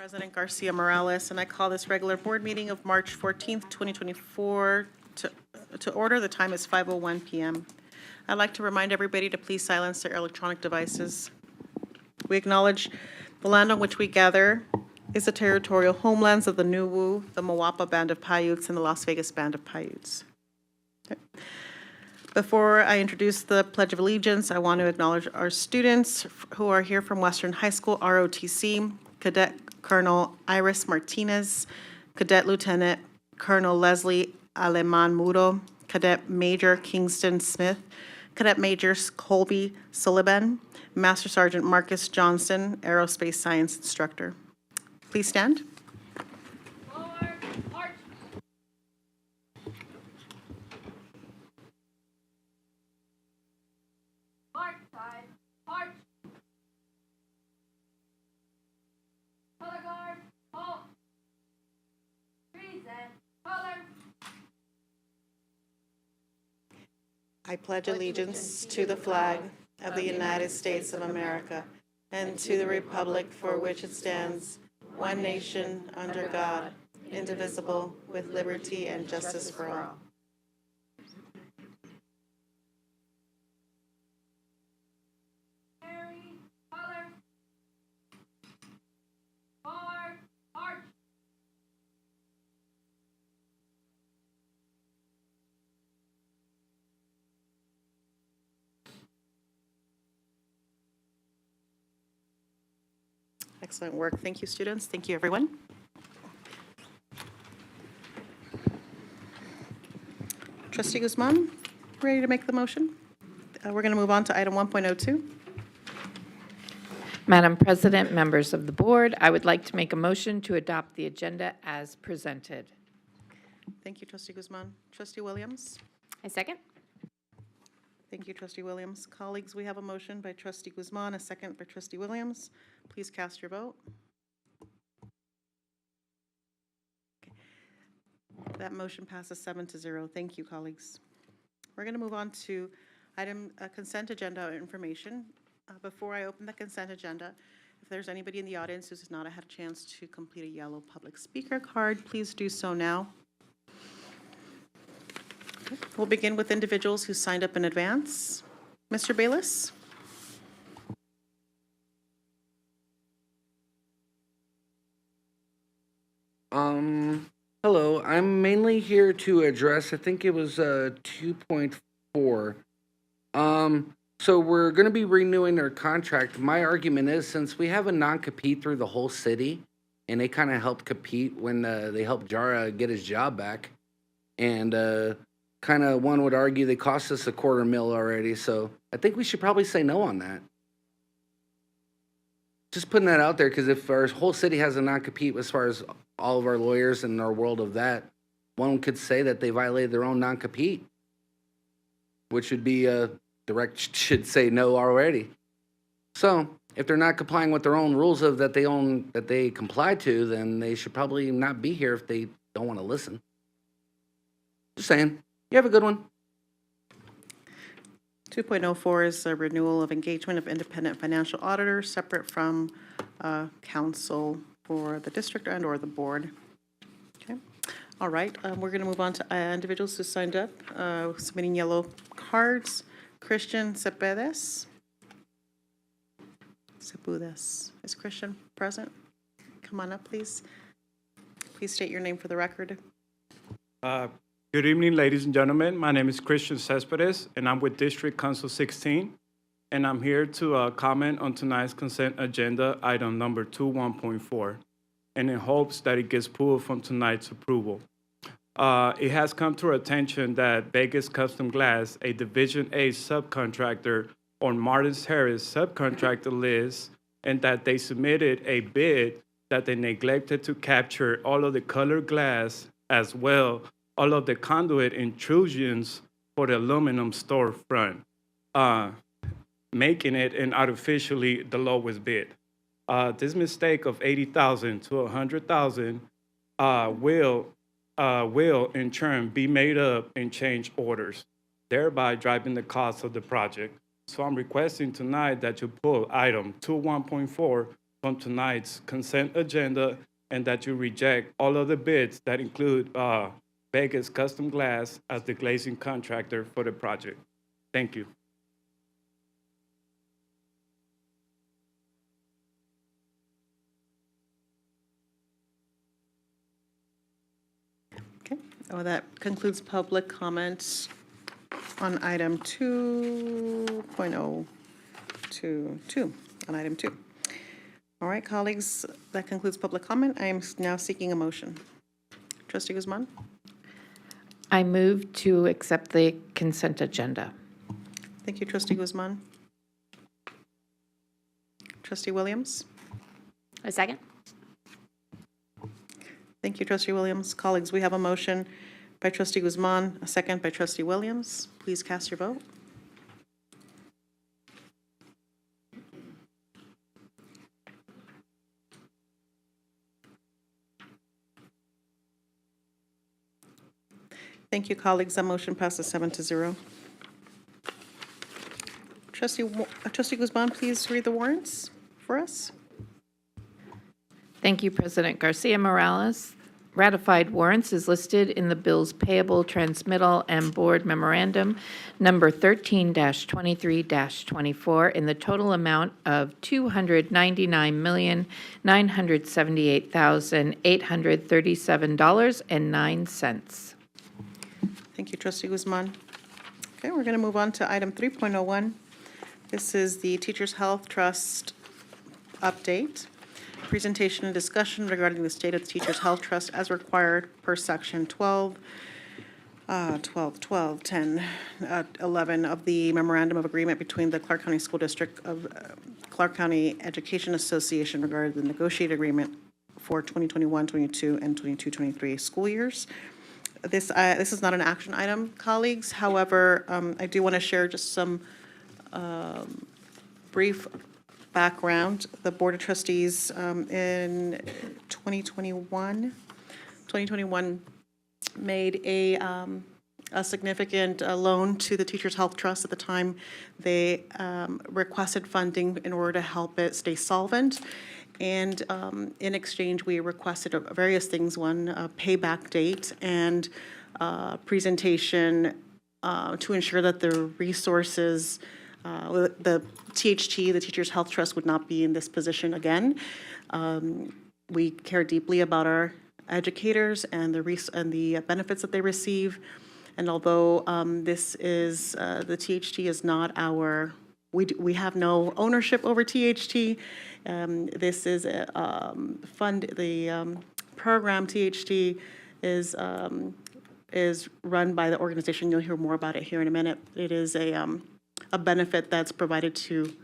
President Garcia Morales, and I call this regular board meeting of March 14th, 2024 to order. The time is 5:01 p.m. I'd like to remind everybody to please silence their electronic devices. We acknowledge the land on which we gather is the territorial homelands of the Nuwu, the Mawapa Band of Paiutes, and the Las Vegas Band of Paiutes. Okay. Before I introduce the Pledge of Allegiance, I want to acknowledge our students who are here from Western High School, ROTC, Cadet Colonel Iris Martinez, Cadet Lieutenant Colonel Leslie Aleman Muro, Cadet Major Kingston Smith, Cadet Majors Colby Sullivan, Master Sergeant Marcus Johnson, Aerospace Science Instructor. Please stand. I pledge allegiance to the flag of the United States of America and to the republic for which it stands, one nation, under God, indivisible, with liberty and justice for all. Excellent work. Thank you, students. Thank you, everyone. Trustee Guzman, ready to make the motion? We're going to move on to item 1.02. Madam President, members of the board, I would like to make a motion to adopt the agenda as presented. Thank you, Trustee Guzman. Trustee Williams? I second. Thank you, Trustee Williams. Colleagues, we have a motion by Trustee Guzman, a second by Trustee Williams. Please cast your vote. Okay. That motion passes 7-0. Thank you, colleagues. We're going to move on to item consent agenda information. Before I open the consent agenda, if there's anybody in the audience who has not had a chance to complete a yellow public speaker card, please do so now. Okay. We'll begin with individuals who signed up in advance. Mr. Bayless? Hello. I'm mainly here to address, I think it was 2.4. So we're going to be renewing our contract. My argument is, since we have a non-compete through the whole city, and they kind of helped compete when they helped Jara get his job back, and kind of one would argue they cost us $250,000 already. So I think we should probably say no on that. Just putting that out there, because if our whole city has a non-compete as far as all of our lawyers and our world of that, one could say that they violated their own non-compete, which would be direct should say no already. So if they're not complying with their own rules of that they comply to, then they should probably not be here if they don't want to listen. Just saying. You have a good one. 2.04 is a renewal of engagement of independent financial auditors, separate from counsel for the district and/or the board. Okay. All right. We're going to move on to individuals who signed up, submitting yellow cards. Christian Cepedes. Cepudes. Is Christian present? Come on up, please. Please state your name for the record. Good evening, ladies and gentlemen. My name is Christian Cespedes, and I'm with District Council 16, and I'm here to comment on tonight's consent agenda, item number 21.4, and in hopes that it gets pulled from tonight's approval. It has come to our attention that Vegas Custom Glass, a Division A subcontractor on Martins Harris subcontractor list, and that they submitted a bid that they neglected to capture all of the colored glass as well all of the conduit intrusions for the aluminum storefront, making it an artificially the lowest bid. This mistake of $80,000 to $100,000 will in turn be made up in change orders, thereby driving the cost of the project. So I'm requesting tonight that you pull item 21.4 from tonight's consent agenda and that you reject all of the bids that include Vegas Custom Glass as the glazing contractor for the project. Thank you. Okay. Oh, that concludes public comments on item 2.022, on item 2. All right, colleagues, that concludes public comment. I am now seeking a motion. Trustee Guzman? I move to accept the consent agenda. Thank you, Trustee Guzman. Trustee Williams? A second? Thank you, Trustee Williams. Colleagues, we have a motion by Trustee Guzman, a second by Trustee Williams. Please cast your vote. Thank you, colleagues. That motion passes 7-0. Trustee Guzman, please read the warrants for us. Thank you, President Garcia Morales. Ratified warrants is listed in the bills payable transmittal and board memorandum number 13-23-24 in the total amount of $299,978,837.09. Thank you, Trustee Guzman. Okay, we're going to move on to item 3.01. This is the Teachers Health Trust update. Presentation and discussion regarding the state of the Teachers Health Trust as required per section 12, 10, 11 of the Memorandum of Agreement between the Clark County School District of Clark County Education Association regarding the negotiated agreement for 2021-22 and 22-23 school years. This is not an action item, colleagues. However, I do want to share just some brief background. The Board of Trustees in 2021 made a significant loan to the Teachers Health Trust. At the time, they requested funding in order to help it stay solvent. And in exchange, we requested various things. One, a payback date and presentation to ensure that the resources, the THT, the Teachers Health Trust, would not be in this position again. We care deeply about our educators and the benefits that they receive. And although this is, the THT is not our, we have no ownership over THT. This is the program THT is run by the organization. You'll hear more about it here in a minute. It is a benefit that's provided to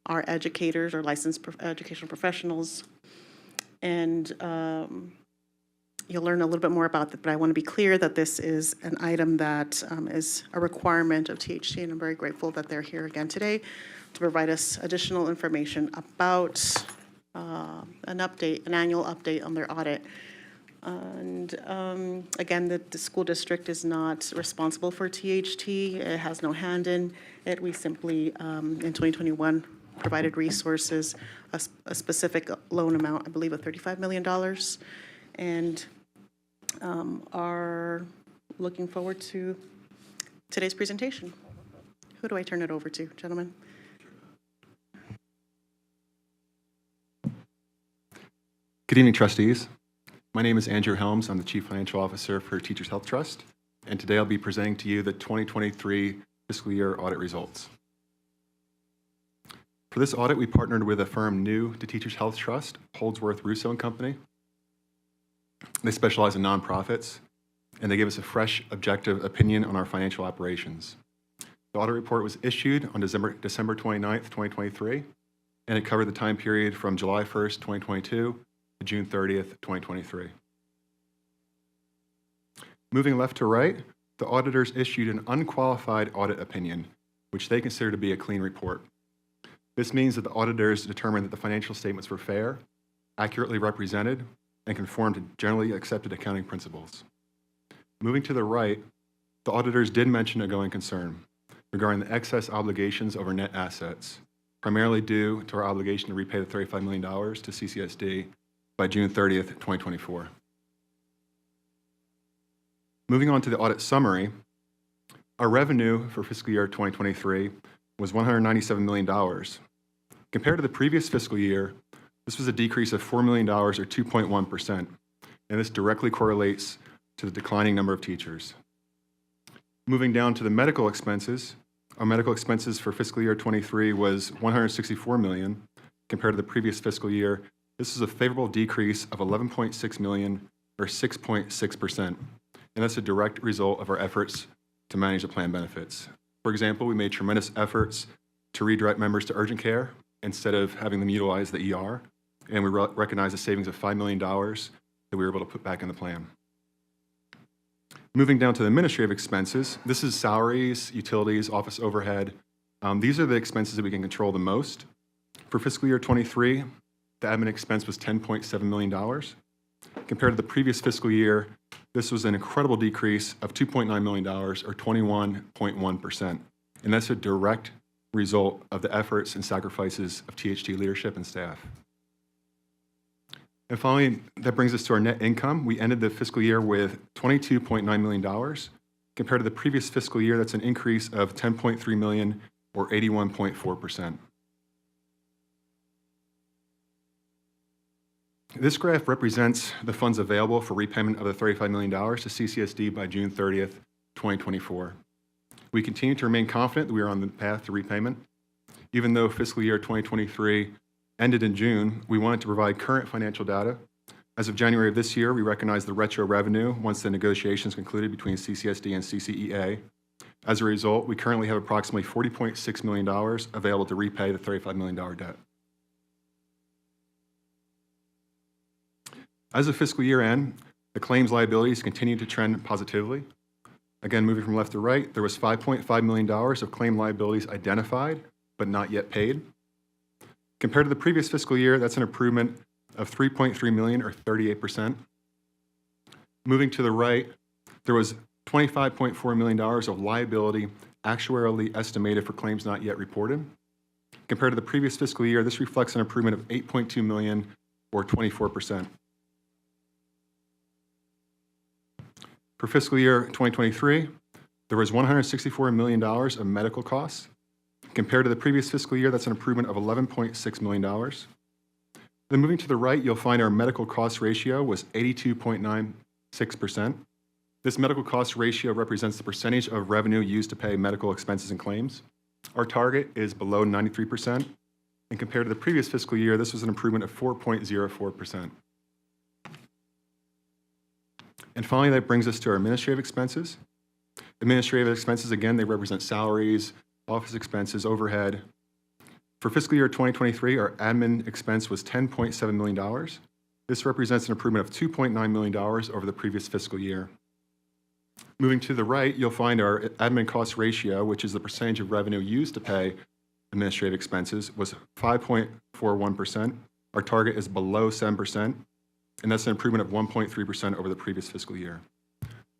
our educators or licensed educational professionals. And you'll learn a little bit more about that, but I want to be clear that this is an item that is a requirement of THT, and I'm very grateful that they're here again today to provide us additional information about an annual update on their audit. And again, the school district is not responsible for THT. It has no hand in it. We simply, in 2021, provided resources, a specific loan amount, I believe of $35 million, and are looking forward to today's presentation. Who do I turn it over to, gentlemen? Good evening, trustees. My name is Andrew Helms. I'm the Chief Financial Officer for Teachers Health Trust, and today I'll be presenting to you the 2023 fiscal year audit results. For this audit, we partnered with a firm new to Teachers Health Trust, Holdsworth Russo & Company. They specialize in nonprofits, and they give us a fresh, objective opinion on our financial operations. The audit report was issued on December 29th, 2023, and it covered the time period from July 1st, 2022 to June 30th, 2023. Moving left to right, the auditors issued an unqualified audit opinion, which they consider to be a clean report. This means that the auditors determined that the financial statements were fair, accurately represented, and conformed to generally accepted accounting principles. Moving to the right, the auditors did mention a going concern regarding the excess obligations over net assets, primarily due to our obligation to repay the $35 million to CCSD by June 30th, 2024. Moving on to the audit summary, our revenue for fiscal year 2023 was $197 million. Compared to the previous fiscal year, this was a decrease of $4 million or 2.1%, and this directly correlates to the declining number of teachers. Moving down to the medical expenses, our medical expenses for fiscal year 23 was $164 million. Compared to the previous fiscal year, this is a favorable decrease of $11.6 million or 6.6%, and that's a direct result of our efforts to manage the plan benefits. For example, we made tremendous efforts to redirect members to urgent care instead of having them utilize the ER, and we recognized a savings of $5 million that we were able to put back in the plan. Moving down to the administrative expenses, this is salaries, utilities, office overhead. These are the expenses that we can control the most. For fiscal year 23, the admin expense was $10.7 million. Compared to the previous fiscal year, this was an incredible decrease of $2.9 million or 21.1%. And that's a direct result of the efforts and sacrifices of THT leadership and staff. And finally, that brings us to our net income. We ended the fiscal year with $22.9 million. Compared to the previous fiscal year, that's an increase of $10.3 million or 81.4%. This graph represents the funds available for repayment of the $35 million to CCSD by June 30th, 2024. We continue to remain confident that we are on the path to repayment. Even though fiscal year 2023 ended in June, we wanted to provide current financial data. As of January of this year, we recognized the retro revenue once the negotiations concluded between CCSD and CCEA. As a result, we currently have approximately $40.6 million available to repay the $35 million debt. As of fiscal year end, the claims liabilities continue to trend positively. Again, moving from left to right, there was $5.5 million of claim liabilities identified, but not yet paid. Compared to the previous fiscal year, that's an improvement of $3.3 million or 38%. Moving to the right, there was $25.4 million of liability actuarially estimated for claims not yet reported. Compared to the previous fiscal year, this reflects an improvement of $8.2 million or 24%. For fiscal year 2023, there was $164 million of medical costs. Compared to the previous fiscal year, that's an improvement of $11.6 million. Then moving to the right, you'll find our medical cost ratio was 82.96%. This medical cost ratio represents the percentage of revenue used to pay medical expenses and claims. Our target is below 93%, and compared to the previous fiscal year, this was an improvement of 4.04%. And finally, that brings us to our administrative expenses. Administrative expenses, again, they represent salaries, office expenses, overhead. For fiscal year 2023, our admin expense was $10.7 million. This represents an improvement of $2.9 million over the previous fiscal year. Moving to the right, you'll find our admin cost ratio, which is the percentage of revenue used to pay administrative expenses, was 5.41%. Our target is below 7%, and that's an improvement of 1.3% over the previous fiscal year.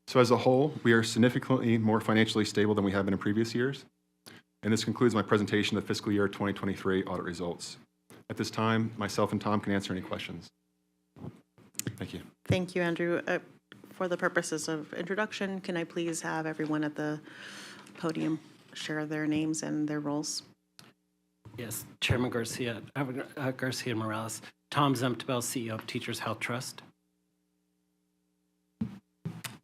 So as a whole, we are significantly more financially stable than we have been in previous years. And this concludes my presentation of the fiscal year 2023 audit results. At this time, myself and Tom can answer any questions. Thank you. Thank you, Andrew. For the purposes of introduction, can I please have everyone at the podium share their names and their roles? Yes, Chairman Garcia, Garcia Morales. Tom Zemtbel, CEO of Teachers Health Trust.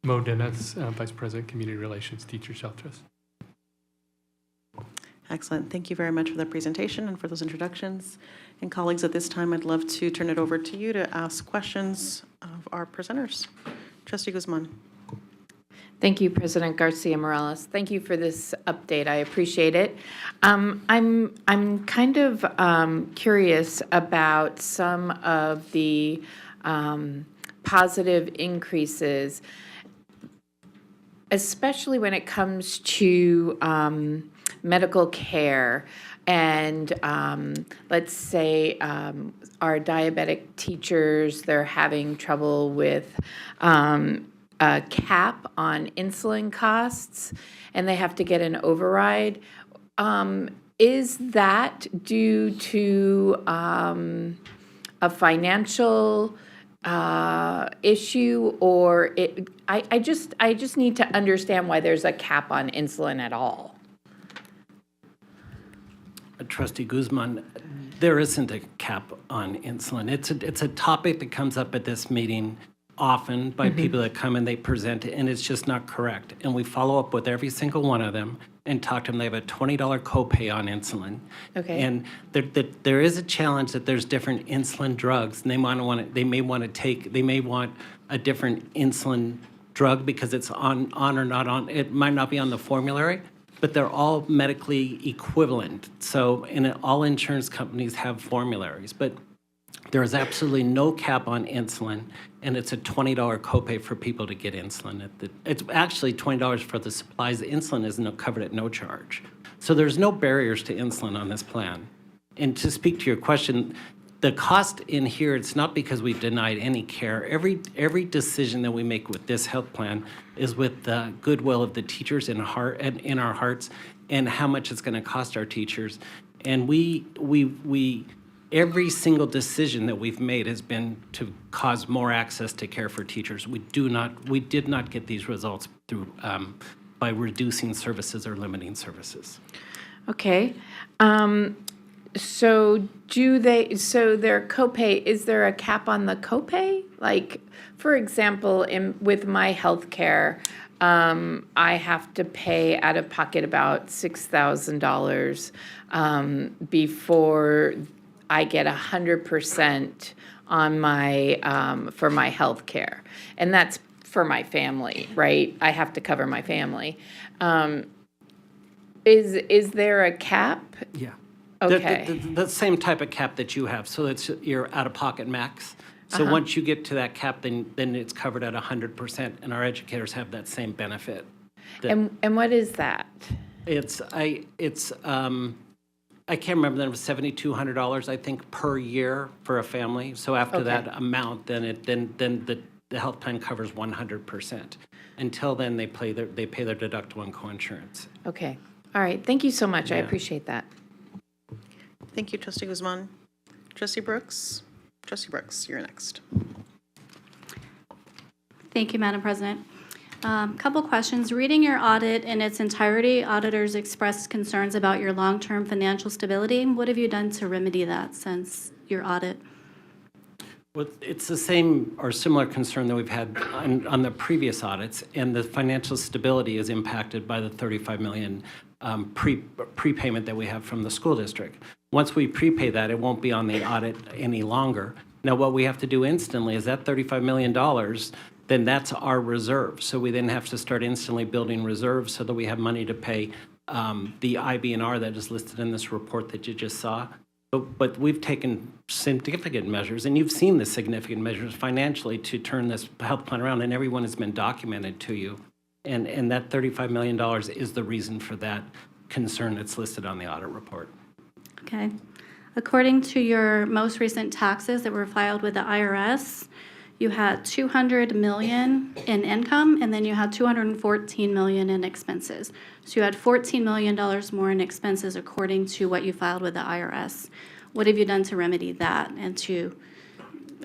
Mo Dennis, Vice President, Community Relations, Teachers Health Trust. Excellent. Thank you very much for the presentation and for those introductions. And colleagues, at this time, I'd love to turn it over to you to ask questions of our presenters. Trustee Guzman. Thank you, President Garcia Morales. Thank you for this update. I appreciate it. I'm kind of curious about some of the positive increases, especially when it comes to medical care and let's say our diabetic teachers, they're having trouble with a cap on insulin costs and they have to get an override. Is that due to a financial issue, or I just need to understand why there's a cap on insulin at all? Trustee Guzman, there isn't a cap on insulin. It's a topic that comes up at this meeting often by people that come and they present it, and it's just not correct. And we follow up with every single one of them and talk to them. They have a $20 copay on insulin. Okay. And there is a challenge that there's different insulin drugs, and they may want a different insulin drug because it's on or not on. It might not be on the formulary, but they're all medically equivalent. So, and all insurance companies have formularies, but there is absolutely no cap on insulin, and it's a $20 copay for people to get insulin. It's actually $20 for the supplies. The insulin is covered at no charge. So there's no barriers to insulin on this plan. And to speak to your question, the cost in here, it's not because we've denied any care. Every decision that we make with this health plan is with the goodwill of the teachers in our hearts, and how much it's going to cost our teachers. And every single decision that we've made has been to cause more access to care for teachers. We did not get these results through by reducing services or limiting services. Okay. So their copay, is there a cap on the copay? Like, for example, with my health care, I have to pay out of pocket about $6,000 before I get 100% on my for my health care. And that's for my family, right? I have to cover my family. Is there a cap? Yeah. Okay. The same type of cap that you have. So it's your out-of-pocket max. So once you get to that cap, then it's covered at 100%, and our educators have that same benefit. And what is that? I can't remember, then it was $7,200, I think, per year for a family. So after that amount, then the health plan covers 100%. Until then, they pay their deductible and coinsurance. Okay. All right. Thank you so much. I appreciate that. Thank you, Trustee Guzman. Trustee Brooks. Trustee Brooks, you're next. Thank you, Madam President. Couple questions. Reading your audit in its entirety, auditors expressed concerns about your long-term financial stability. What have you done to remedy that since your audit? Well, it's the same or similar concern that we've had on the previous audits, and the financial stability is impacted by the 35 million prepayment that we have from the school district. Once we prepay that, it won't be on the audit any longer. Now, what we have to do instantly is that $35 million, then that's our reserve. So we then have to start instantly building reserves so that we have money to pay the IB&R that is listed in this report that you just saw. But we've taken significant measures, and you've seen the significant measures financially to turn this health plan around, and everyone has been documented to you. And that $35 million is the reason for that concern that's listed on the audit report. Okay. According to your most recent taxes that were filed with the IRS, you had $200 million in income, and then you had $214 million in expenses. So you had $14 million more in expenses according to what you filed with the IRS. What have you done to remedy that? And to,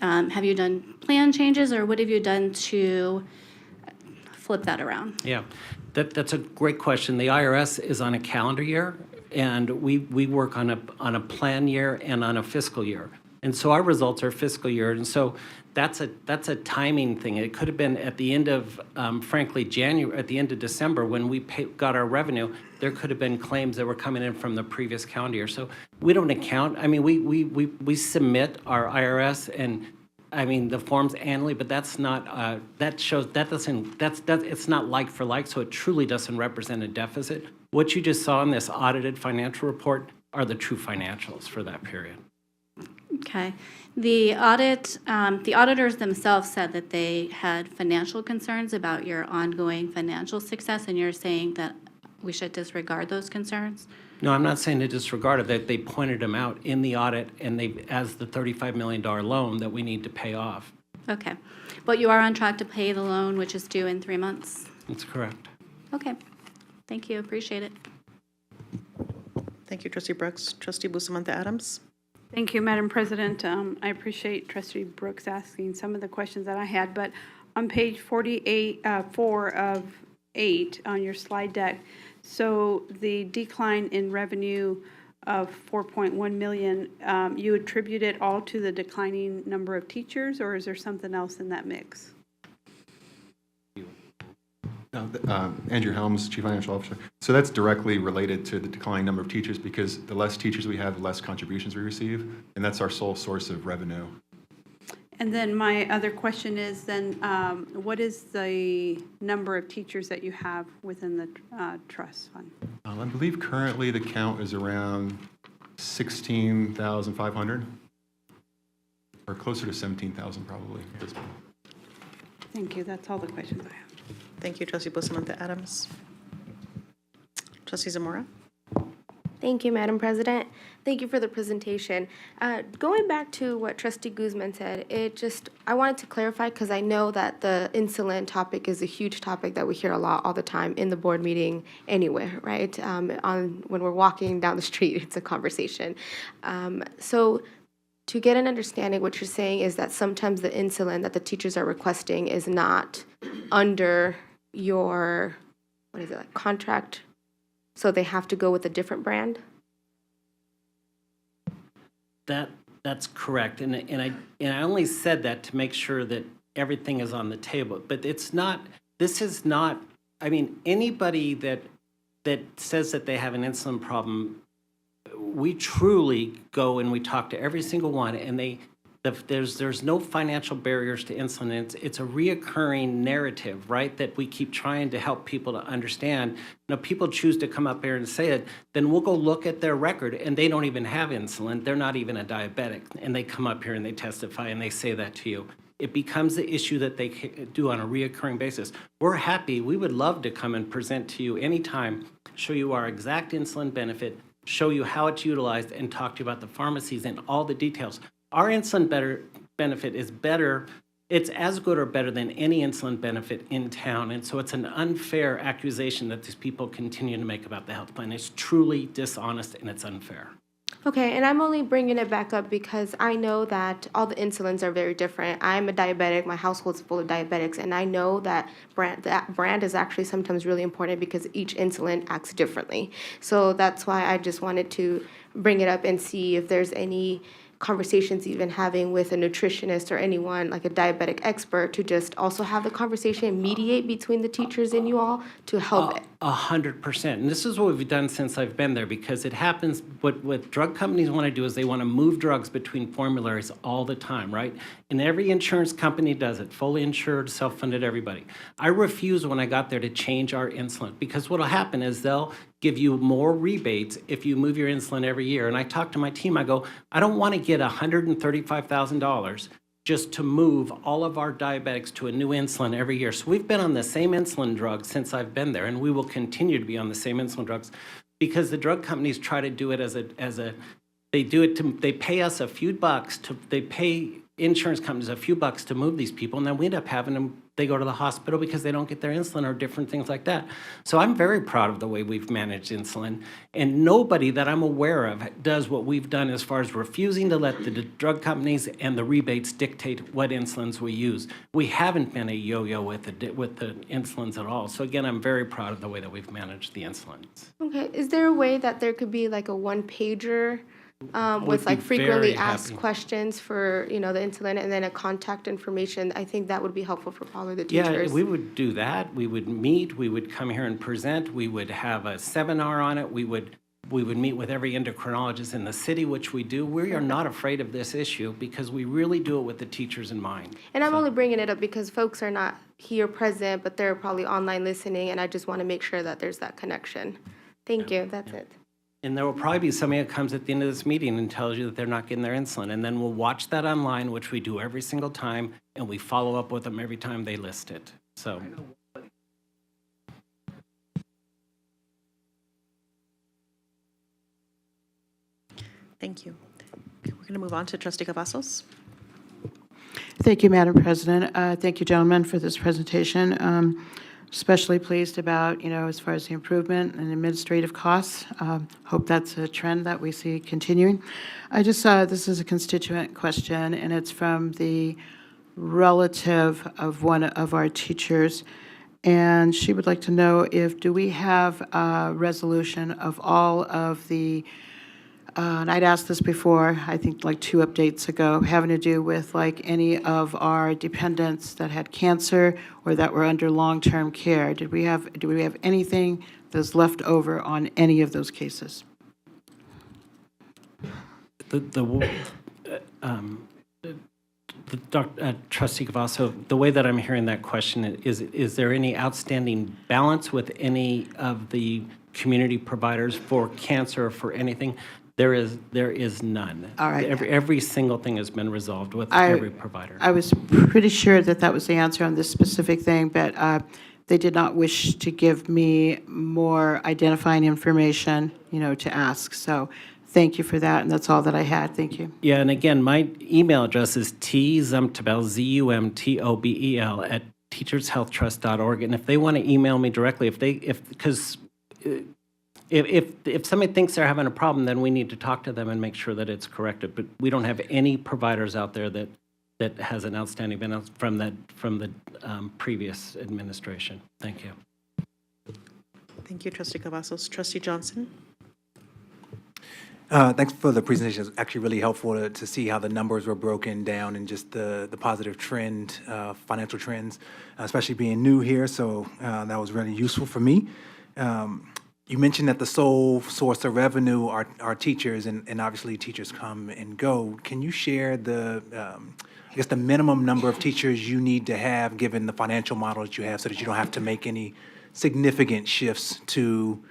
have you done plan changes, or what have you done to flip that around? Yeah, that's a great question. The IRS is on a calendar year, and we work on a plan year and on a fiscal year. And so our results are fiscal year, and so that's a timing thing. It could have been at the end of, frankly, January, at the end of December when we got our revenue. There could have been claims that were coming in from the previous calendar year. So we don't account. I mean, we submit our IRS and the forms annually, but that's not it's not like for like. So it truly doesn't represent a deficit. What you just saw in this audited financial report are the true financials for that period. Okay. The auditors themselves said that they had financial concerns about your ongoing financial success, and you're saying that we should disregard those concerns? No, I'm not saying to disregard it. That they pointed them out in the audit, and as the $35 million loan that we need to pay off. Okay. But you are on track to pay the loan, which is due in 3 months? That's correct. Okay. Thank you. Appreciate it. Thank you, Trustee Brooks. Trustee Bustamante Adams? Thank you, Madam President. I appreciate Trustee Brooks asking some of the questions that I had, but on page 4 of 8 on your slide deck, so the decline in revenue of 4.1 million, you attribute it all to the declining number of teachers, or is there something else in that mix? Andrew Helms, Chief Financial Officer. So that's directly related to the declining number of teachers, because the less teachers we have, the less contributions we receive, and that's our sole source of revenue. And then my other question is then, what is the number of teachers that you have within the trust fund? I believe currently the count is around 16,500, or closer to 17,000 probably at this point. Thank you. That's all the questions I have. Thank you, Trustee Bustamante Adams. Trustee Zamora? Thank you, Madam President. Thank you for the presentation. Going back to what Trustee Guzman said, I wanted to clarify, because I know that the insulin topic is a huge topic that we hear a lot all the time in the board meeting anywhere, right? When we're walking down the street, it's a conversation. So to get an understanding, what you're saying is that sometimes the insulin that the teachers are requesting is not under your, contract? So they have to go with a different brand? That's correct, and I only said that to make sure that everything is on the table. But it's not. This is not. Anybody that says that they have an insulin problem, we truly go and we talk to every single one, and there's no financial barriers to insulin. It's a reoccurring narrative, right, that we keep trying to help people to understand. People choose to come up here and say it, then we'll go look at their record, and they don't even have insulin. They're not even a diabetic, and they come up here and they testify and they say that to you. It becomes the issue that they do on a reoccurring basis. We're happy. We would love to come and present to you anytime, show you our exact insulin benefit, show you how it's utilized, and talk to you about the pharmacies and all the details. Our insulin benefit is better. It's as good or better than any insulin benefit in town. And so it's an unfair accusation that these people continue to make about the health plan. It's truly dishonest and it's unfair. Okay, and I'm only bringing it back up because I know that all the insulins are very different. I'm a diabetic. My household's full of diabetics, and I know that brand is actually sometimes really important because each insulin acts differently. So that's why I just wanted to bring it up and see if there's any conversations even having with a nutritionist or anyone, like a diabetic expert, to just also have the conversation, mediate between the teachers and you all to help it? 100%. And this is what we've done since I've been there, because it happens, what drug companies want to do is they want to move drugs between formularies all the time, right? And every insurance company does it, fully insured, self-funded, everybody. I refused when I got there to change our insulin, because what'll happen is they'll give you more rebates if you move your insulin every year. And I talked to my team, I go, I don't want to get $135,000 just to move all of our diabetics to a new insulin every year. So we've been on the same insulin drug since I've been there, and we will continue to be on the same insulin drugs, because the drug companies try to do it they pay us a few bucks they pay insurance companies a few bucks to move these people, and then we end up having them, they go to the hospital because they don't get their insulin or different things like that. So I'm very proud of the way we've managed insulin, and nobody that I'm aware of does what we've done as far as refusing to let the drug companies and the rebates dictate what insulins we use. We haven't been a yo-yo with the insulins at all. So again, I'm very proud of the way that we've managed the insulins. Okay, is there a way that there could be like a one-pager with like be frequently very asked happy. questions for, the insulin, and then a contact information? I think that would be helpful for all of the Yeah, teachers. we would do that. We would meet, we would come here and present, we would have a seminar on it, we would meet with every endocrinologist in the city, which we do. We are not afraid of this issue because we really do it with the teachers in mind. And I'm only bringing it up because folks are not here present, but they're probably online listening, and I just want to make sure that there's that connection. Thank you, that's it. And there will probably be somebody that comes at the end of this meeting and tells you that they're not getting their insulin. And then we'll watch that online, which we do every single time, and we follow up with them every time they list it. So. Thank you. Okay, we're going to move on to Trustee Cavazos. Thank you, Madam President. Thank you, gentlemen, for this presentation. Especially pleased about, as far as the improvement in administrative costs. Hope that's a trend that we see continuing. I just saw this is a constituent question, and it's from the relative of one of our teachers. And she would like to know do we have a resolution of all of the and I'd asked this before, I think like 2 updates ago, having to do with like any of our dependents that had cancer or that were under long-term care. Do we have anything that's left over on any of those cases? Trustee Cavasso, the way that I'm hearing that question is there any outstanding balance with any of the community providers for cancer or for anything? There is none. All right. Every single thing has been resolved with every provider. I was pretty sure that was the answer on this specific thing, but they did not wish to give me more identifying information, to ask. So thank you for that, and that's all that I had. Thank you. Yeah, and again, my email address is tzumtobel, ZUMTOBEL, at teachershealthtrust.org. And if they want to email me directly, if somebody thinks they're having a problem, then we need to talk to them and make sure that it's corrected. But we don't have any providers out there that has an outstanding balance from the previous administration. Thank you. Thank you, Trustee Cavazos. Trustee Johnson? Thanks for the presentation. It's actually really helpful to see how the numbers were broken down and just the positive trend, financial trends, especially being new here. So that was really useful for me. You mentioned that the sole source of revenue are teachers, and obviously teachers come and go. Can you share the minimum number of teachers you need to have given the financial model that you have so that you don't have to make any significant shifts to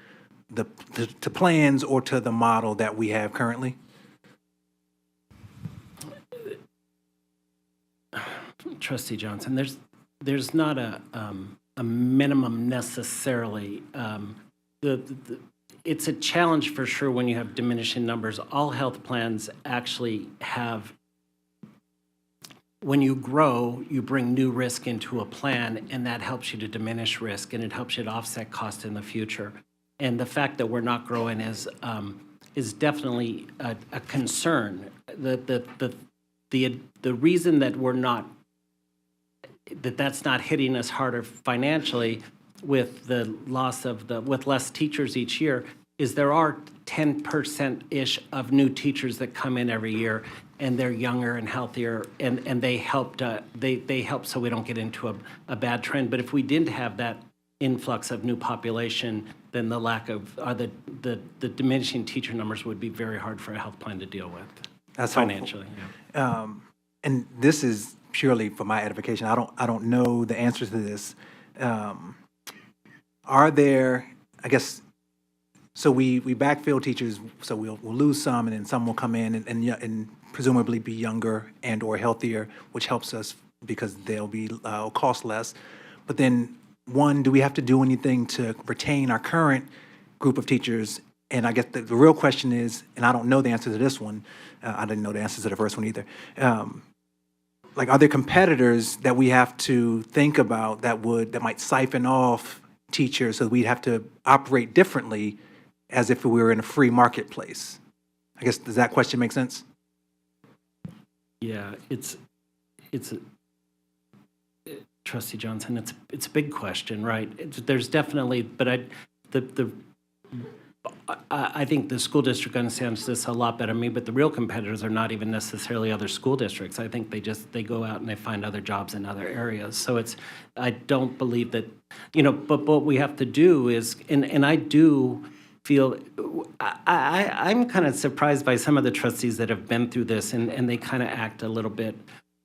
to plans or to the model that we have currently? Trustee Johnson, there's not a minimum necessarily. It's a challenge for sure when you have diminishing numbers. All health plans actually have, when you grow, you bring new risk into a plan, and that helps you to diminish risk, and it helps you to offset cost in the future. And the fact that we're not growing is definitely a concern. The reason that we're not, that's not hitting us harder financially with the loss of with less teachers each year is there are 10%-ish of new teachers that come in every year, and they're younger and healthier, and they helped, they helped so we don't get into a bad trend. But if we didn't have that influx of new population, then the lack of, the diminishing teacher numbers would be very hard for a health plan to deal with. That's helpful. Financially, yeah. And this is purely for my edification. I don't know the answer to this. Are there, I guess, so we backfill teachers, so we'll lose some, and then some will come in and presumably be younger and or healthier, which helps us because they'll be cost less. But then, one, do we have to do anything to retain our current group of teachers? And I guess the real question is, and I don't know the answer to this one, I didn't know the answer to the first one either. Like, are there competitors that we have to think about that might siphon off teachers so we'd have to operate differently as if we were in a free marketplace? I guess, does that question make sense? Yeah, Trustee Johnson, it's a big question, right? There's definitely, but I think the school district understands this a lot better than me, but the real competitors are not even necessarily other school districts. I think they go out and they find other jobs in other areas. So I don't believe that, but what we have to do is, and I do feel, I'm kind of surprised by some of the trustees that have been through this, and they kind of act a little bit,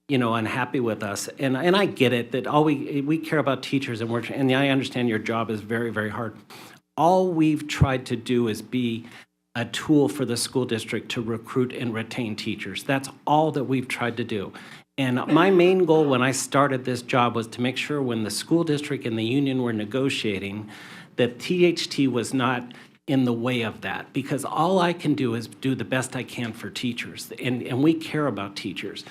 unhappy with us. And I get it, that all we care about teachers, and I understand your job is very, very hard. All we've tried to do is be a tool for the school district to recruit and retain teachers. That's all that we've tried to do. And my main goal when I started this job was to make sure when the school district and the union were negotiating that THT was not in the way of that, because all I can do is do the best I can for teachers, and we care about teachers.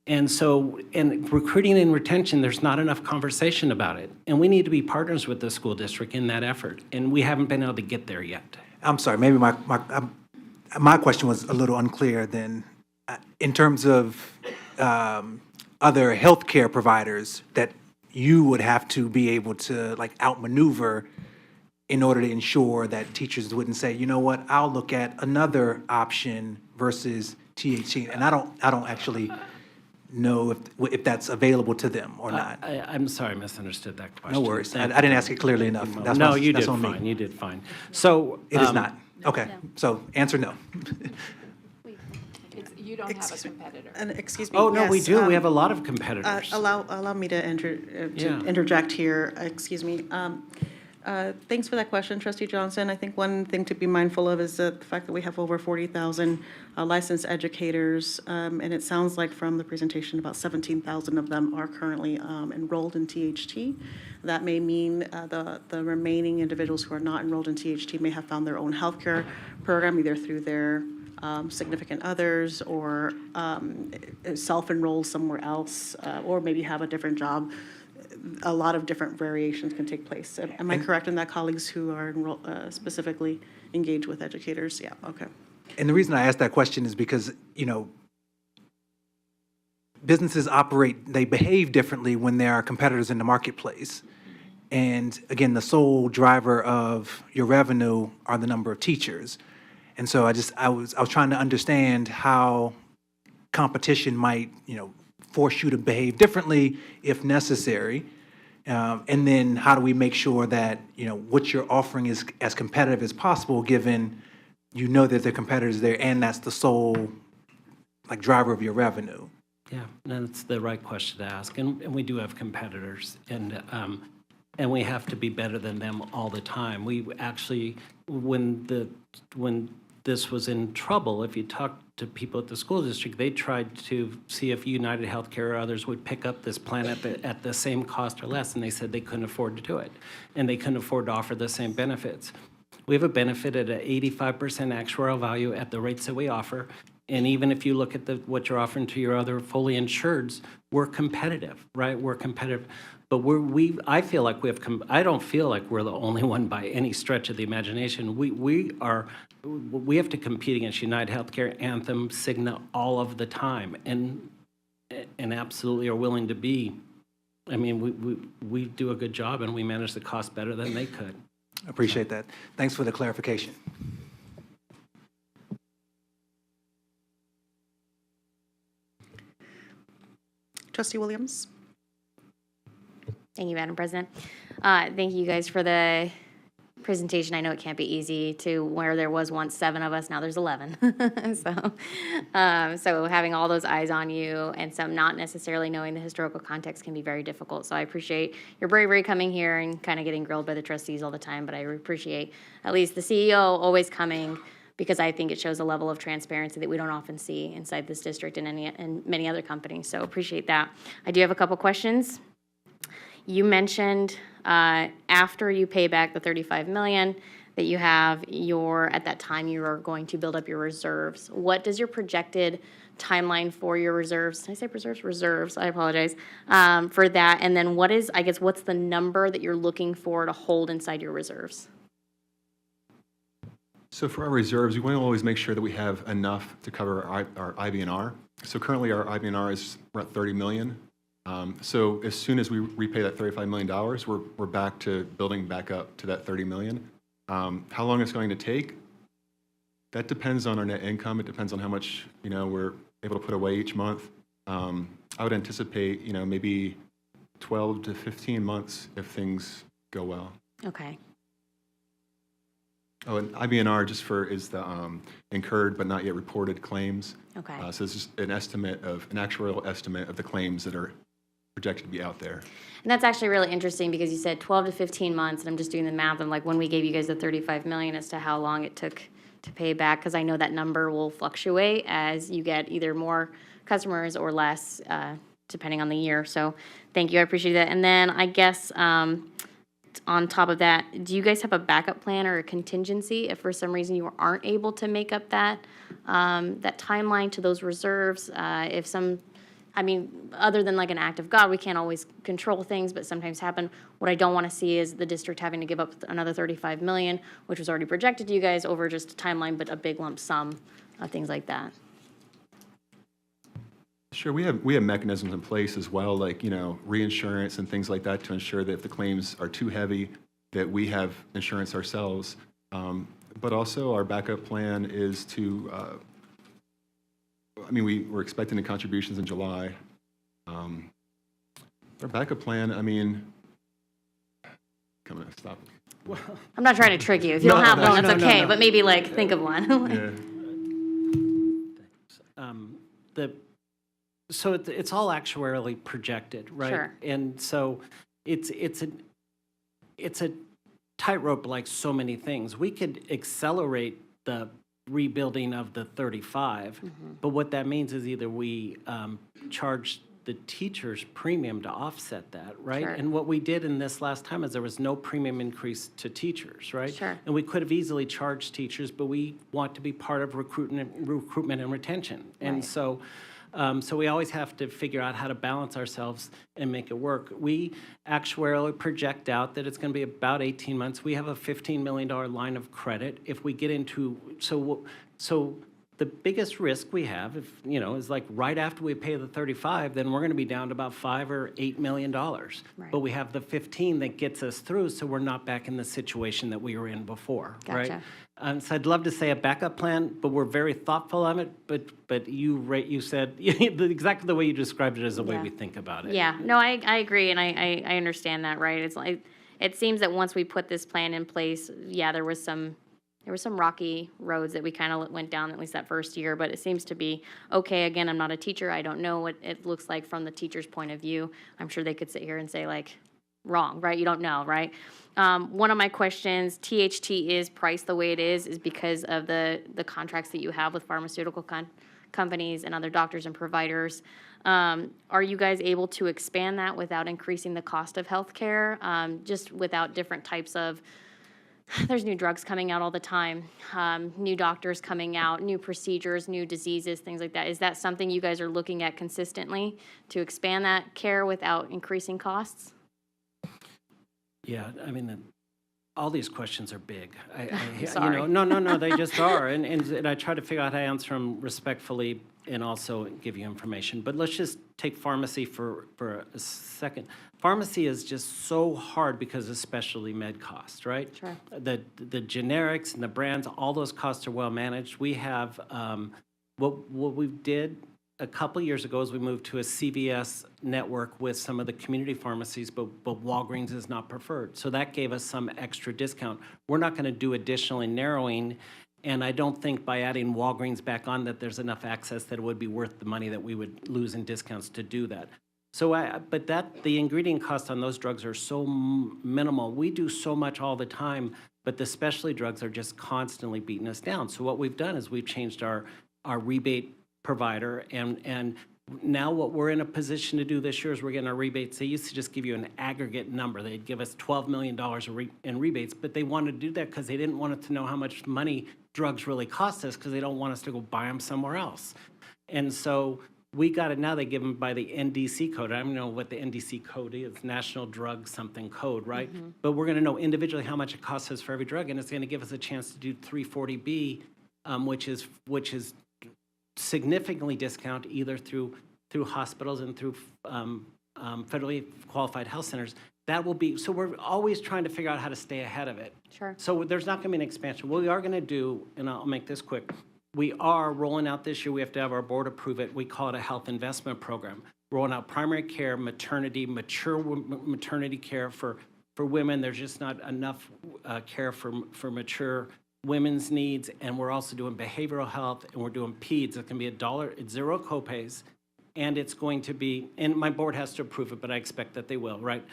And so, in recruiting and retention, there's not enough conversation about it. And we need to be partners with the school district in that effort. And we haven't been able to get there yet. I'm sorry, maybe my question was a little unclear then. In terms of other healthcare providers that you would have to be able to outmaneuver in order to ensure that teachers wouldn't say, you know what, I'll look at another option versus THT. And I don't actually know if that's available to them or not. I'm sorry, I misunderstood that question. No worries. I didn't ask it clearly enough. You did fine. You did fine. So it is not. Okay. So answer no. You don't have a competitor. And excuse me. Oh, no, we yes, do. We have a lot of competitors. Allow me to interject here. Excuse me. Thanks for that question, Trustee Johnson. I think one thing to be mindful of is the fact that we have over 40,000 licensed educators, and it sounds like from the presentation about 17,000 of them are currently enrolled in THT. That may mean the remaining individuals who are not enrolled in THT may have found their own healthcare program, either through their significant others or self-enroll somewhere else, or maybe have a different job. A lot of different variations can take place. Am I correct in that, colleagues who are specifically engaged with educators? Yeah, okay. And the reason I asked that question is because, businesses they behave differently when there are competitors in the marketplace. And again, the sole driver of your revenue are the number of teachers. And so I was trying to understand how competition might, force you to behave differently if necessary. And then how do we make sure that, what you're offering is as competitive as possible, given that there are competitors there and that's the sole driver of your revenue? Yeah, that's the right question to ask. And we do have competitors, and we have to be better than them all the time. We actually, when this was in trouble, if you talk to people at the school district, they tried to see if United Healthcare or others would pick up this plan at the same cost or less, and they said they couldn't afford to do it, and they couldn't afford to offer the same benefits. We have a benefit at an 85% actuarial value at the rates that we offer, and even if you look at what you're offering to your other fully insureds, we're competitive, right? We're competitive. But I feel like I don't feel like we're the only one by any stretch of the imagination. We have to compete against United Healthcare, Anthem, Cigna all of the time, and absolutely are willing to be. I mean, we do a good job, and we manage the cost better than they could. Appreciate that. Thanks for the clarification. Trustee Williams? Thank you, Madam President. Thank you guys for the presentation. I know it can't be easy to where there was once 7 of us, now there's 11. So having all those eyes on you and some not necessarily knowing the historical context can be very difficult. So I appreciate your bravery coming here and kind of getting grilled by the trustees all the time, but I appreciate at least the CEO always coming, because I think it shows a level of transparency that we don't often see inside this district and many other companies. So appreciate that. I do have a couple questions. You mentioned after you pay back the $35 million that you have at that time you are going to build up your reserves. What does your projected timeline for your reserves? Did I say reserves? Reserves, I apologize, for that. And then what's the number that you're looking for to hold inside your reserves? So for our reserves, we want to always make sure that we have enough to cover our IBNR. So currently our IBNR is around $30 million. So as soon as we repay that $35 million, we're back to building back up to that $30 million. How long it's going to take? That depends on our net income. It depends on how much we're able to put away each month. I would anticipate maybe 12 to 15 months if things go well. Okay. Oh, and IBNR is the incurred but not yet reported claims. Okay. So it's just an actuarial estimate of the claims that are projected to be out there. And that's actually really interesting because you said 12 to 15 months, and I'm just doing the math of like when we gave you guys the $35 million as to how long it took to pay back, because I know that number will fluctuate as you get either more customers or less, depending on the year. So thank you, I appreciate that. And then I guess on top of that, do you guys have a backup plan or a contingency if for some reason you aren't able to make up that timeline to those reserves? Other than like an act of God, we can't always control things, but sometimes happen. What I don't want to see is the district having to give up another $35 million, which was already projected to you guys over just a timeline, but a big lump sum, things like that. Sure, we have mechanisms in place as well, like reinsurance and things like that, to ensure that if the claims are too heavy, that we have insurance ourselves. But also our backup plan is to we're expecting the contributions in July. Our backup plan, come on, stop. I'm not trying to trick you. If you don't have one, that's okay, but maybe think of one. Yeah. So it's all actuarially projected, right? Sure. And so it's a tightrope like so many things. We could accelerate the rebuilding of the 35, but what that means is either we charge the teachers premium to offset that, right? Sure. And what we did in this last time is there was no premium increase to teachers, right? Sure. And we could have easily charged teachers, but we want to be part of recruitment and retention. And Right. so we always have to figure out how to balance ourselves and make it work. We actuarially project out that it's going to be about 18 months. We have a $15 million line of credit. If we get into, so the biggest risk we have, is like right after we pay the 35, then we're going to be down to about $5 or $8 million. Right. But we have the 15 that gets us through, so we're not back in the situation that we were in before, right? Gotcha. So I'd love to say a backup plan, but we're very thoughtful of it. But you said exactly the way you described it is the way Yeah. we think about it. Yeah, no, I agree, and I understand that, right? It's like, it seems that once we put this plan in place, yeah, there were some rocky roads that we kind of went down, at least that first year, but it seems to be okay. Again, I'm not a teacher. I don't know what it looks like from the teacher's point of view. I'm sure they could sit here and say, wrong, right? You don't know, right? One of my questions, THT is priced the way it is because of the contracts that you have with pharmaceutical companies and other doctors and providers. Are you guys able to expand that without increasing the cost of healthcare? Just without different types of, there's new drugs coming out all the time, new doctors coming out, new procedures, new diseases, things like that. Is that something you guys are looking at consistently to expand that care without increasing costs? Yeah, all these questions are big. Sorry. No, they just are. And I try to figure out how to answer them respectfully and also give you information. But let's just take pharmacy for a second. Pharmacy is just so hard because of specialty med costs, right? Sure. The generics and the brands, all those costs are well managed. We have, what we did a couple years ago is we moved to a CVS network with some of the community pharmacies, but Walgreens is not preferred. So that gave us some extra discount. We're not going to do additionally narrowing, and I don't think by adding Walgreens back on that there's enough access that it would be worth the money that we would lose in discounts to do that. So, but the ingredient costs on those drugs are so minimal. We do so much all the time, but the specialty drugs are just constantly beating us down. So what we've done is we've changed our rebate provider, and now what we're in a position to do this year is we're getting our rebates. They used to just give you an aggregate number. They'd give us $12 million in rebates, but they wanted to do that because they didn't want us to know how much money drugs really cost us, because they don't want us to go buy them somewhere else. And so we got it now. They give them by the NDC code. I don't know what the NDC code is, National Drug something code, right? But we're going to know individually how much it costs us for every drug, and it's going to give us a chance to do 340B, which is significantly discount either through hospitals and through federally qualified health centers. That will be, so we're always trying to figure out how to stay ahead of it. Sure. So there's not going to be an expansion. What we are going to do, and I'll make this quick, we are rolling out this year, we have to have our board approve it, we call it a health investment program. Rolling out primary care, maternity, mature maternity care for women. There's just not enough care for mature women's needs, and we're also doing behavioral health, and we're doing peds. It can be $1, zero copays, and it's going to be, and my board has to approve it, but I expect that they will, right?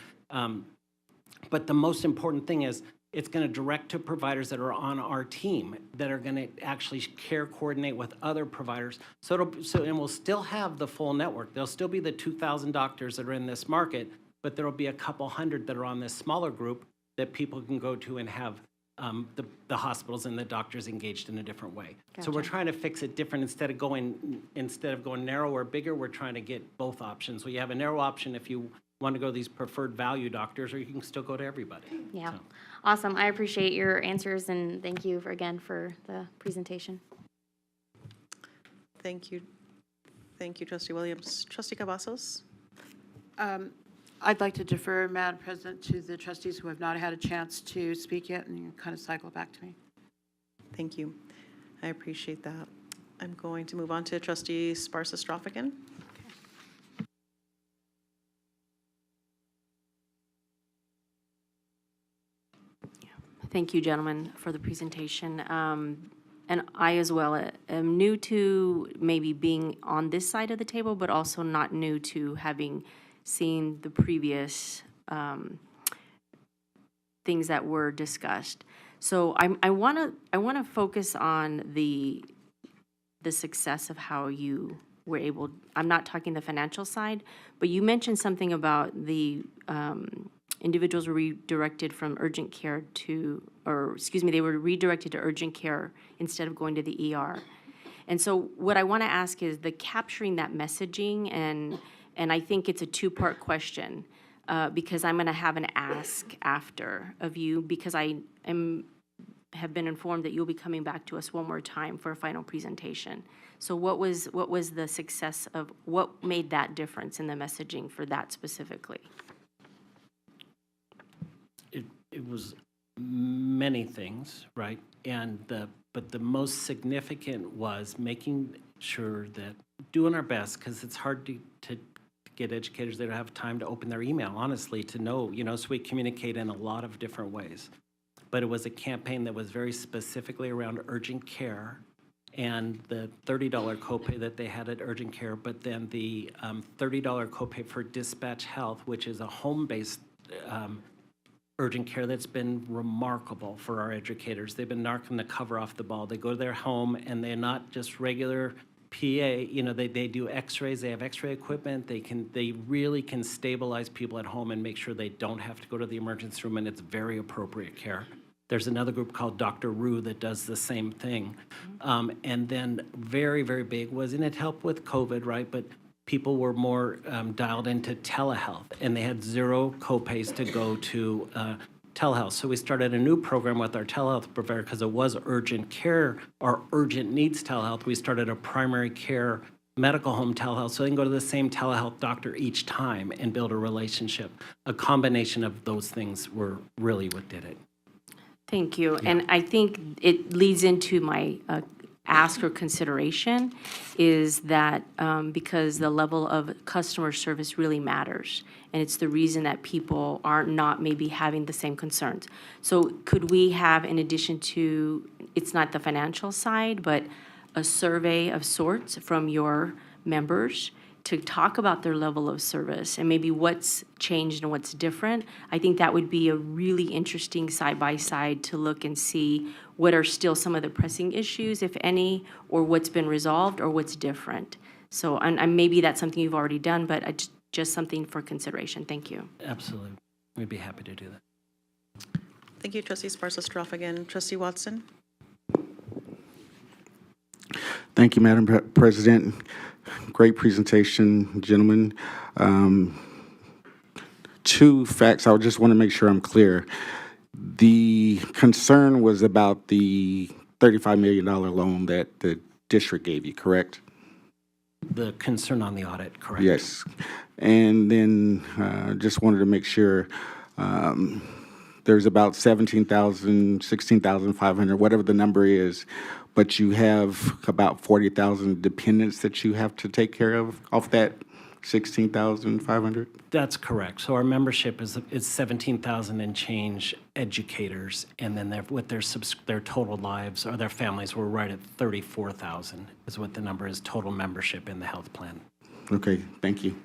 But the most important thing is it's going to direct to providers that are on our team that are going to actually care coordinate with other providers. And we'll still have the full network. There'll still be the 2,000 doctors that are in this market, but there'll be a couple hundred that are on this smaller group that people can go to and have the hospitals and the doctors engaged in a different way. So we're trying to fix it different. Instead of going narrow or bigger, we're trying to get both options. So you have a narrow option if you want to go to these preferred value doctors, or you can still go to everybody. Yeah. So. Awesome. I appreciate your answers, and thank you again for the presentation. Thank you. Thank you, Trustee Williams. Trustee Cavazos? I'd like to defer, Madam President, to the trustees who have not had a chance to speak yet, and you kind of cycle back to me. Thank you. I appreciate that. I'm going to move on to Trustee Sparsa-Strophigan. Thank you, gentlemen, for the presentation. And I as well am new to maybe being on this side of the table, but also not new to having seen the previous things that were discussed. So I want to focus on the success of how you were able. I'm not talking the financial side, but you mentioned something about the individuals were redirected from urgent care they were redirected to urgent care instead of going to the ER. And so what I want to ask is the capturing that messaging, and I think it's a two-part question, because I'm going to have an ask after of you, because I have been informed that you'll be coming back to us one more time for a final presentation. So what was the success of, what made that difference in the messaging for that specifically? It was many things, right? But the most significant was making sure that doing our best, because it's hard to get educators that don't have time to open their email, honestly, to know, so we communicate in a lot of different ways. But it was a campaign that was very specifically around urgent care and the $30 copay that they had at urgent care, but then the $30 copay for dispatch health, which is a home-based urgent care that's been remarkable for our educators. They've been knocking the cover off the ball. They go to their home, and they're not just regular PA. They do X-rays. They have X-ray equipment. They really can stabilize people at home and make sure they don't have to go to the emergency room, and it's very appropriate care. There's another group called Dr. Rue that does the same thing. And then very, very big was, and it helped with COVID, right? But people were more dialed into telehealth, and they had zero copays to go to telehealth. So we started a new program with our telehealth provider, because it was urgent care or urgent needs telehealth. We started a primary care medical home telehealth, so they can go to the same telehealth doctor each time and build a relationship. A combination of those things were really what did it. Thank you. Yeah. And I think it leads into my ask for consideration is that because the level of customer service really matters, and it's the reason that people are not maybe having the same concerns. So could we have, in addition to, it's not the financial side, but a survey of sorts from your members to talk about their level of service and maybe what's changed and what's different? I think that would be a really interesting side-by-side to look and see what are still some of the pressing issues, if any, or what's been resolved or what's different. So, and maybe that's something you've already done, but just something for consideration. Thank you. Absolutely. We'd be happy to do that. Thank you, Trustee Sparsa-Stroff. Trustee Watson? Thank you, Madam President. Great presentation, gentlemen. Two facts, I just want to make sure I'm clear. The concern was about the $35 million loan that the district gave you, correct? The concern on the audit, correct? Yes. And then just wanted to make sure there's about 17,000, 16,500, whatever the number is, but you have about 40,000 dependents that you have to take care of off that 16,500? That's correct. So our membership is 17,000 and change educators, and then with their total lives or their families, we're right at 34,000 is what the number is, total membership in the health plan. Okay, thank you.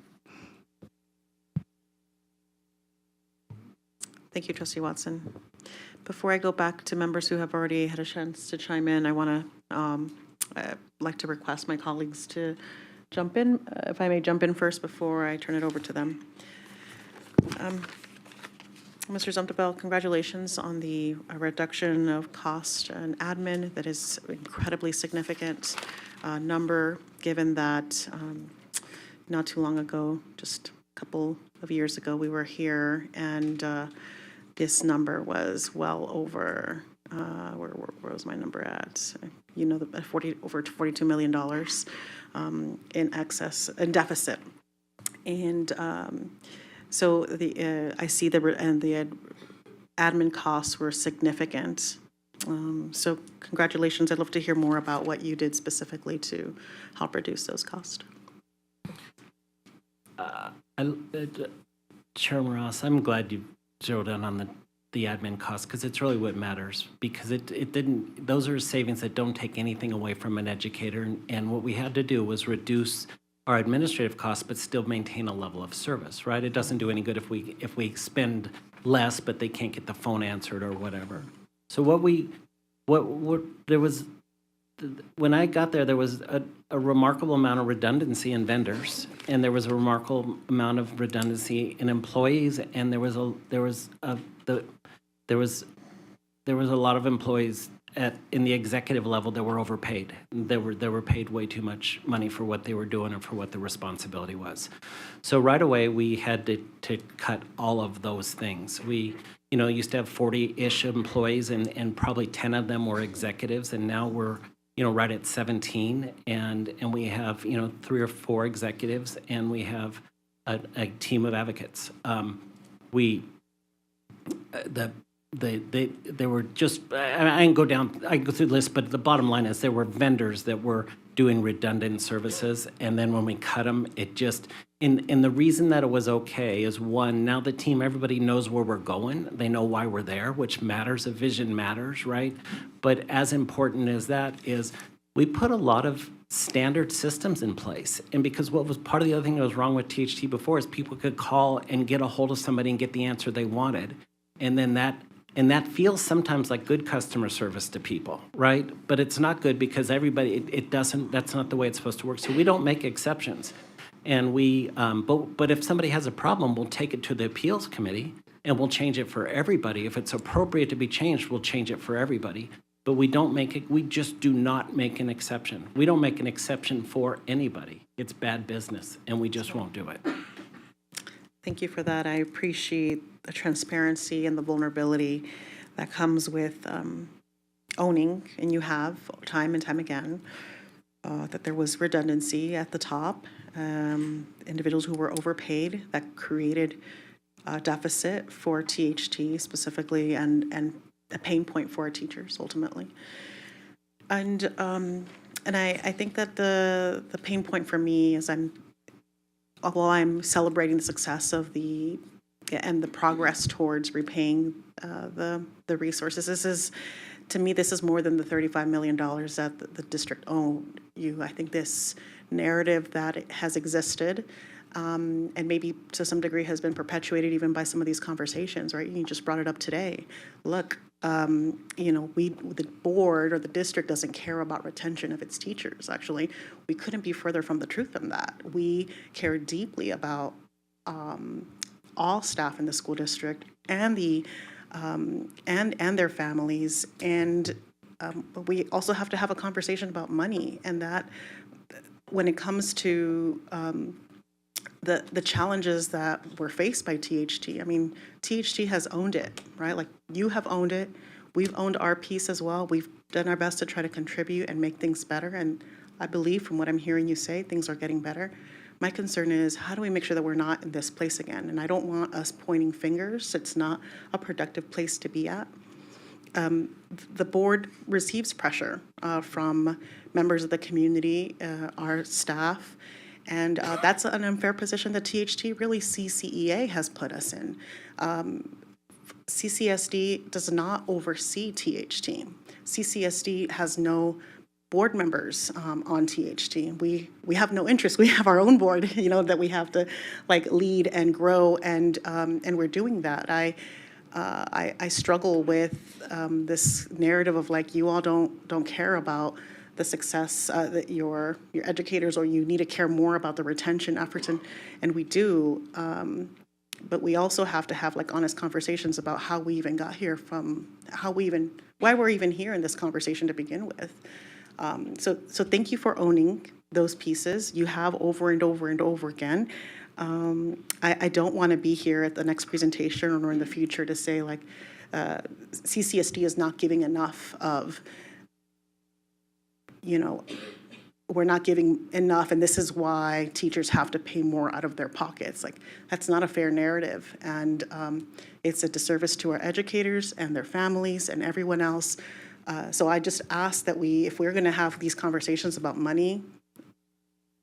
Thank you, Trustee Watson. Before I go back to members who have already had a chance to chime in, I want to like to request my colleagues to jump in, if I may jump in first before I turn it over to them. Mr. Zumtebel, congratulations on the reduction of cost and admin. That is incredibly significant number, given that not too long ago, just a couple of years ago, we were here and this number was well over, where was my number at? You know, over $42 million in excess, in deficit. And so I see the admin costs were significant. So congratulations. I'd love to hear more about what you did specifically to help reduce those costs. Chair Morales, I'm glad you zeroed in on the admin costs, because it's really what matters, because it didn't, those are savings that don't take anything away from an educator, and what we had to do was reduce our administrative costs but still maintain a level of service, right? It doesn't do any good if we spend less but they can't get the phone answered or whatever. So there was, when I got there was a remarkable amount of redundancy in vendors, and there was a remarkable amount of redundancy in employees, and there was a lot of employees in the executive level that were overpaid. They were paid way too much money for what they were doing and for what the responsibility was. So right away we had to cut all of those things. We used to have 40-ish employees, and probably 10 of them were executives, and now we're right at 17, and we have 3 or 4 executives, and we have a team of advocates. They were just, I can go through the list, but the bottom line is there were vendors that were doing redundant services, and then when we cut them, it just, and the reason that it was okay is, one, now the team, everybody knows where we're going. They know why we're there, which matters. A vision matters, right? But as important as that is, we put a lot of standard systems in place. And because what was part of the other thing that was wrong with THT before is people could call and get a hold of somebody and get the answer they wanted. And then that feels sometimes like good customer service to people, right? But it's not good because that's not the way it's supposed to work. So we don't make exceptions. And but if somebody has a problem, we'll take it to the appeals committee and we'll change it for everybody. If it's appropriate to be changed, we'll change it for everybody. But we just do not make an exception. We don't make an exception for anybody. It's bad business, and we just won't do it. Thank you for that. I appreciate the transparency and the vulnerability that comes with owning, and you have time and time again, that there was redundancy at the top, individuals who were overpaid that created a deficit for THT specifically, and a pain point for our teachers ultimately. And I think that the pain point for me is while I'm celebrating the success of and the progress towards repaying the resources, to me, this is more than the $35 million that the district owed you. I think this narrative that it has existed, and maybe to some degree has been perpetuated even by some of these conversations, right? You just brought it up today. Look, the board or the district doesn't care about retention of its teachers. Actually, we couldn't be further from the truth than that. We care deeply about all staff in the school district and and their families. But we also have to have a conversation about money, and that when it comes to the challenges that were faced by THT. I mean, THT has owned it, right? Like, you have owned it. We've owned our piece as well. We've done our best to try to contribute and make things better. And I believe from what I'm hearing you say, things are getting better. My concern is, how do we make sure that we're not in this place again? And I don't want us pointing fingers. It's not a productive place to be at. The board receives pressure from members of the community, our staff, and that's an unfair position that THT, really CCEA, has put us in. CCSD does not oversee THT. CCSD has no board members on THT. We have no interest. We have our own board, that we have to lead and grow, and we're doing that. I struggle with this narrative of you all don't care about the success that your educators, or you need to care more about the retention efforts, and we do. But we also have to have honest conversations about how we even got here, why we're even here in this conversation to begin with. So thank you for owning those pieces. You have over and over and over again. I don't want to be here at the next presentation or in the future to say CCSD is not giving enough of, we're not giving enough, and this is why teachers have to pay more out of their pockets. That's not a fair narrative, and it's a disservice to our educators and their families and everyone else. So I just ask that if we're going to have these conversations about money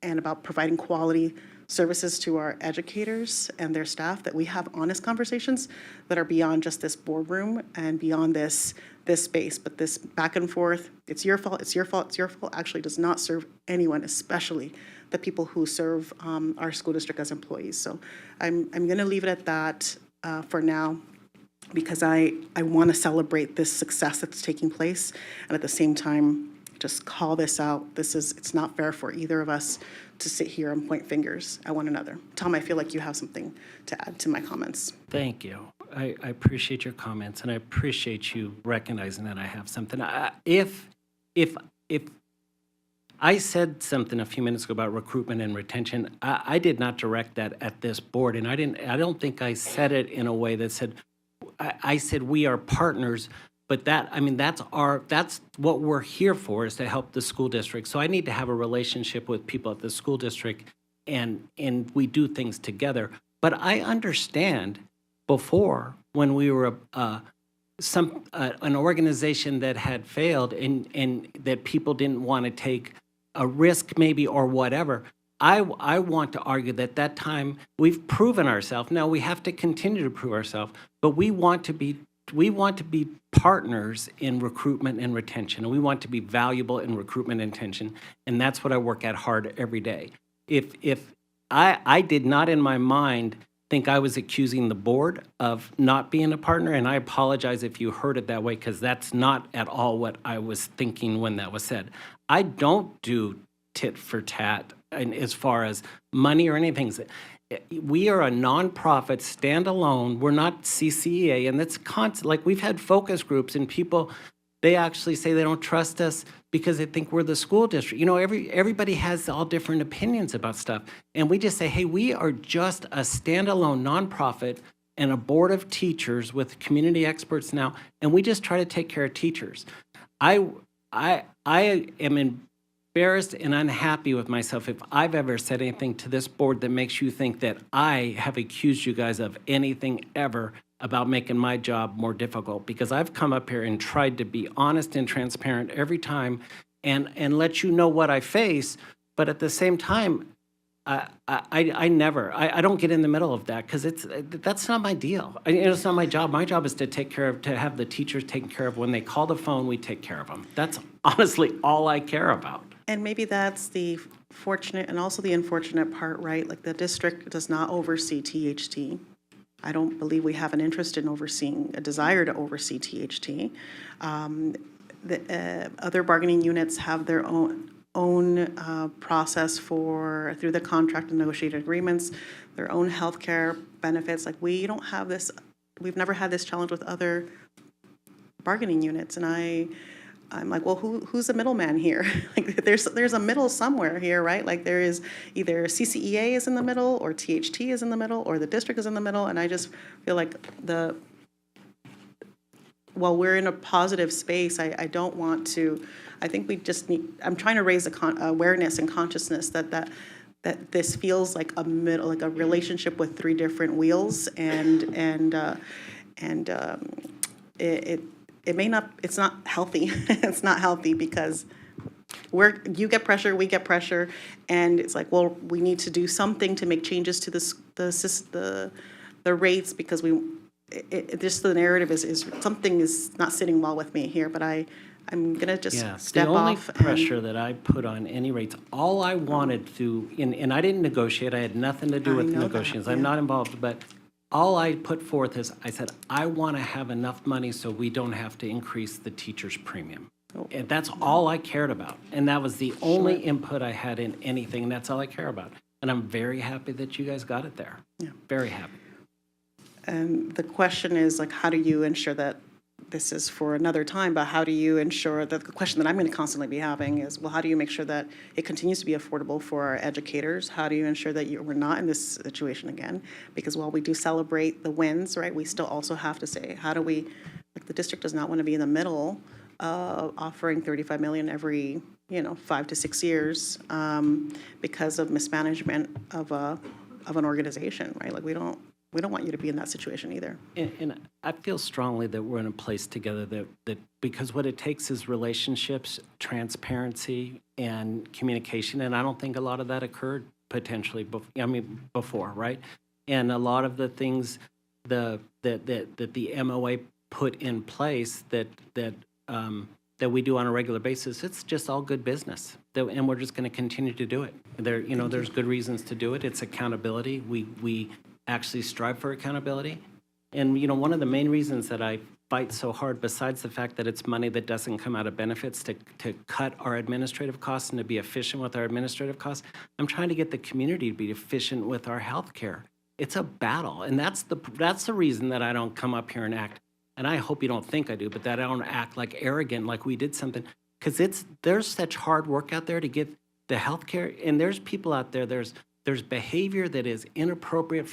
and about providing quality services to our educators and their staff, that we have honest conversations that are beyond just this boardroom and beyond this space. But this back and forth, it's your fault, it's your fault, it's your fault, actually does not serve anyone, especially the people who serve our school district as employees. So I'm going to leave it at that for now, because I want to celebrate this success that's taking place, and at the same time just call this out. It's not fair for either of us to sit here and point fingers at one another. Tom, I feel like you have something to add to my comments. Thank you. I appreciate your comments, and I appreciate you recognizing that I have something. If I said something a few minutes ago about recruitment and retention, I did not direct that at this board, and I don't think I said it in a way that said, I said we are partners, but that's what we're here for, is to help the school district. So I need to have a relationship with people at the school district, and we do things together. But I understand before, when we were an organization that had failed and that people didn't want to take a risk maybe or whatever, I want to argue that time we've proven ourselves. Now we have to continue to prove ourselves, but we want to be partners in recruitment and retention, and we want to be valuable in recruitment and retention, and that's what I work at hard every day. If I did not in my mind think I was accusing the board of not being a partner, and I apologize if you heard it that way, because that's not at all what I was thinking when that was said. I don't do tit for tat, and as far as money or anything. We are a nonprofit, standalone. We're not CCEA, and that's constant. We've had focus groups, and people, they actually say they don't trust us because they think we're the school district. Everybody has all different opinions about stuff, and we just say, hey, we are just a standalone nonprofit and a board of teachers with community experts now, and we just try to take care of teachers. I am embarrassed and unhappy with myself if I've ever said anything to this board that makes you think that I have accused you guys of anything ever. about making my job more difficult, because I've come up here and tried to be honest and transparent every time and let you know what I face, but at the same time, I don't get in the middle of that, because that's not my deal. It's not my job. My job is to have the teachers taken care of. When they call the phone, we take care of them. That's honestly all I care about. And maybe that's the fortunate and also the unfortunate part, right? Like the district does not oversee THT. I don't believe we have an interest in overseeing, a desire to oversee THT. The other bargaining units have their own process through the contract and negotiated agreements, their own healthcare benefits. Like we don't have this, we've never had this challenge with other bargaining units. And I'm like, well, who's the middleman here? Like there's a middle somewhere here, right? Like there is either CCEA is in the middle or THT is in the middle or the district is in the middle. And I just feel like while we're in a positive space, I don't want to, I think we just need, I'm trying to raise awareness and consciousness that this feels like a relationship with three different wheels, and it may not, it's not healthy. It's not healthy because you get pressure, we get pressure, and it's like, well, we need to do something to make changes to the rates, because just the narrative is something is not sitting well with me here, but I'm gonna just step the only off. pressure that I put on any rates, all I wanted to, and I didn't negotiate, I had nothing to do with know negotiations, that, I'm yeah. not involved, but all I put forth is, I said, I want to have enough money so we don't have to increase the teacher's premium. And that's all I cared about, and that was the only input I had in anything, and that's all I care about. And I'm very happy that you guys got it there. Yeah. Very happy. And the question is, like, how do you ensure that this is for another time, but how do you ensure that the question that I'm going to constantly be having is, well, how do you make sure that it continues to be affordable for our educators? How do you ensure that we're not in this situation again? Because while we do celebrate the wins, right, we still also have to say, how do we, like the district does not want to be in the middle of offering $35 million every, 5 to 6 years because of mismanagement of an organization, right? Like we don't want you to be in that situation either. And I feel strongly that we're in a place together that because what it takes is relationships, transparency, and communication. And I don't think a lot of that occurred potentially before, right? And a lot of the things that the MOA put in place that we do on a regular basis, it's just all good business. And we're just going to continue to do it. There's good reasons to do it. It's accountability. We actually strive for accountability. And, one of the main reasons that I fight so hard, besides the fact that it's money that doesn't come out of benefits, to cut our administrative costs and to be efficient with our administrative costs, I'm trying to get the community to be efficient with our health care. It's a battle, and that's the reason that I don't come up here and act, and I hope you don't think I do, but that I don't act like arrogant, like we did something, because there's such hard work out there to get the health care, and there's people out there, there's behavior that is inappropriate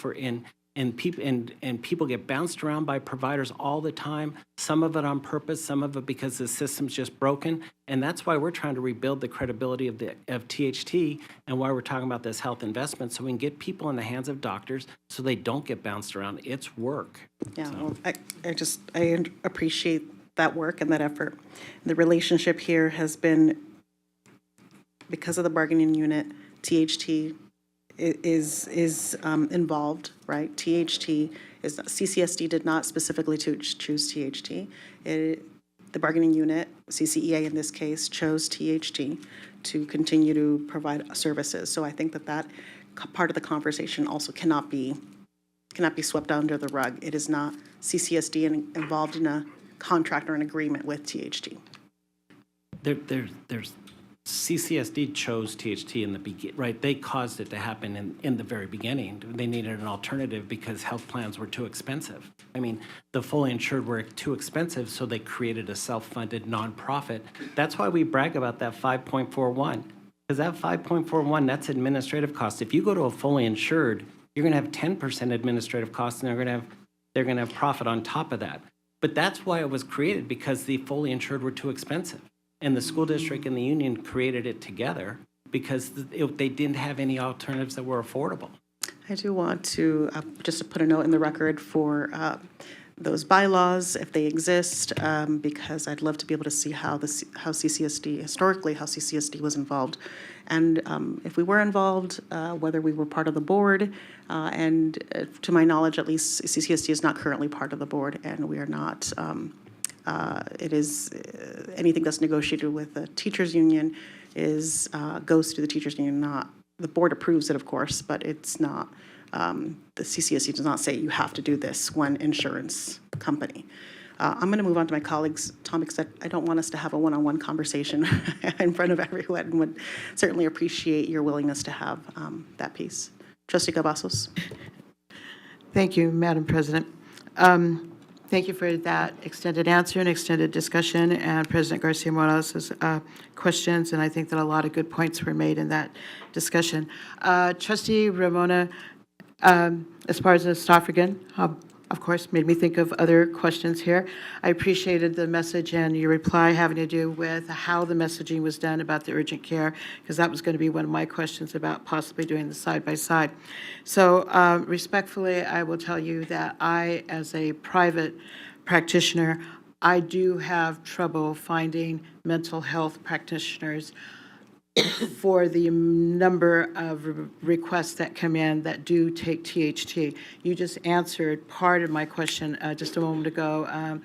and people get bounced around by providers all the time, some of it on purpose, some of it because the system's just broken. And that's why we're trying to rebuild the credibility of THT, and why we're talking about this health investment, so we can get people in the hands of doctors so they don't get bounced around. It's work. Yeah, well, I appreciate that work and that effort. The relationship here has been, because of the bargaining unit, THT is involved, right? CCSD did not specifically choose THT. The bargaining unit, CCEA in this case, chose THT to continue to provide services. So I think that part of the conversation also cannot be swept under the rug. It is not CCSD involved in a contract or an agreement with THT. There's CCSD chose THT in the beginning, right? They caused it to happen in the very beginning. They needed an alternative because health plans were too expensive. The fully insured were too expensive, so they created a self-funded nonprofit. That's why we brag about that 5.41, because that 5.41, that's administrative costs. If you go to a fully insured, you're going to have 10% administrative costs, and they're going to have profit on top of that. But that's why it was created, because the fully insured were too expensive. And the school district and the union created it together because they didn't have any alternatives that were affordable. I do want to, just to put a note in the record for those bylaws, if they exist, because I'd love to be able to see how how CCSD, historically, how CCSD was involved. And if we were involved, whether we were part of the board, and to my knowledge, at least, CCSD is not currently part of the board, and we are not, it is, anything that's negotiated with the teachers' union goes to the teachers' union, not, the board approves it, of course, but it's not, the CCSD does not say you have to do this one insurance company. I'm going to move on to my colleagues. Tom, because I don't want us to have a one-on-one conversation in front of everyone, and would certainly appreciate your willingness to have that piece. Trustee Cavazos. Thank you, Madam President. Thank you for that extended answer and extended discussion, and President Garcia Morales' questions, and I think that a lot of good points were made in that discussion. Trustee Ramona Esparza-Stoffergen, of course, made me think of other questions here. I appreciated the message and your reply having to do with how the messaging was done about the urgent care, because that was going to be one of my questions about possibly doing the side-by-side. So respectfully, I will tell you that I, as a private practitioner, I do have trouble finding mental health practitioners for the number of requests that come in that do take THT. You just answered part of my question just a moment ago,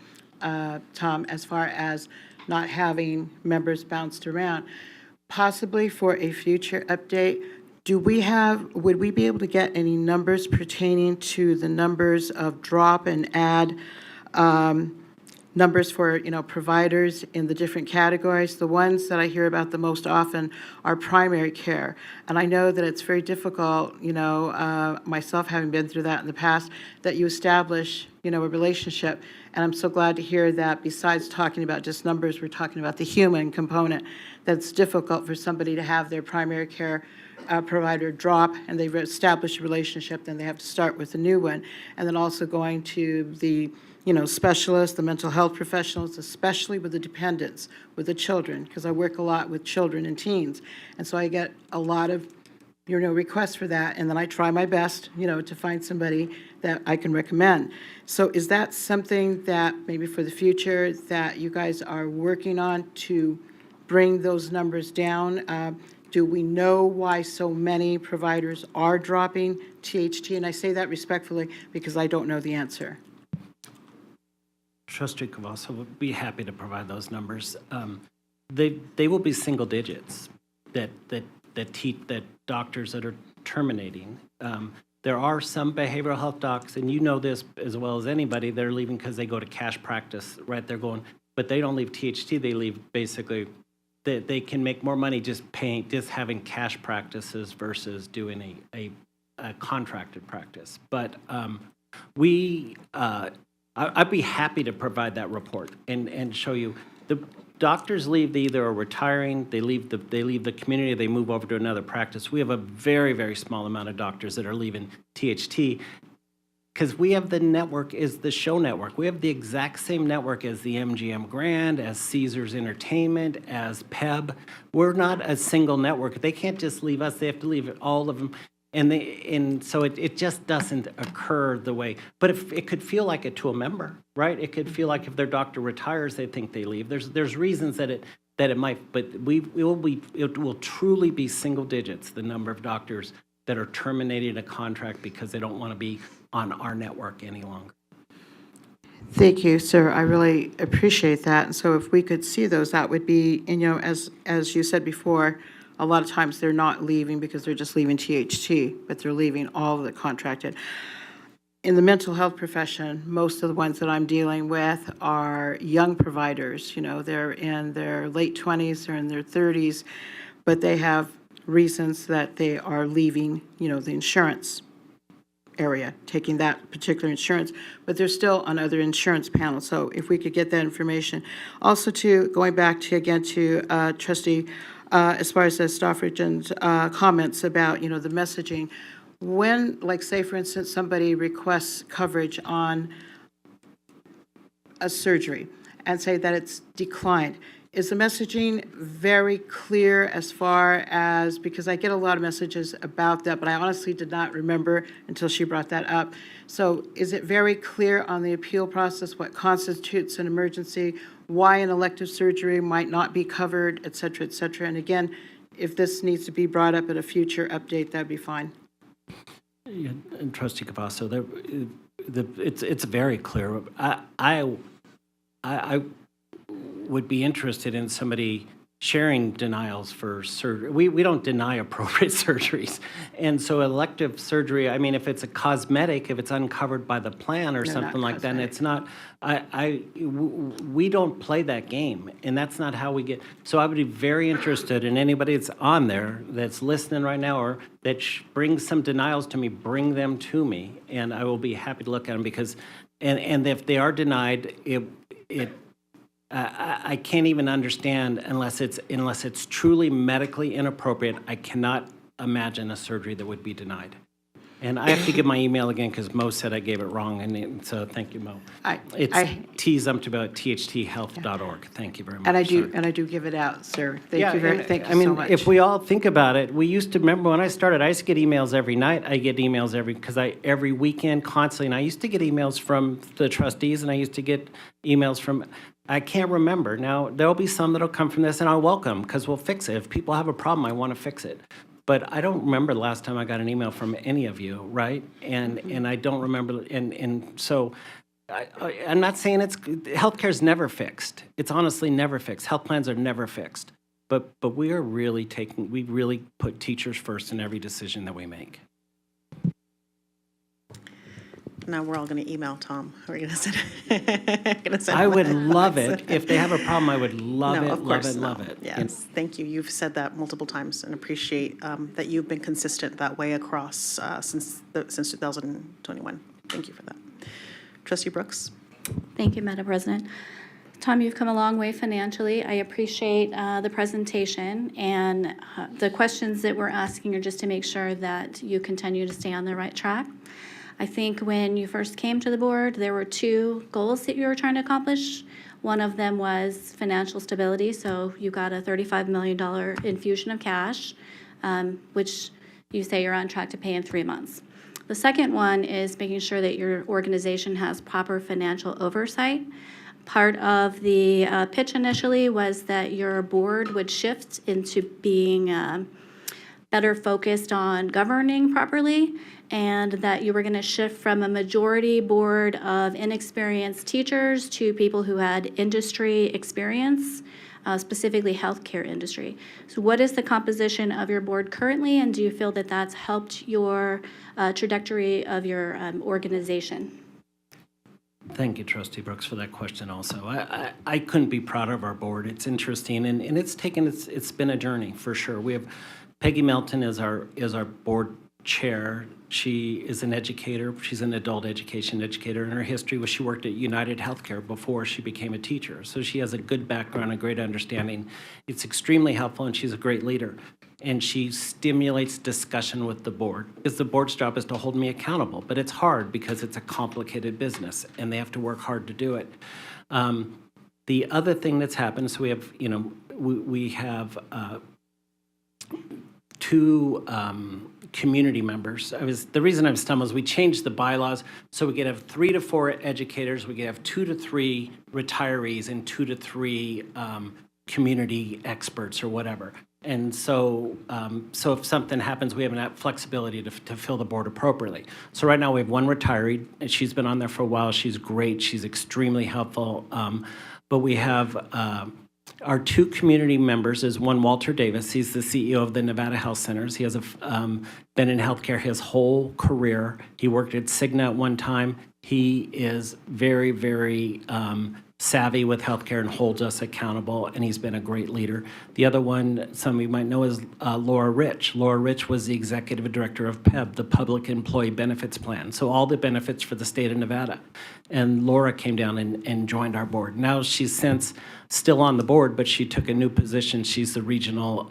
Tom, as far as not having members bounced around. Possibly for a future update, would we be able to get any numbers pertaining to the numbers of drop and add numbers for, providers in the different categories? The ones that I hear about the most often are primary care. And I know that it's very difficult, myself having been through that in the past, that you establish, a relationship. And I'm so glad to hear that besides talking about just numbers, we're talking about the human component. That's difficult for somebody to have their primary care provider drop, and they've established a relationship, then they have to start with a new one. And then also going to the specialists, the mental health professionals, especially with the dependents, with the children, because I work a lot with children and teens. And so I get a lot of, requests for that, and then I try my best, to find somebody that I can recommend. So is that something that maybe for the future that you guys are working on to bring those numbers down? Do we know why so many providers are dropping THT? And I say that respectfully because I don't know the answer. Trustee Cavazos would be happy to provide those numbers. They will be single digits that doctors that are terminating. There are some behavioral health docs, and you know this as well as anybody, that are leaving because they go to cash practice, right? They're going, but they don't leave THT. They leave basically. They can make more money just having cash practices versus doing a contracted practice. But I'd be happy to provide that report and show you. The doctors leave, they either are retiring, they leave the community, they move over to another practice. We have a very, very small amount of doctors that are leaving THT because we have the network, is the show network. We have the exact same network as the MGM Grand, as Caesars Entertainment, as PEB. We're not a single network. They can't just leave us. They have to leave all of them. And so it just doesn't occur the way, but if it could feel like it to a member, right? It could feel like if their doctor retires, they think they leave. There's reasons that it might, but it will truly be single digits, the number of doctors that are terminating a contract because they don't want to be on our network any longer. Thank you, sir. I really appreciate that. And so if we could see those, that would be, as you said before, a lot of times they're not leaving because they're just leaving THT, but they're leaving all of the contracted. In the mental health profession, most of the ones that I'm dealing with are young providers. They're in their late 20s or in their 30s, but they have reasons that they are leaving, the insurance area, taking that particular insurance, but they're still on other insurance panels. So if we could get that information. Also, going back to Trustee Esparza-Stoffergen's comments about, the messaging. When, say, for instance, somebody requests coverage on a surgery and say that it's declined, Is the messaging very clear as far as, because I get a lot of messages about that, but I honestly did not remember until she brought that up. So is it very clear on the appeal process what constitutes an emergency, why an elective surgery might not be covered, et cetera, et cetera? And again, if this needs to be brought up at a future update, that'd be fine. Yeah, and Trustee Cavasso, it's very clear. I would be interested in somebody sharing denials for surgery. We don't deny appropriate surgeries. And so elective surgery, I mean, if it's a cosmetic, if it's uncovered by the plan or No, something not like that, and cosmetic. it's not, we don't play that game, and that's not how we get. So I would be very interested in anybody that's on there, that's listening right now, or that brings some denials to me, bring them to me, and I will be happy to look at them because, and if they are denied, I can't even understand unless it's truly medically inappropriate. I cannot imagine a surgery that would be denied. And I have to give my email again because Mo said I gave it wrong, and so thank you, Mo. It's tzumptobout@ththealth.org. Thank you very much. And I sir. do give it out, sir. Thank Yeah, you and, thank you I mean, so much. if we all think about it, we used to remember when I started, I used to get emails every night. I get emails every weekend constantly, and I used to get emails from the trustees, and I used to get emails from. I can't remember. Now, there'll be some that'll come from this, and I'll welcome, because we'll fix it. If people have a problem, I want to fix it. But I don't remember the last time I got an email from any of you, right? And I don't remember, and so I'm not saying healthcare's never fixed. It's honestly never fixed. Health plans are never fixed. But we really put teachers first in every decision that we make. Now we're all going to email Tom. We're going to send I would him love a- it. If they have a problem, I would love No, it, of love course it, not. love it. Yes, thank you. You've said that multiple times and appreciate that you've been consistent that way across since 2021. Thank you for that. Trustee Brooks? Thank you, Madam President. Tom, you've come a long way financially. I appreciate the presentation, and the questions that we're asking are just to make sure that you continue to stay on the right track. I think when you first came to the board, there were 2 goals that you were trying to accomplish. One of them was financial stability, so you got a $35 million infusion of cash, which you say you're on track to pay in 3 months. The second one is making sure that your organization has proper financial oversight. Part of the pitch initially was that your board would shift into being better focused on governing properly, and that you were going to shift from a majority board of inexperienced teachers to people who had industry experience, specifically healthcare industry. So what is the composition of your board currently, and do you feel that that's helped your trajectory of your organization? Thank you, Trustee Brooks, for that question also. I couldn't be prouder of our board. It's interesting, and it's been a journey for sure. We have Peggy Melton is our board chair. She is an educator. She's an adult education educator. In her history was she worked at United Healthcare before she became a teacher. So she has a good background, a great understanding. It's extremely helpful, and she's a great leader. And she stimulates discussion with the board, because the board's job is to hold me accountable. But it's hard because it's a complicated business, and they have to work hard to do it. The other thing that's happened, so we have, we have 2 community members. The reason I'm stumbling is we changed the bylaws, so we could have 3 to 4 educators, we could have 2 to 3 retirees, and 2 to 3 community experts or whatever. And so, so if something happens, we have that flexibility to fill the board appropriately. So right now we have 1 retiree, and she's been on there for a while. She's great. She's extremely helpful. But we have our 2 community members is one, Walter Davis. He's the CEO of the Nevada Health Centers. He has been in healthcare his whole career. He worked at Cigna at one time. He is very, very savvy with healthcare and holds us accountable, and he's been a great leader. The other one, some of you might know, is Laura Rich. Laura Rich was the executive director of PEB, the Public Employee Benefits Plan, so all the benefits for the state of Nevada. And Laura came down and joined our board. Now she's since still on the board, but she took a new position. She's the regional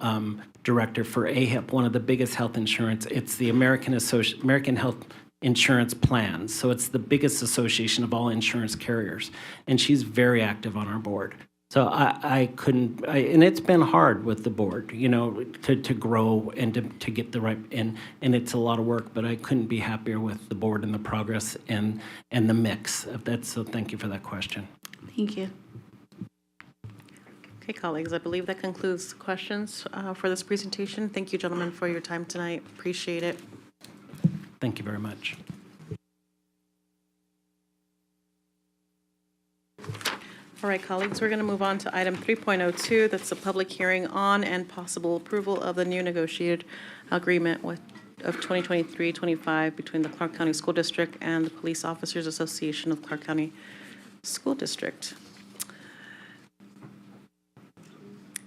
director for AHIP, one of the biggest health insurance. It's the American Health Insurance Plans. So it's the biggest association of all insurance carriers. And she's very active on our board. So I couldn't, and it's been hard with the board, you know, to grow and to get the right, and it's a lot of work, but I couldn't be happier with the board and the progress and the mix of that. So thank you for that question. Thank you. Okay, colleagues, I believe that concludes questions for this presentation. Thank you, gentlemen, for your time tonight. Appreciate it. Thank you very much. All right, colleagues, we're going to move on to item 3.02. That's a public hearing on and possible approval of the new negotiated agreement of 2023-25 between the Clark County School District and the Police Officers Association of Clark County School District.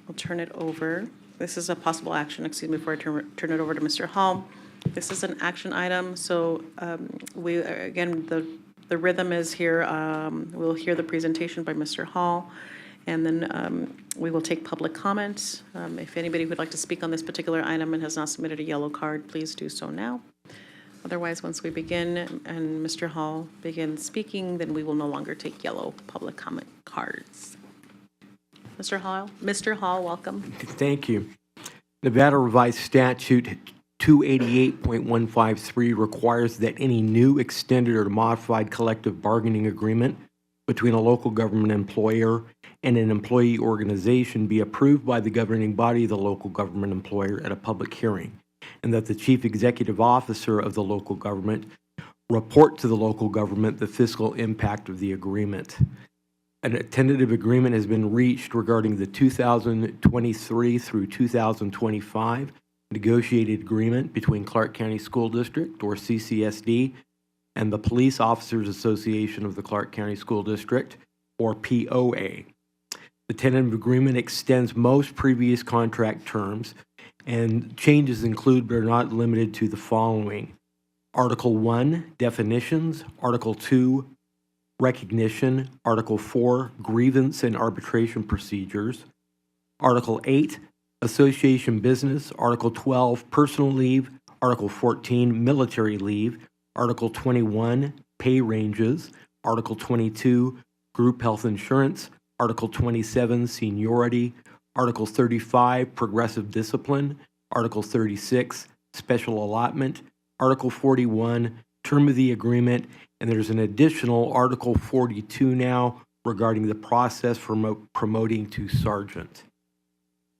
I'll turn it over. This is a possible action, excuse me, before I turn it over to Mr. Hall. This is an action item, so we, again, the rhythm is here. We'll hear the presentation by Mr. Hall, and then we will take public comments. If anybody would like to speak on this particular item and has not submitted a yellow card, please do so now. Otherwise, once we begin and Mr. Hall begins speaking, then we will no longer take yellow public comment cards. Mr. Hall, welcome. Thank you. Nevada Revised Statute 288.153 requires that any new, extended, or modified collective bargaining agreement between a local government employer and an employee organization be approved by the governing body of the local government employer at a public hearing, and that the chief executive officer of the local government report to the local government the fiscal impact of the agreement. A tentative agreement has been reached regarding the 2023 through 2025 negotiated agreement between Clark County School District, or CCSD, and the Police Officers Association of the Clark County School District, or POA. The tentative agreement extends most previous contract terms, and changes include but are not limited to the following: Article 1, definitions; Article 2, recognition; Article 4, grievance and arbitration procedures; Article 8, association business; Article 12, personal leave; Article 14, military leave; Article 21, pay ranges; Article 22, group health insurance; Article 27, seniority; Article 35, progressive discipline; Article 36, special allotment; Article 41, term of the agreement; and there's an additional Article 42 now regarding the process for promoting to sergeant.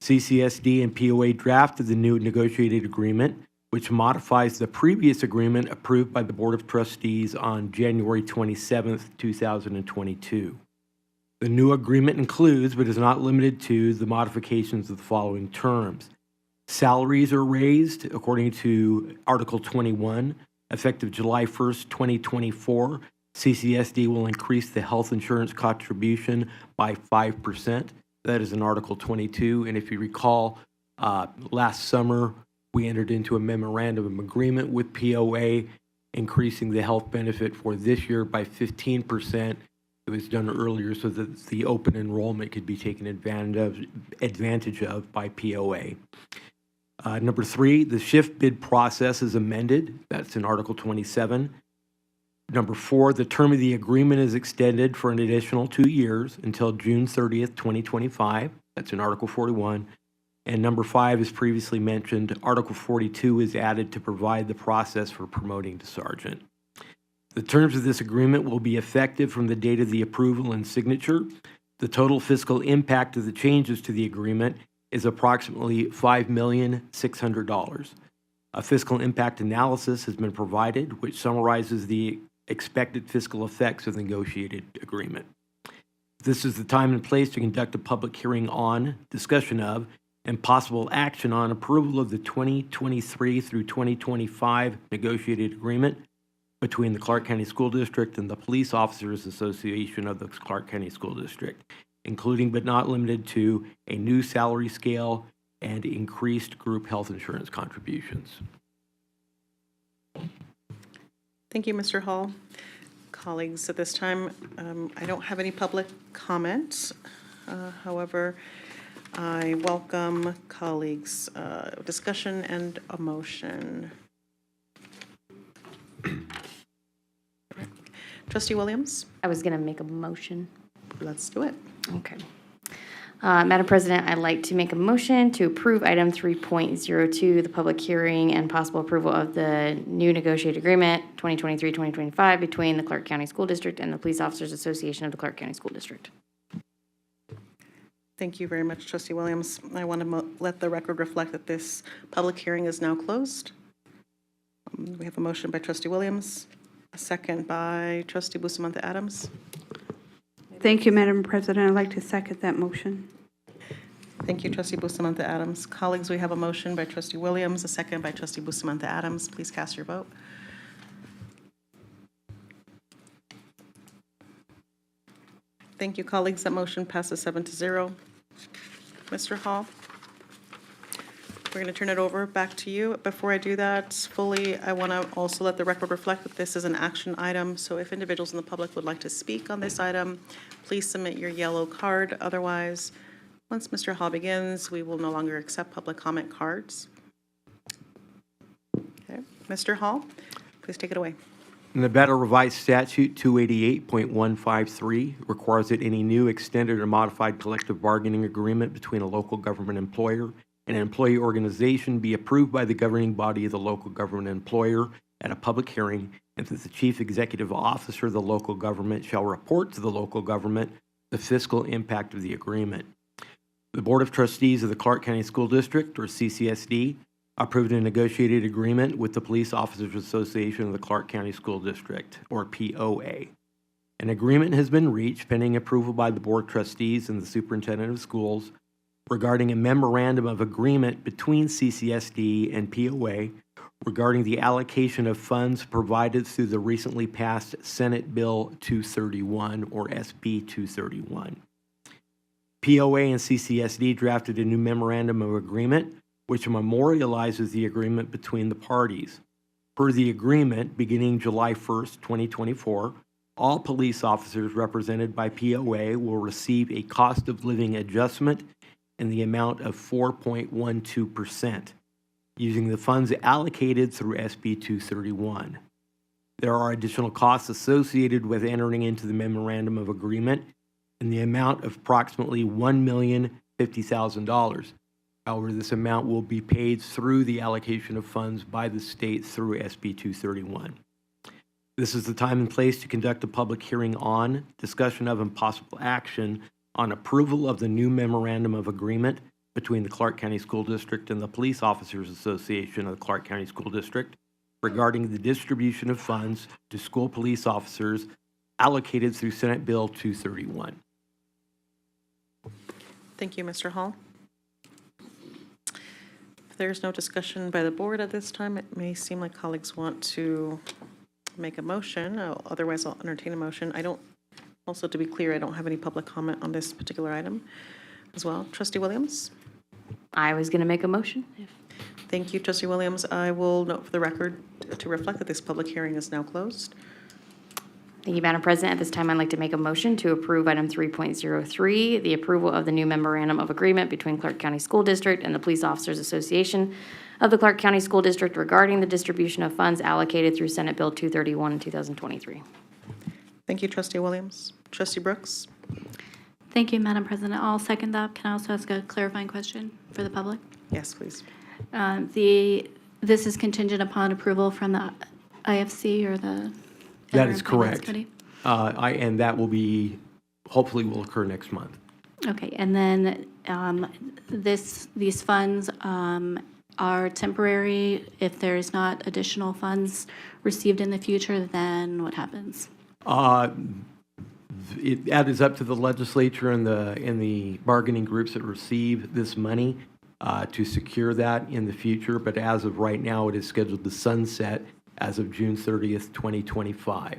CCSD and POA drafted the new negotiated agreement, which modifies the previous agreement approved by the Board of Trustees on January 27, 2022. The new agreement includes, but is not limited to, the modifications of the following terms. Salaries are raised according to Article 21. Effective July 1st, 2024, CCSD will increase the health insurance contribution by 5%. That is in Article 22. And if you recall, last summer, we entered into a memorandum of agreement with POA, increasing the health benefit for this year by 15%. It was done earlier so that the open enrollment could be taken advantage of by POA. Number 3, the shift bid process is amended. That's in Article 27. Number 4, the term of the agreement is extended for an additional 2 years until June 30th, 2025. That's in Article 41. And number 5, as previously mentioned, Article 42 is added to provide the process for promoting to sergeant. The terms of this agreement will be effective from the date of the approval and signature. The total fiscal impact of the changes to the agreement is approximately $5,600,000. A fiscal impact analysis has been provided, which summarizes the expected fiscal effects of the negotiated agreement. This is the time and place to conduct a public hearing on, discussion of, and possible action on approval of the 2023 through 2025 negotiated agreement between the Clark County School District and the Police Officers Association of the Clark County School District, including but not limited to a new salary scale and increased group health insurance contributions. Thank you, Mr. Hall. Colleagues, at this time, I don't have any public comments. However, I welcome colleagues' discussion and a motion. Trustee Williams? I was going to make a motion. Let's do it. Okay. Madam President, I'd like to make a motion to approve item 3.02, the public hearing and possible approval of the new negotiated agreement 2023-2025 between the Clark County School District and the Police Officers Association of the Clark County School District. Thank you very much, Trustee Williams. I want to let the record reflect that this public hearing is now closed. We have a motion by Trustee Williams, a second by Trustee Bustamante Adams. Thank you, Madam President. I'd like to second that motion. Thank you, Trustee Bustamante Adams. Colleagues, we have a motion by Trustee Williams, a second by Trustee Bustamante Adams. Please cast your vote. Thank you, colleagues. That motion passes 7-0. Mr. Hall, we're going to turn it over back to you. Before I do that fully, I want to also let the record reflect that this is an action item. So if individuals in the public would like to speak on this item, please submit your yellow card. Otherwise, once Mr. Hall begins, we will no longer accept public comment cards. Okay. Mr. Hall, please take it away. Nevada Revised Statute 288.153 requires that any new extended or modified collective bargaining agreement between a local government employer and an employee organization be approved by the governing body of the local government employer at a public hearing, and that the chief executive officer of the local government shall report to the local government the fiscal impact of the agreement. The Board of Trustees of the Clark County School District, or CCSD, approved a negotiated agreement with the Police Officers Association of the Clark County School District, or POA. An agreement has been reached pending approval by the Board of Trustees and the Superintendent of Schools regarding a memorandum of agreement between CCSD and POA regarding the allocation of funds provided through the recently passed Senate Bill 231, or SB 231. POA and CCSD drafted a new memorandum of agreement which memorializes the agreement between the parties. Per the agreement, beginning July 1st, 2024, all police officers represented by POA will receive a cost of living adjustment in the amount of 4.12%, using the funds allocated through SB 231. There are additional costs associated with entering into the memorandum of agreement in the amount of approximately $1,050,000. However, this amount will be paid through the allocation of funds by the state through SB 231. This is the time and place to conduct a public hearing on, discussion of, and possible action on approval of the new memorandum of agreement between the Clark County School District and the Police Officers Association of the Clark County School District regarding the distribution of funds to school police officers allocated through Senate Bill 231. Thank you, Mr. Hall. If there's no discussion by the board at this time, it may seem like colleagues want to make a motion. Otherwise, I'll entertain a motion. Also to be clear, I don't have any public comment on this particular item as well. Trustee Williams? I was going to make a motion. Thank you, Trustee Williams. I will note for the record to reflect that this public hearing is now closed. Thank you, Madam President. At this time, I'd like to make a motion to approve item 3.03, the approval of the new memorandum of agreement between Clark County School District and the Police Officers Association of the Clark County School District regarding the distribution of funds allocated through Senate Bill 231 in 2023. Thank you, Trustee Williams. Trustee Brooks? Thank you, Madam President. I'll second that. Can I also ask a clarifying question for the public? Yes, please. This is contingent upon approval from the IFC or the That Interim is Finance correct. Committee? And that will be, hopefully will occur next month. Okay, and then these funds are temporary. If there's not additional funds received in the future, then what happens? That is up to the legislature and the bargaining groups that receive this money to secure that in the future. But as of right now, it is scheduled to sunset as of June 30th, 2025.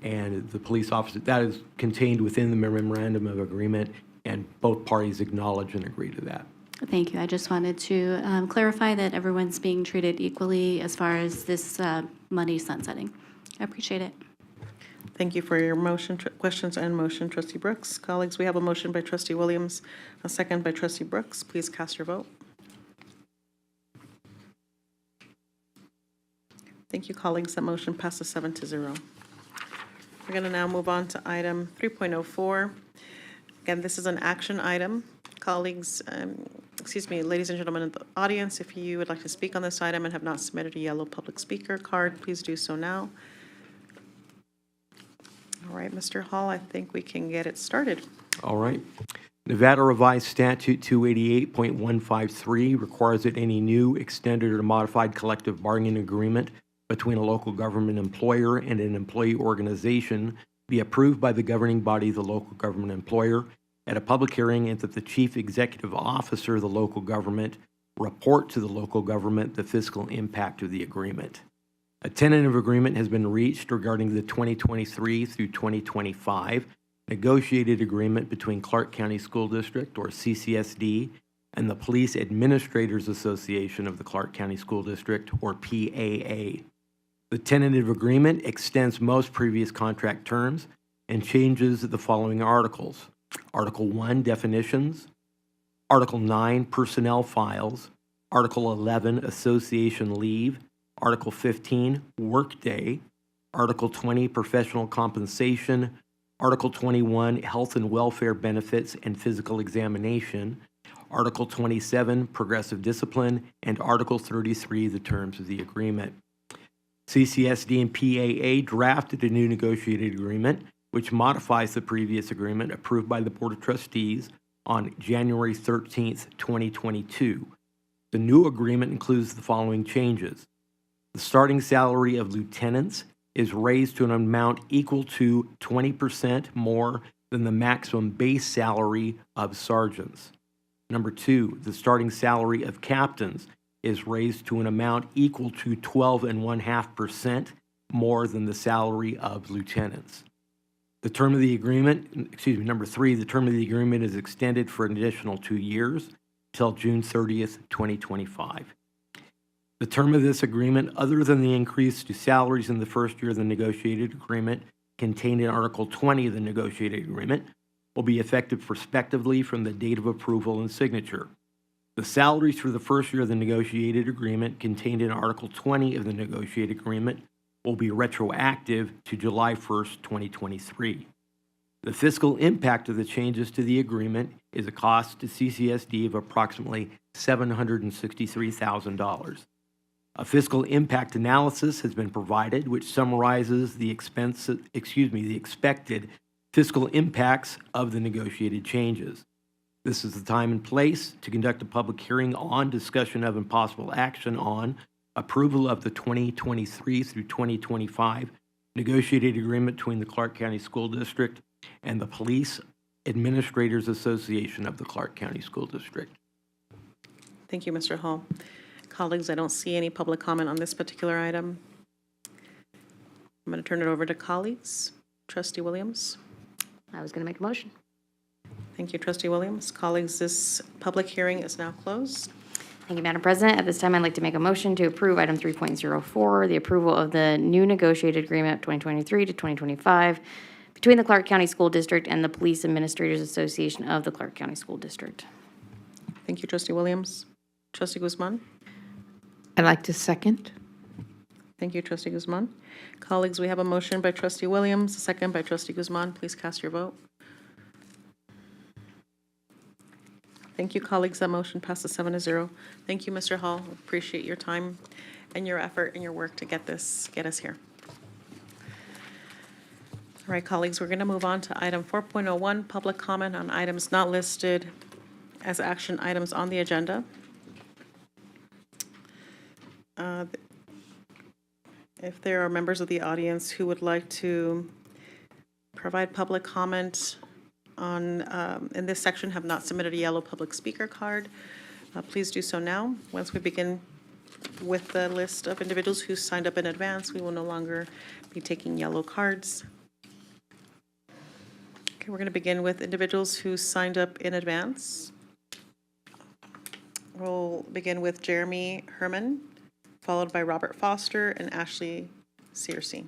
And the police officer, that is contained within the memorandum of agreement, and both parties acknowledge and agree to that. Thank you. I just wanted to clarify that everyone's being treated equally as far as this money sunsetting. I appreciate it. Thank you for your motion, questions and motion, Trustee Brooks. Colleagues, we have a motion by Trustee Williams, a second by Trustee Brooks. Please cast your vote. Thank you, colleagues. That motion passes 7-0. We're going to now move on to item 3.04. Again, this is an action item. Colleagues, ladies and gentlemen of the audience, if you would like to speak on this item and have not submitted a yellow public speaker card, please do so now. All right, Mr. Hall, I think we can get it started. All right. Nevada Revised Statute 288.153 requires that any new, extended, or modified collective bargaining agreement between a local government employer and an employee organization be approved by the governing body of the local government employer at a public hearing, and that the chief executive officer of the local government report to the local government the fiscal impact of the agreement. A tentative agreement has been reached regarding the 2023 through 2025 negotiated agreement between Clark County School District, or CCSD, and the Police Administrators Association of the Clark County School District, or PAA. The tentative agreement extends most previous contract terms and changes the following articles. Article 1, definitions. Article 9, personnel files. Article 11, association leave. Article 15, workday. Article 20, professional compensation. Article 21, health and welfare benefits and physical examination. Article 27, progressive discipline. And Article 33, the terms of the agreement. CCSD and PAA drafted a new negotiated agreement which modifies the previous agreement approved by the Board of Trustees on January 13th, 2022. The new agreement includes the following changes. The starting salary of lieutenants is raised to an amount equal to 20% more than the maximum base salary of sergeants. Number 2, the starting salary of captains is raised to an amount equal to 12.5% more than the salary of lieutenants. The term of the agreement, number 3, the term of the agreement is extended for an additional 2 years till June 30th, 2025. The term of this agreement, other than the increase to salaries in the first year of the negotiated agreement contained in Article 20 of the negotiated agreement, will be effective prospectively from the date of approval and signature. The salaries for the first year of the negotiated agreement contained in Article 20 of the negotiated agreement will be retroactive to July 1st, 2023. The fiscal impact of the changes to the agreement is a cost to CCSD of approximately $763,000. A fiscal impact analysis has been provided, which summarizes the expected fiscal impacts of the negotiated changes. This is the time and place to conduct a public hearing on discussion of and possible action on approval of the 2023 through 2025 negotiated agreement between the Clark County School District and the Police Administrators Association of the Clark County School District. Thank you, Mr. Hall. Colleagues, I don't see any public comment on this particular item. I'm going to turn it over to colleagues. Trustee Williams. I was going to make a motion. Thank you, Trustee Williams. Colleagues, this public hearing is now closed. Thank you, Madam President. At this time, I'd like to make a motion to approve item 3.04, the approval of the new negotiated agreement 2023 to 2025 between the Clark County School District and the Police Administrators Association of the Clark County School District. Thank you, Trustee Williams. Trustee Guzman. I'd like to second. Thank you, Trustee Guzman. Colleagues, we have a motion by Trustee Williams, a second by Trustee Guzman. Please cast your vote. Thank you, colleagues. That motion passes 7-0. Thank you, Mr. Hall. Appreciate your time and your effort and your work to get us here. All right, colleagues, we're going to move on to item 4.01, public comment on items not listed as action items on the agenda. If there are members of the audience who would like to provide public comment on, in this section, have not submitted a yellow public speaker card, please do so now. Once we begin with the list of individuals who signed up in advance, we will no longer be taking yellow cards. Okay, we're going to begin with individuals who signed up in advance. We'll begin with Jeremy Herman, followed by Robert Foster and Ashley Searcy.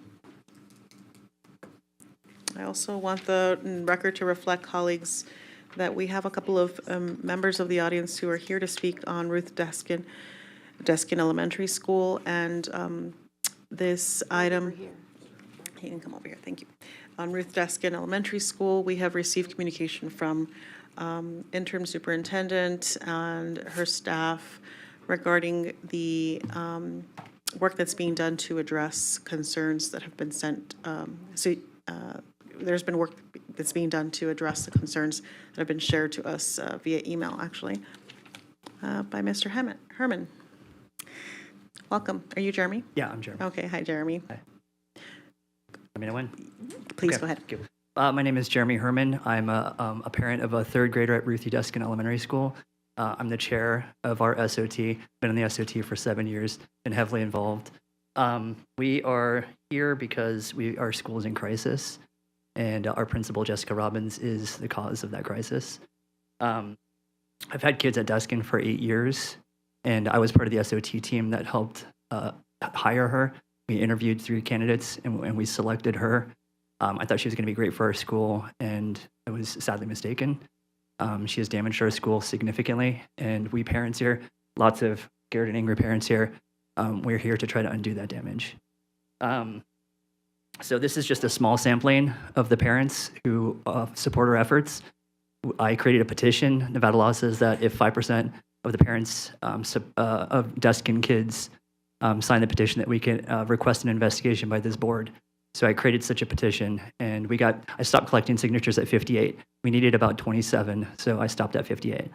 I also want the record to reflect, colleagues, that we have a couple of members of the audience who are here to speak on Ruth Deskin Elementary School, and this item. He can come over here. Thank you. On Ruth Deskin Elementary School, we have received communication from interim superintendent and her staff regarding the work that's being done to address concerns that have been sent. There's been work that's being done to address the concerns that have been shared to us via email, actually, by Mr. Herman. Welcome. Are you Jeremy? Yeah, I'm Jeremy. Okay, hi, Jeremy. Hi. Let me know when. Please Okay, go ahead. thank you. My name is Jeremy Herman. I'm a parent of a third grader at Ruthie Duskin Elementary School. I'm the chair of our SOT. Been in the SOT for 7 years. Been heavily involved. We are here because our school is in crisis, and our principal, Jessica Robbins, is the cause of that crisis. I've had kids at Duskin for 8 years, and I was part of the SOT team that helped hire her. We interviewed 3 candidates, and we selected her. I thought she was going to be great for our school, and I was sadly mistaken. She has damaged our school significantly, and we parents here, lots of scared and angry parents here, we're here to try to undo that damage. So this is just a small sampling of the parents who support our efforts. I created a petition. Nevada law says that if 5% of the parents of Duskin kids sign the petition, that we can request an investigation by this board. So I created such a petition, and I stopped collecting signatures at 58. We needed about 27, so I stopped at 58.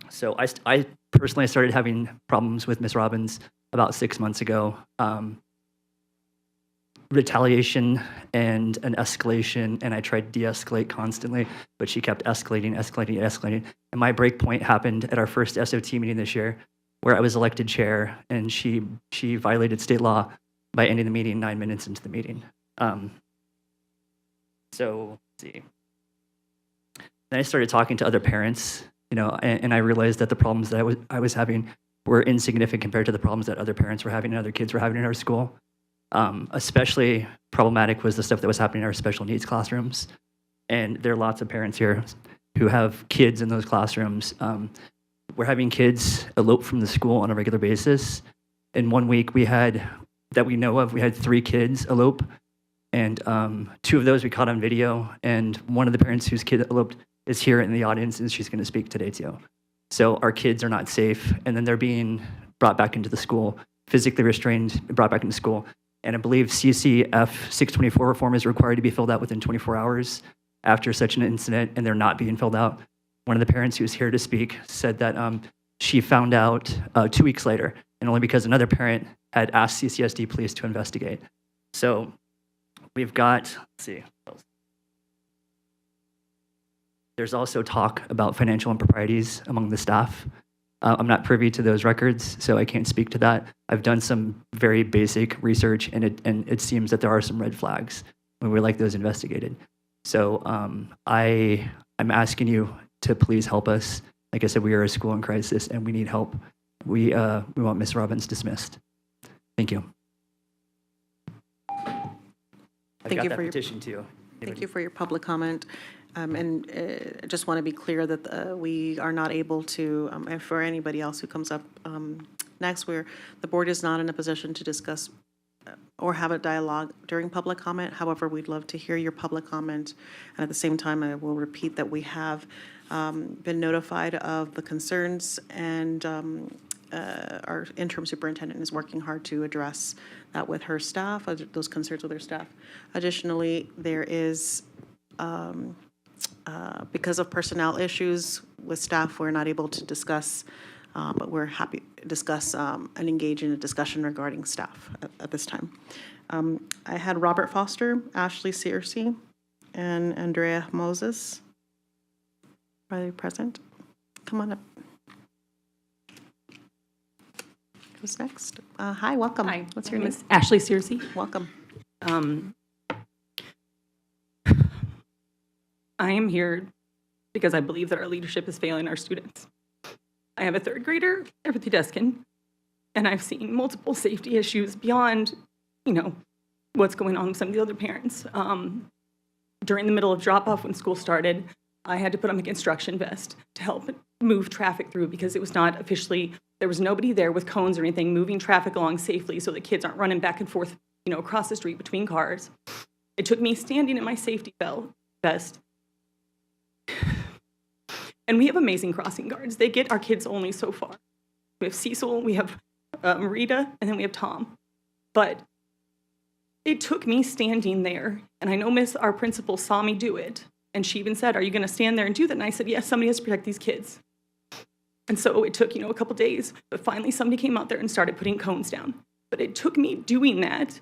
So I personally started having problems with Ms. Robbins about 6 months ago. Retaliation and an escalation, and I tried to de-escalate constantly, but she kept escalating. And my break point happened at our first SOT meeting this year, where I was elected chair, and she violated state law by ending the meeting 9 minutes into the meeting. So let's see. Then I started talking to other parents, and I realized that the problems that I was having were insignificant compared to the problems that other parents were having and other kids were having in our school. Especially problematic was the stuff that was happening in our special needs classrooms. And there are lots of parents here who have kids in those classrooms. We're having kids elope from the school on a regular basis. In 1 week, we had 3 kids elope. And 2 of those we caught on video. And one of the parents whose kid eloped is here in the audience, and she's going to speak today too. So our kids are not safe. And then they're being brought back into the school, physically restrained, brought back into school. And I believe CCF 624 reform is required to be filled out within 24 hours after such an incident, and they're not being filled out. One of the parents who's here to speak said that she found out 2 weeks later, and only because another parent had asked CCSD police to investigate. So we've got, let's see. There's also talk about financial improprieties among the staff. I'm not privy to those records, so I can't speak to that. I've done some very basic research, and it seems that there are some red flags, and we would like those investigated. So I'm asking you to please help us. Like I said, we are a school in crisis, and we need help. We want Ms. Robbins dismissed. Thank you. Thank you for your petition too. Thank you for your public comment. And I just want to be clear that we are not able to, and for anybody else who comes up next, the board is not in a position to discuss or have a dialogue during public comment. However, we'd love to hear your public comment. And at the same time, I will repeat that we have been notified of the concerns, and our interim superintendent is working hard to address that with her staff, those concerns with her staff. Additionally, there is, because of personnel issues with staff, we're not able to discuss, but we're happy to discuss and engage in a discussion regarding staff at this time. I had Robert Foster, Ashley Searcy, and Andrea Moses. Are they present? Come on up. Who's next? Hi, welcome. Hi, What's your my name? name is Ashley Searcy. Welcome. I am here because I believe that our leadership is failing our students. I have a third grader at Ruthie Duskin, and I've seen multiple safety issues beyond, what's going on with some of the other parents. During the middle of drop-off when school started, I had to put on a construction vest to help move traffic through because it was not officially, there was nobody there with cones or anything moving traffic along safely so the kids aren't running back and forth, across the street between cars. It took me standing in my safety vest And we have amazing crossing guards. They get our kids only so far. We have Cecil, we have Rita, and then we have Tom. But it took me standing there, and I know our principal saw me do it, and she even said, "Are you going to stand there and do that?" And I said, "Yes, somebody has to protect these kids." And so it took, a couple days, but finally somebody came out there and started putting cones down. But it took me doing that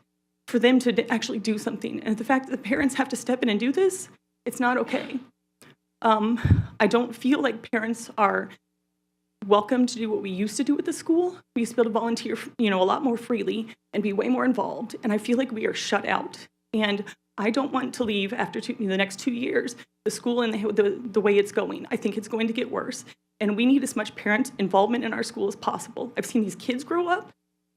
for them to actually do something. And the fact that the parents have to step in and do this, it's not okay. I don't feel like parents are welcome to do what we used to do at the school. We used to be able to volunteer, a lot more freely and be way more involved. And I feel like we are shut out. And I don't want to leave after the next 2 years, the school and the way it's going. I think it's going to get worse. And we need as much parent involvement in our school as possible. I've seen these kids grow up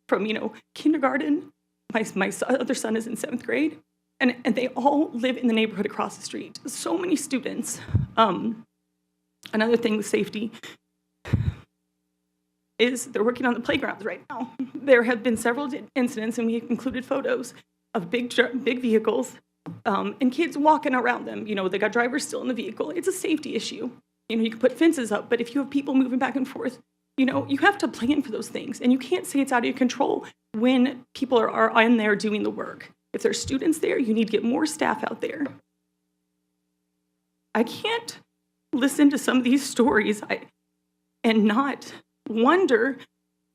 from, kindergarten. My other son is in 7th grade. And they all live in the neighborhood across the street. So many students. Another thing with safety is they're working on the playgrounds right now. There have been several incidents, and we included photos of big vehicles and kids walking around them. They got drivers still in the vehicle. It's a safety issue. You can put fences up, but if you have people moving back and forth, you have to plan for those things. And you can't say it's out of your control when people are in there doing the work. If there's students there, you need to get more staff out there. I can't listen to some of these stories and not wonder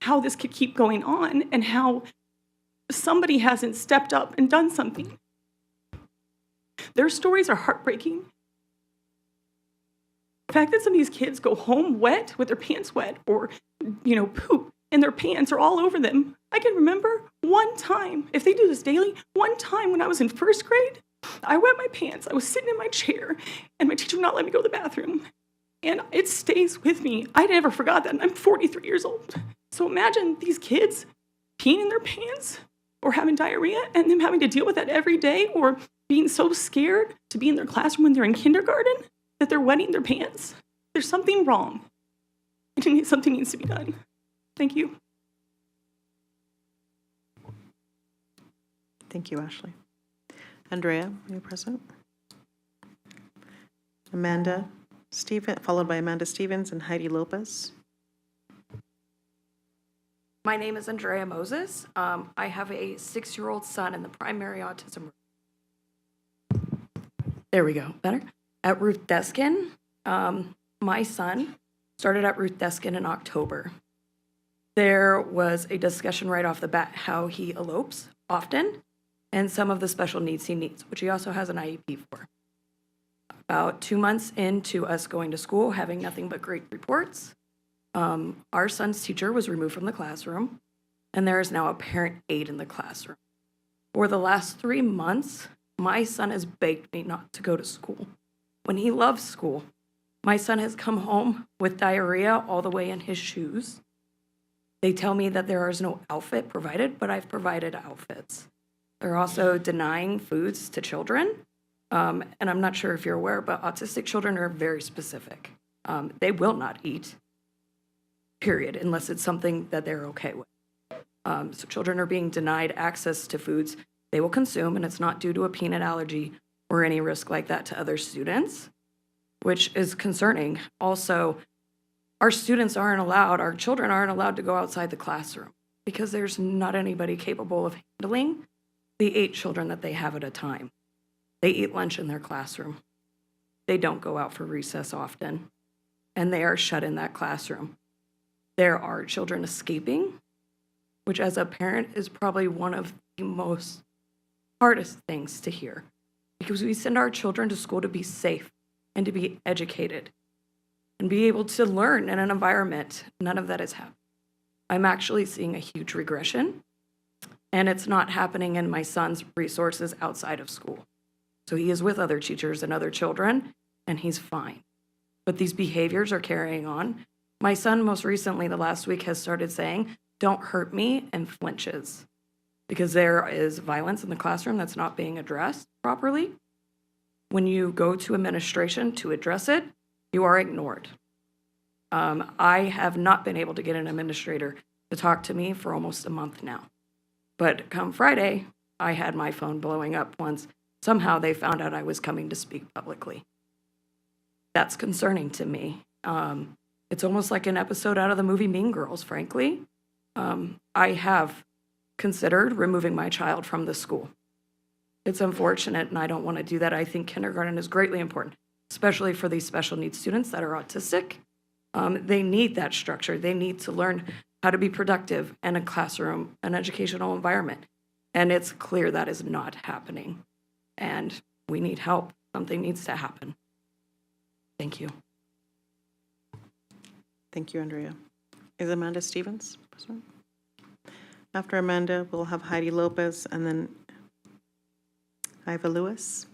how this could keep going on and how somebody hasn't stepped up and done something. Their stories are heartbreaking. The fact that some of these kids go home wet with their pants wet or, poop and their pants are all over them. I can remember one time, if they do this daily, one time when I was in 1st grade, I wet my pants. I was sitting in my chair and my teacher would not let me go to the bathroom. And it stays with me. I never forgot that. And I'm 43 years old. So imagine these kids peeing in their pants or having diarrhea and them having to deal with that every day or being so scared to be in their classroom when they're in kindergarten that they're wetting their pants. There's something wrong. Something needs to be done. Thank you. Thank you, Ashley. Andrea, are you present? Amanda Stevens, followed by Amanda Stevens and Heidi Lopez. My name is Andrea Moses. I have a 6-year-old son in the primary autism room. There we go. Better? At Ruth Deskin. My son started at Ruth Deskin in October. There was a discussion right off the bat how he elopes often and some of the special needs he needs, which he also has an IEP for. About 2 months into us going to school, having nothing but great reports, our son's teacher was removed from the classroom, and there is now a parent aide in the classroom. For the last 3 months, my son has begged me not to go to school when he loves school. My son has come home with diarrhea all the way in his shoes. They tell me that there is no outfit provided, but I've provided outfits. They're also denying foods to children. And I'm not sure if you're aware, but autistic children are very specific. They will not eat, period, unless it's something that they're okay with. So children are being denied access to foods they will consume, and it's not due to a peanut allergy or any risk like that to other students, which is concerning. Also, our children aren't allowed to go outside the classroom because there's not anybody capable of handling the 8 children that they have at a time. They eat lunch in their classroom. They don't go out for recess often, and they are shut in that classroom. There are children escaping, which as a parent is probably one of the most hardest things to hear, because we send our children to school to be safe and to be educated and be able to learn in an environment. None of that is happening. I'm actually seeing a huge regression, and it's not happening in my son's resources outside of school. So he is with other teachers and other children, and he's fine. But these behaviors are carrying on. My son, most recently, the last week, has started saying, "Don't hurt me," and flinches because there is violence in the classroom that's not being addressed properly. When you go to administration to address it, you are ignored. I have not been able to get an administrator to talk to me for almost a month now. But come Friday, I had my phone blowing up once somehow they found out I was coming to speak publicly. That's concerning to me. It's almost like an episode out of the movie Mean Girls, frankly. I have considered removing my child from the school. It's unfortunate, and I don't want to do that. I think kindergarten is greatly important, especially for these special needs students that are autistic. They need that structure. They need to learn how to be productive in a classroom, an educational environment. And it's clear that is not happening. And we need help. Something needs to happen. Thank you. Thank you, Andrea. Is Amanda Stevens present? After Amanda, we'll have Heidi Lopez and then Iva Lewis.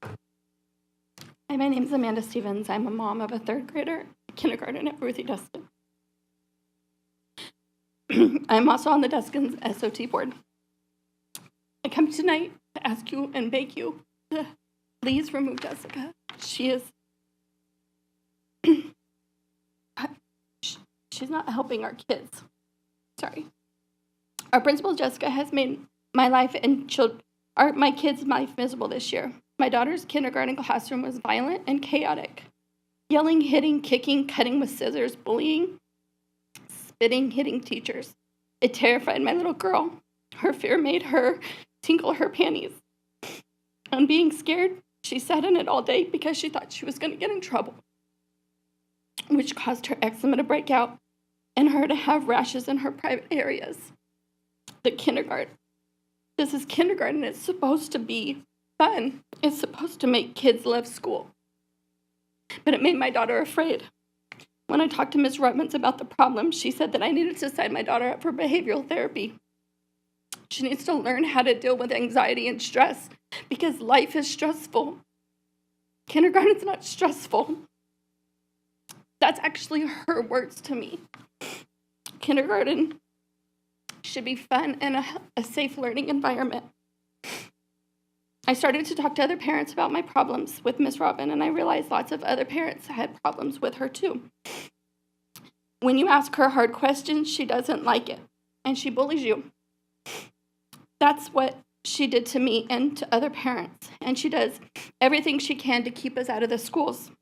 Hi, my name is Amanda Stevens. I'm a mom of a third grader, kindergarten at Ruthie Dustin. I'm also on the Dustin's SOT board. I come tonight to ask you and beg you to please remove Jessica. She is, she's not helping our kids. Sorry. Our principal, Jessica, has made my life and my kids' life miserable this year. My daughter's kindergarten classroom was violent and chaotic. Yelling, hitting, kicking, cutting with scissors, bullying, spitting, hitting teachers. It terrified my little girl. Her fear made her tinkle her panties. On being scared, she sat in it all day because she thought she was going to get in trouble, which caused her eczema to break out and her to have rashes in her private areas. The kindergarten. This is kindergarten. It's supposed to be fun. It's supposed to make kids love school. But it made my daughter afraid. When I talked to Ms. Robbins about the problem, she said that I needed to sign my daughter up for behavioral therapy. She needs to learn how to deal with anxiety and stress because life is stressful. Kindergarten's not stressful. That's actually her words to me. Kindergarten should be fun and a safe learning environment. I started to talk to other parents about my problems with Ms. Robin, and I realized lots of other parents had problems with her too. When you ask her hard questions, she doesn't like it, and she bullies you. That's what she did to me and to other parents, and she does everything she can to keep us out of the schools.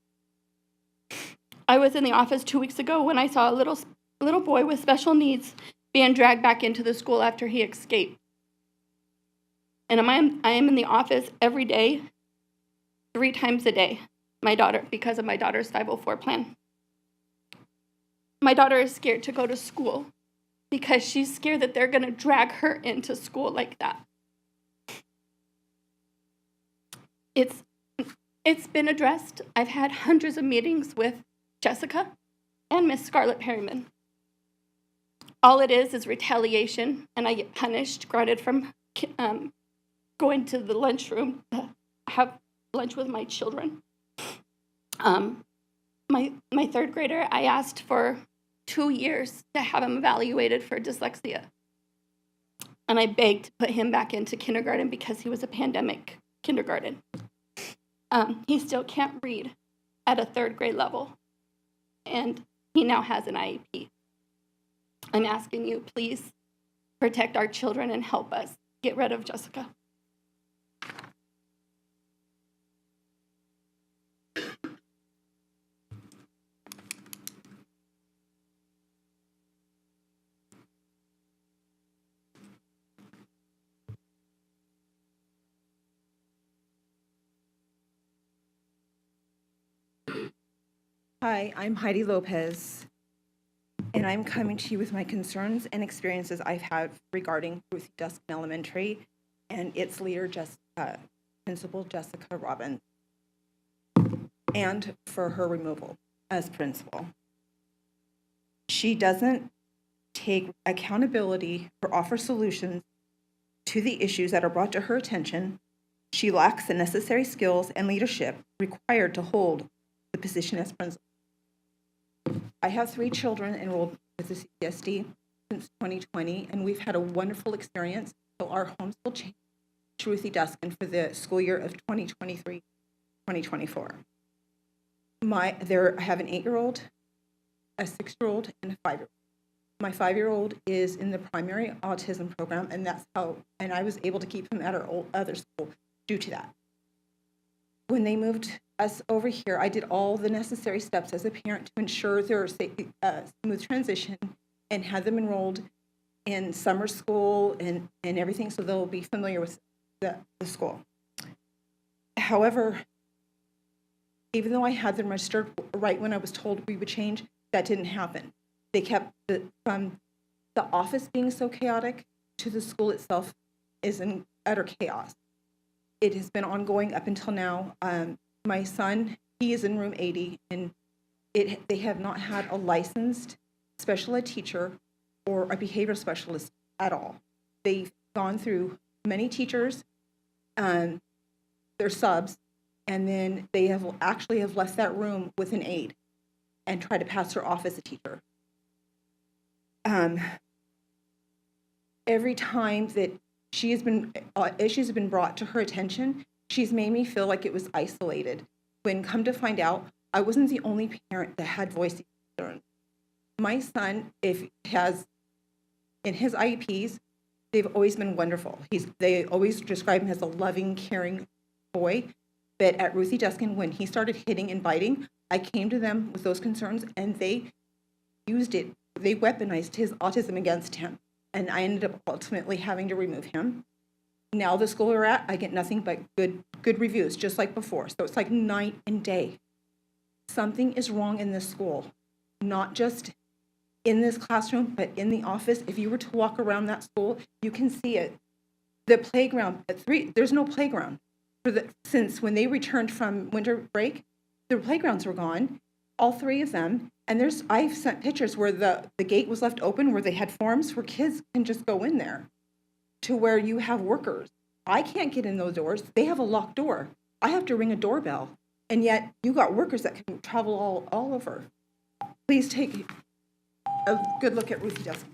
I was in the office 2 weeks ago when I saw a little boy with special needs being dragged back into the school after he escaped. And I am in the office every day, 3 times a day, because of my daughter's 504 plan. My daughter is scared to go to school because she's scared that they're going to drag her into school like that. It's been addressed. I've had hundreds of meetings with Jessica and Miss Scarlett Perryman. All it is retaliation, and I get punished, grounded from going to the lunchroom to have lunch with my children. My third grader, I asked for 2 years to have him evaluated for dyslexia. And I begged to put him back into kindergarten because he was a pandemic kindergarten. He still can't read at a 3rd grade level, and he now has an IEP. I'm asking you, please protect our children and help us get rid of Jessica. Hi, I'm Heidi Lopez, and I'm coming to you with my concerns and experiences I've had regarding Ruthie Dustin Elementary and its leader, Principal Jessica Robbins, and for her removal as principal. She doesn't take accountability or offer solutions to the issues that are brought to her attention. She lacks the necessary skills and leadership required to hold the position as principal. I have 3 children enrolled with the CCSD since 2020, and we've had a wonderful experience. So our homeschool changed to Ruthie Dustin for the school year of 2023-2024. I have an 8-year-old, a 6-year-old, and a 5-year-old. My 5-year-old is in the primary autism program, and I was able to keep him at our other school due to that. when they moved us over here, I did all the necessary steps as a parent to ensure their smooth transition and had them enrolled in summer school and everything, so they'll be familiar with the school. However, even though I had them registered right when I was told we would change, that didn't happen. They kept from the office being so chaotic to the school itself is in utter chaos. It has been ongoing up until now. My son, he is in room 80, and they have not had a licensed special ed teacher or a behavior specialist at all. They've gone through many teachers, their subs, and then they have left that room with an aide and tried to pass her off as a teacher. Every time that issues have been brought to her attention, she's made me feel like it was isolated. When come to find out, I wasn't the only parent that had voiced concern. My son, in his IEPs, they've always been wonderful. They always describe him as a loving, caring boy. But at Ruthie Deskin, when he started hitting and biting, I came to them with those concerns, and they used it. They weaponized his autism against him, and I ended up ultimately having to remove him. Now the school we're at, I get nothing but good reviews, just like before. So it's like night and day. Something is wrong in this school, not just in this classroom, but in the office. If you were to walk around that school, you can see it. The playground, there's no playground. Since when they returned from winter break, their playgrounds were gone, all three of them. And I've sent pictures where the gate was left open, where they had forms where kids can just go in there, to where you have workers. I can't get in those doors. They have a locked door. I have to ring a doorbell. And yet you got workers that can travel all over. Please take a good look at Ruthie Deskin.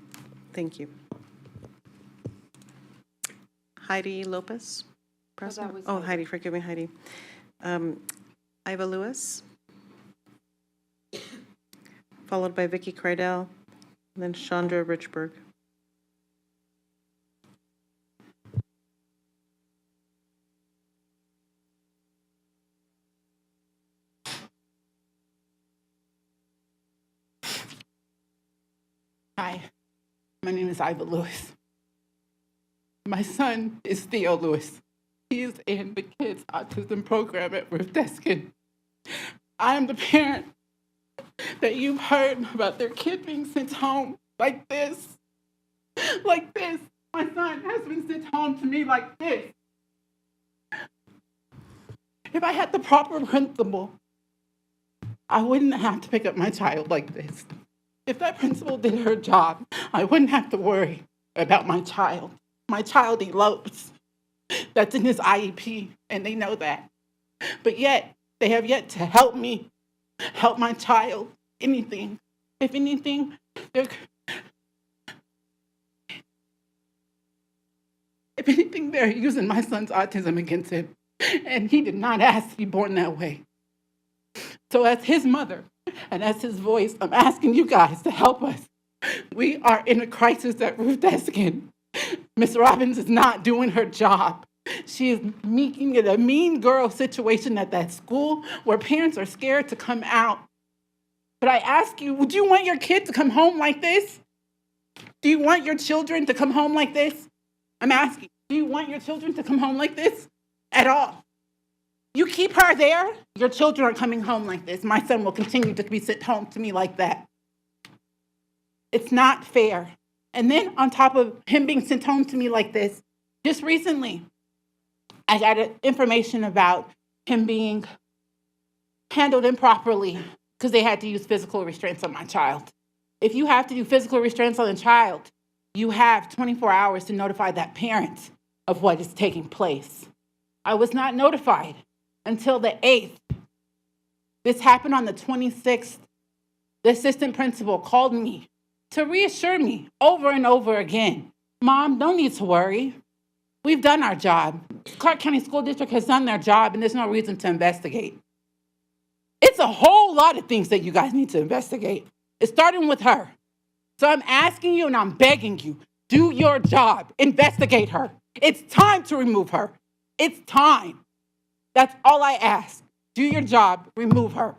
Thank you. Heidi Lopez? Present? Oh, Heidi, forgive me, Heidi. Iva Lewis, followed by Vicky Crydell, and then Chandra Richburg. Hi, my name is Iva Lewis. My son is Theo Lewis. He is in the kids' autism program at Ruth Deskin. I am the parent that you've heard about their kid being sent home like this. Like this. My son has been sent home to me like this. If I had the proper principal, I wouldn't have to pick up my child like this. If that principal did her job, I wouldn't have to worry about my child. My child elopes. That's in his IEP, and they know that. But yet, they have yet to help me, help my child, anything. If anything, they're using my son's autism against him, and he did not ask to be born that way. So as his mother, and as his voice, I'm asking you guys to help us. We are in a crisis at Ruth Deskin. Ms. Robbins is not doing her job. She is making it a mean girl situation at that school where parents are scared to come out. But I ask you, would you want your kid to come home like this? Do you want your children to come home like this? I'm asking, do you want your children to come home like this at all? You keep her there, your children are coming home like this. My son will continue to be sent home to me like that. It's not fair. And then on top of him being sent home to me like this, just recently, I got information about him being handled improperly because they had to use physical restraints on my child. If you have to do physical restraints on a child, you have 24 hours to notify that parent of what is taking place. I was not notified until the 8th. This happened on the 26th. The assistant principal called me to reassure me over and over again, Mom, don't need to worry. We've done our job. Clark County School District has done their job, and there's no reason to investigate. It's a whole lot of things that you guys need to investigate. It's starting with her. So I'm asking you and I'm begging you, do your job. Investigate her. It's time to remove her. It's time. That's all I ask. Do your job, remove her.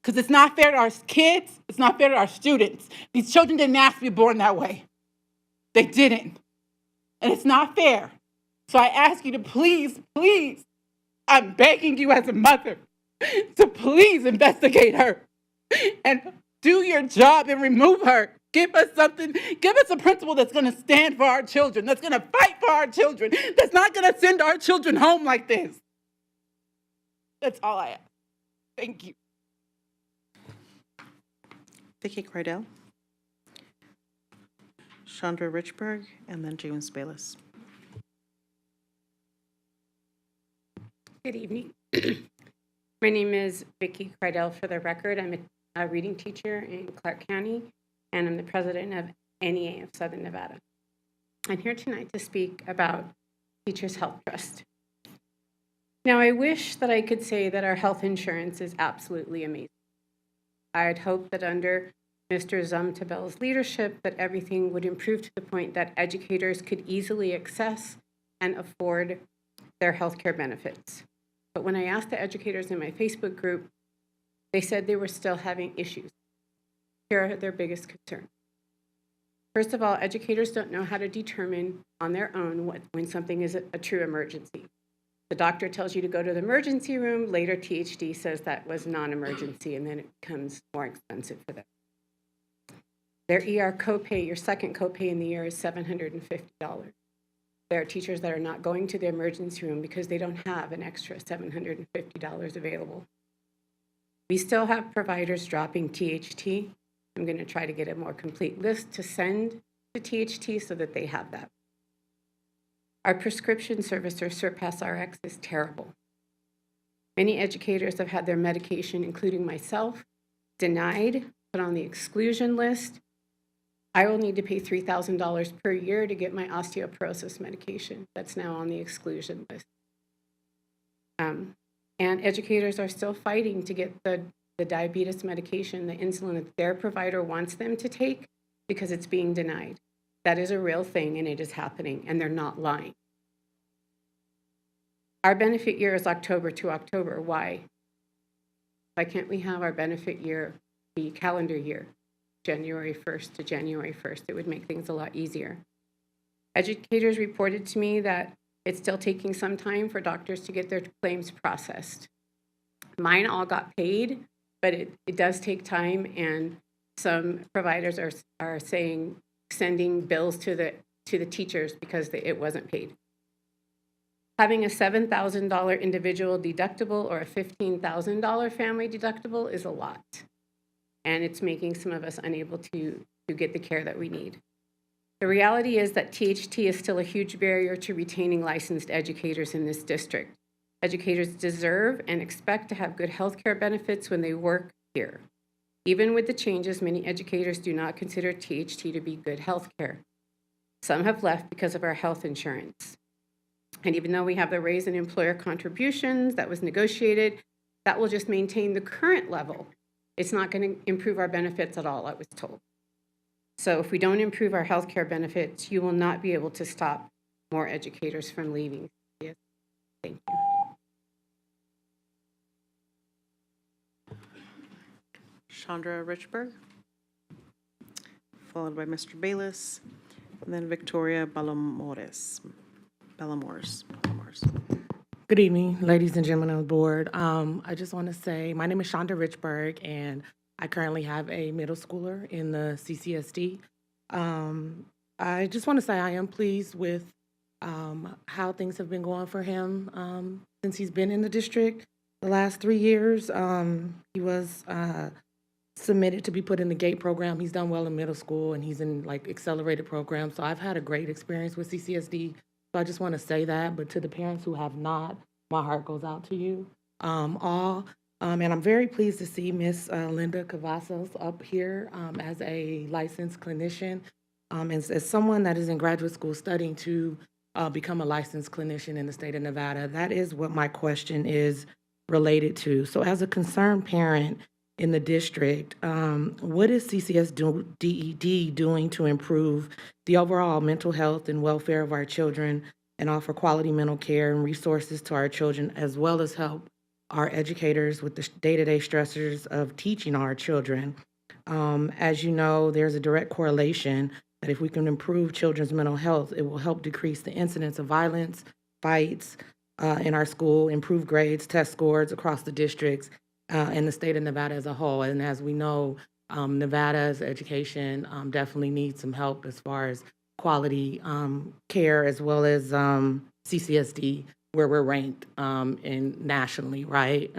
Because it's not fair to our kids, it's not fair to our students. These children didn't ask to be born that way. They didn't. And it's not fair. So I ask you to please, please, I'm begging you as a mother to please investigate her and do your job and remove her. Give us something, give us a principal that's going to stand for our children, that's going to fight for our children, that's not going to send our children home like this. That's all I ask. Thank you. Vicky Cardell, Chandra Richburg, and then James Bayless. Good evening. My name is Vicki Cridell. For the record, I'm a reading teacher in Clark County, and I'm the president of NEA of Southern Nevada. I'm here tonight to speak about Teachers Health Trust. Now, I wish that I could say that our health insurance is absolutely amazing. I'd hope that under Mr. Zumtabel's leadership that everything would improve to the point that educators could easily access and afford their health care benefits. But when I asked the educators in my Facebook group, they said they were still having issues. Here are their biggest concerns. First of all, educators don't know how to determine on their own when something is a true emergency. The doctor tells you to go to the emergency room, later THD says that was non-emergency, and then it becomes more expensive for them. Their ER copay, your second copay in the year, is $750. There are teachers that are not going to the emergency room because they don't have an extra $750 available. We still have providers dropping THT. I'm going to try to get a more complete list to send to THT so that they have that. Our prescription service, or Surpass RX, is terrible. Many educators have had their medication, including myself, denied, put on the exclusion list. I will need to pay $3,000 per year to get my osteoporosis medication. That's now on the exclusion list. And educators are still fighting to get the diabetes medication, the insulin that their provider wants them to take, because it's being denied. That is a real thing, and it is happening, and they're not lying. Our benefit year is October to October. Why? Why can't we have our benefit year be calendar year? January 1st to January 1st. It would make things a lot easier. Educators reported to me that it's still taking some time for doctors to get their claims processed. Mine all got paid, but it does take time, and some providers are sending bills to the teachers because it wasn't paid. Having a $7,000 individual deductible or a $15,000 family deductible is a lot. And it's making some of us unable to get the care that we need. The reality is that THT is still a huge barrier to retaining licensed educators in this district. Educators deserve and expect to have good health care benefits when they work here. Even with the changes, many educators do not consider THT to be good health care. Some have left because of our health insurance. And even though we have the raise in employer contributions that was negotiated, that will just maintain the current level. It's not going to improve our benefits at all, I was told. So if we don't improve our health care benefits, you will not be able to stop more educators from leaving. Yes. Thank you. Chandra Richburg, followed by Mr. Bayless, and then Victoria Balamores. Good evening, ladies and gentlemen on the board. I just want to say my name is Chandra Richburg, and I currently have a middle schooler in the CCSD. I just want to say I am pleased with how things have been going for him since he's been in the district the last 3 years. He was submitted to be put in the GATE program. He's done well in middle school, and he's in like accelerated programs. So I've had a great experience with CCSD. So I just want to say that. But to the parents who have not, my heart goes out to you all. And I'm very pleased to see Miss Linda Cavazos up here as a licensed clinician. As someone that is in graduate school studying to become a licensed clinician in the state of Nevada, that is what my question is related to. So as a concerned parent in the district, what is CCSD doing to improve the overall mental health and welfare of our children and offer quality mental care and resources to our children, as well as help our educators with the day-to-day stressors of teaching our children. As you know, there's a direct correlation that if we can improve children's mental health, it will help decrease the incidence of violence, fights in our school, improve grades, test scores across the districts, and the state of Nevada as a whole. And as we know, Nevada's education definitely needs some help as far as quality care, as well as CCSD, where we're ranked in nationally, right?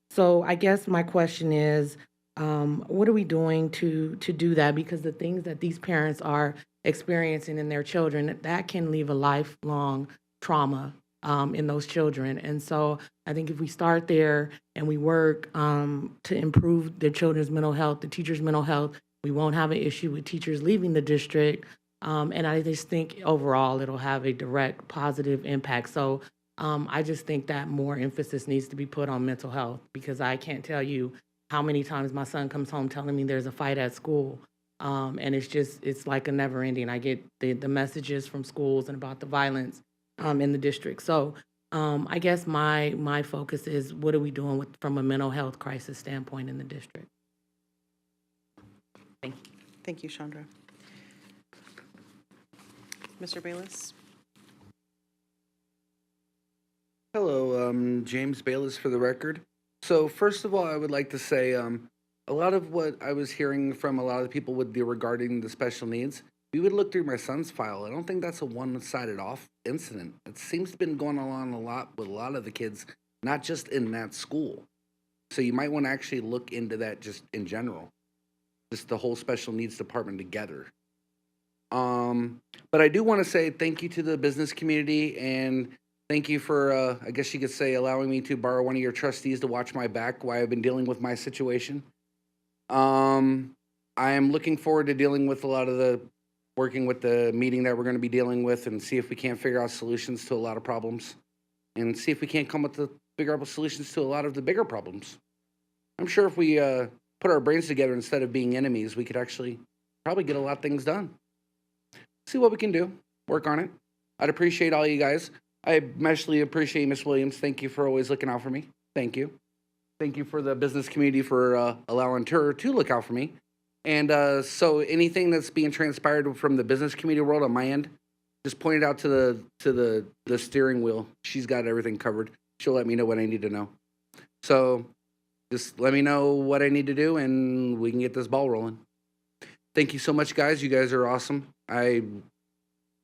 So I guess my question is, what are we doing to do that? Because the things that these parents are experiencing in their children, that can leave a lifelong trauma in those children. And so I think if we start there and we work to improve their children's mental health, the teachers' mental health, we won't have an issue with teachers leaving the district. And I just think overall it'll have a direct positive impact. So I just think that more emphasis needs to be put on mental health, because I can't tell you how many times my son comes home telling me there's a fight at school. And it's like a never ending. I get the messages from schools and about the violence in the district. So I guess my focus is, what are we doing from a mental health crisis standpoint in the district? Thank you. Thank you, Chandra. Mr. Bayless? Hello, James Bayless for the record. So first of all, I would like to say a lot of what I was hearing from a lot of the people regarding the special needs, we would look through my son's file. I don't think that's a one-sided off incident. It seems to have been going on a lot with a lot of the kids, not just in that school. So you might want to actually look into that just in general, just the whole special needs department together. But I do want to say thank you to the business community, and thank you for, I guess you could say, allowing me to borrow one of your trustees to watch my back while I've been dealing with my situation. I am looking forward to dealing with working with the meeting that we're going to be dealing with, and see if we can't figure out solutions to a lot of problems, and see if we can't come up with figure out solutions to a lot of the bigger problems. I'm sure if we put our brains together instead of being enemies, we could actually probably get a lot of things done. See what we can do. Work on it. I'd appreciate all you guys. I especially appreciate Miss Williams. Thank you for always looking out for me. Thank you. Thank you for the business community for allowing her to look out for me. And so anything that's being transpired from the business community world on my end, just point it out to the steering wheel. She's got everything covered. She'll let me know what I need to know. So just let me know what I need to do, and we can get this ball rolling. Thank you so much, guys. You guys are awesome. I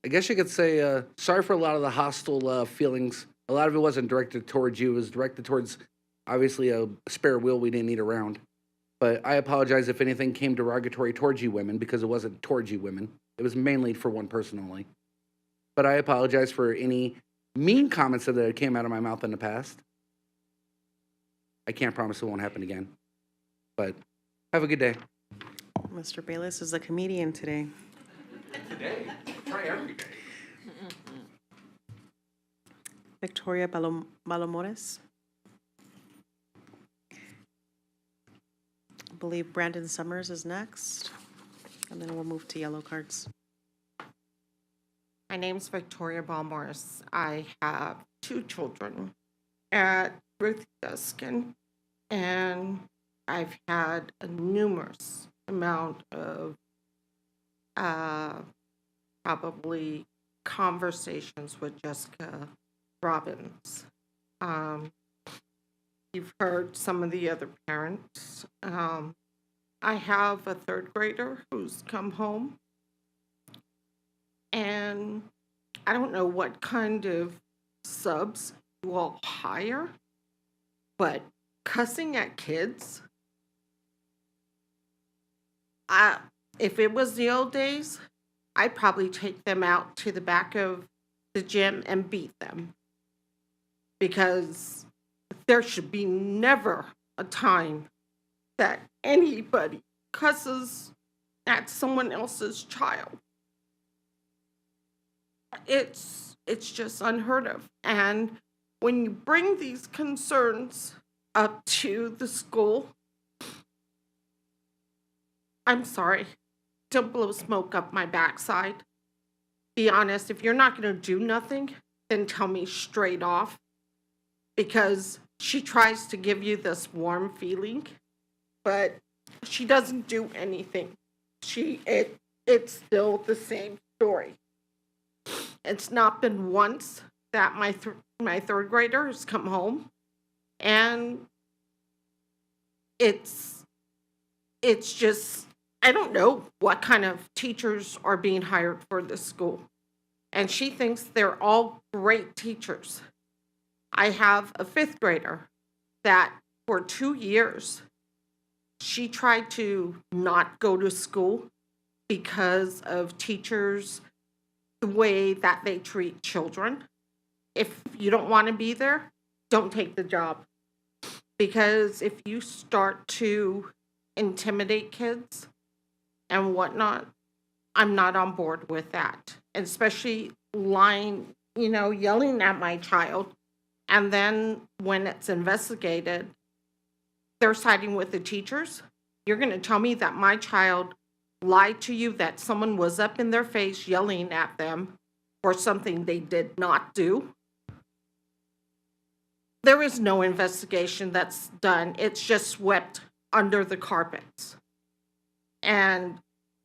guess you could say sorry for a lot of the hostile feelings. A lot of it wasn't directed towards you. It was directed towards, obviously, a spare wheel we didn't need around. But I apologize if anything came derogatory towards you women, because it wasn't towards you women. It was mainly for one person only. But I apologize for any mean comments that came out of my mouth in the past. I can't promise it won't happen again. But have a good day. Mr. Bayless is a comedian today. Today? Try every day. Victoria Balomores. I believe Brandon Summers is next, and then we'll move to yellow cards. My name's Victoria Balmores. I have 2 children at Ruth Deskin, and I've had a numerous amount of probably conversations with Jessica Robbins. You've heard some of the other parents. I have a 3rd grader who's come home, and I don't know what kind of subs you all hire, but cussing at kids, if it was the old days, I'd probably take them out to the back of the gym and beat them, because there should be never a time that anybody cusses at someone else's child. It's just unheard of. And when you bring these concerns up to the school, I'm sorry, don't blow smoke up my backside. Be honest, if you're not going to do nothing, than tell me straight off, because she tries to give you this warm feeling, but she doesn't do anything. It's still the same story. It's not been once that my third grader has come home, and it's just, I don't know what kind of teachers are being hired for this school. And she thinks they're all great teachers. I have a fifth grader that for 2 years, she tried to not go to school because of teachers, the way that they treat children. If you don't want to be there, don't take the job. Because if you start to intimidate kids and whatnot, I'm not on board with that. And especially lying, yelling at my child. And then when it's investigated, they're siding with the teachers. You're going to tell me that my child lied to you, that someone was up in their face yelling at them for something they did not do? There is no investigation that's done. It's just swept under the carpets. And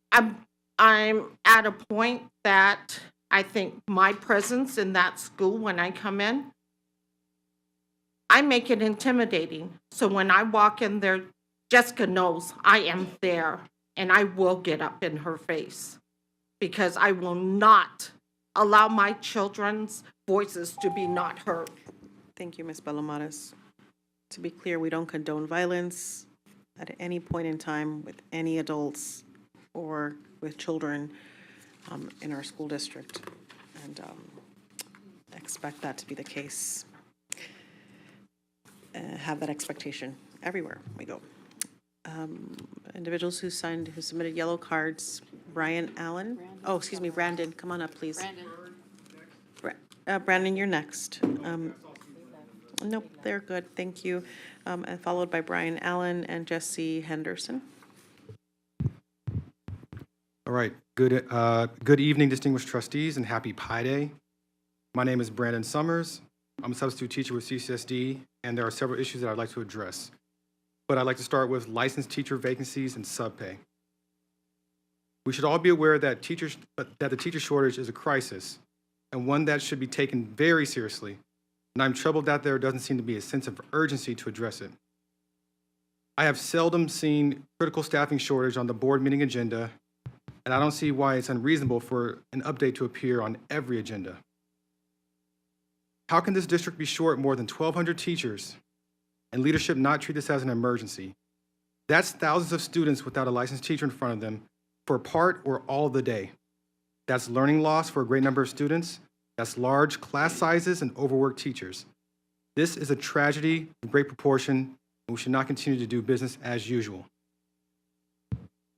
I'm at a point that I think my presence in that school when I come in, I make it intimidating. So when I walk in there, Jessica knows I am there, and I will get up in her face, because I will not allow my children's voices to be not heard. Thank you, Ms. Belomares. To be clear, we don't condone violence at any point in time with any adults or with children in our school district, and expect that to be the case. Have that expectation everywhere we go. Individuals who submitted yellow cards, Brandon, come on up, please. Brandon, you're next. Nope, they're good, thank you. And followed by Brian Allen and Jesse Henderson. All right, good evening, distinguished trustees, and happy Pi Day. My name is Brandon Summers. I'm a substitute teacher with CCSD, and there are several issues that I'd like to address. But I'd like to start with licensed teacher vacancies and subpay. We should all be aware that the teacher shortage is a crisis, and one that should be taken very seriously. And I'm troubled that there doesn't seem to be a sense of urgency to address it. I have seldom seen critical staffing shortage on the board meeting agenda, and I don't see why it's unreasonable for an update to appear on every agenda. How can this district be short more than 1,200 teachers and leadership not treat this as an emergency? That's thousands of students without a licensed teacher in front of them for part or all of the day. That's learning loss for a great number of students. That's large class sizes and overworked teachers. This is a tragedy of great proportion, and we should not continue to do business as usual.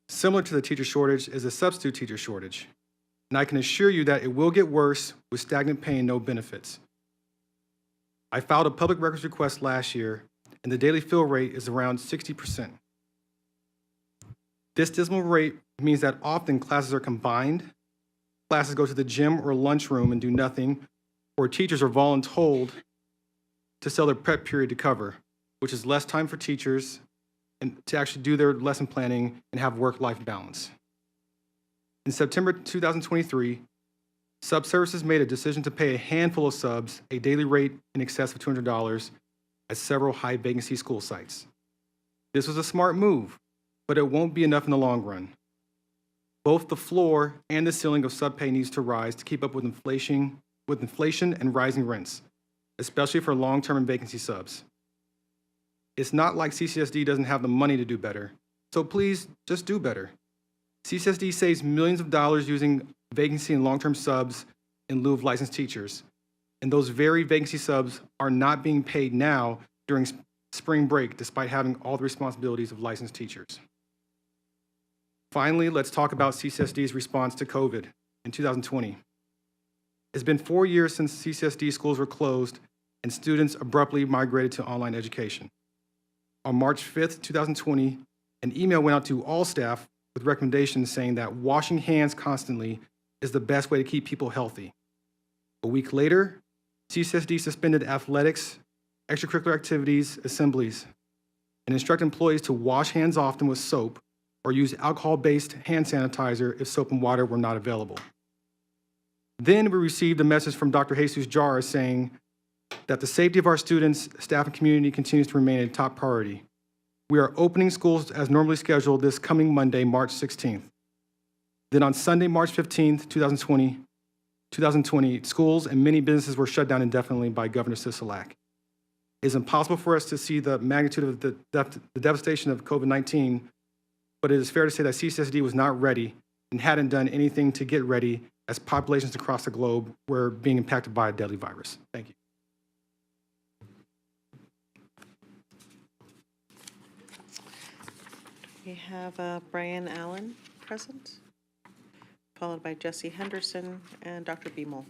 Similar to the teacher shortage is a substitute teacher shortage, and I can assure you that it will get worse with stagnant pay and no benefits. I filed a public records request last year, and the daily fill rate is around 60%. This dismal rate means that often classes are combined, classes go to the gym or lunchroom and do nothing, or teachers are voluntold to sell their prep period to cover, which is less time for teachers and to actually do their lesson planning and have work-life balance. In September 2023, Subservices made a decision to pay a handful of subs a daily rate in excess of $200 at several high-vacancy school sites. This was a smart move, but it won't be enough in the long run. Both the floor and the ceiling of subpay needs to rise to keep up with inflation and rising rents, especially for long-term and vacancy subs. It's not like CCSD doesn't have the money to do better, so please just do better. CCSD saves millions of dollars using vacancy and long-term subs in lieu of licensed teachers, and those very vacancy subs are not being paid now during spring break despite having all the responsibilities of licensed teachers. Finally, let's talk about CCSD's response to COVID in 2020. It's been 4 years since CCSD schools were closed and students abruptly migrated to online education. On March 5th, 2020, an email went out to all staff with recommendations saying that washing hands constantly is the best way to keep people healthy. A week later, CCSD suspended athletics, extracurricular activities, assemblies, and instruct employees to wash hands often with soap or use alcohol-based hand sanitizer if soap and water were not available. Then we received a message from Dr. Jesus Jarrah saying that the safety of our students, staff, and community continues to remain a top priority. We are opening schools as normally scheduled this coming Monday, March 16th. Then on Sunday, March 15th, 2020, schools and many businesses were shut down indefinitely by Governor Sisolak. It is impossible for us to see the magnitude of the devastation of COVID-19, but it is fair to say that CCSD was not ready and hadn't done anything to get ready as populations across the globe were being impacted by a deadly virus. Thank you. We have Brian Allen present, followed by Jesse Henderson and Dr. Beamel.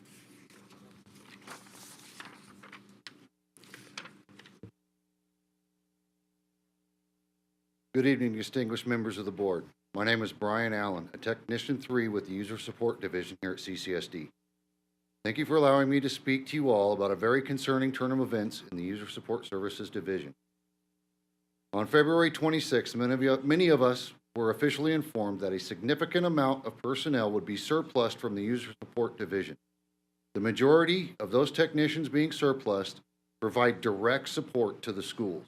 Good evening, distinguished members of the board. My name is Brian Allen, a Technician 3 with the User Support Division here at CCSD. Thank you for allowing me to speak to you all about a very concerning turn of events in the User Support Services Division. On February 26, many of us were officially informed that a significant amount of personnel would be surplused from the User Support Division. The majority of those technicians being surplused provide direct support to the schools.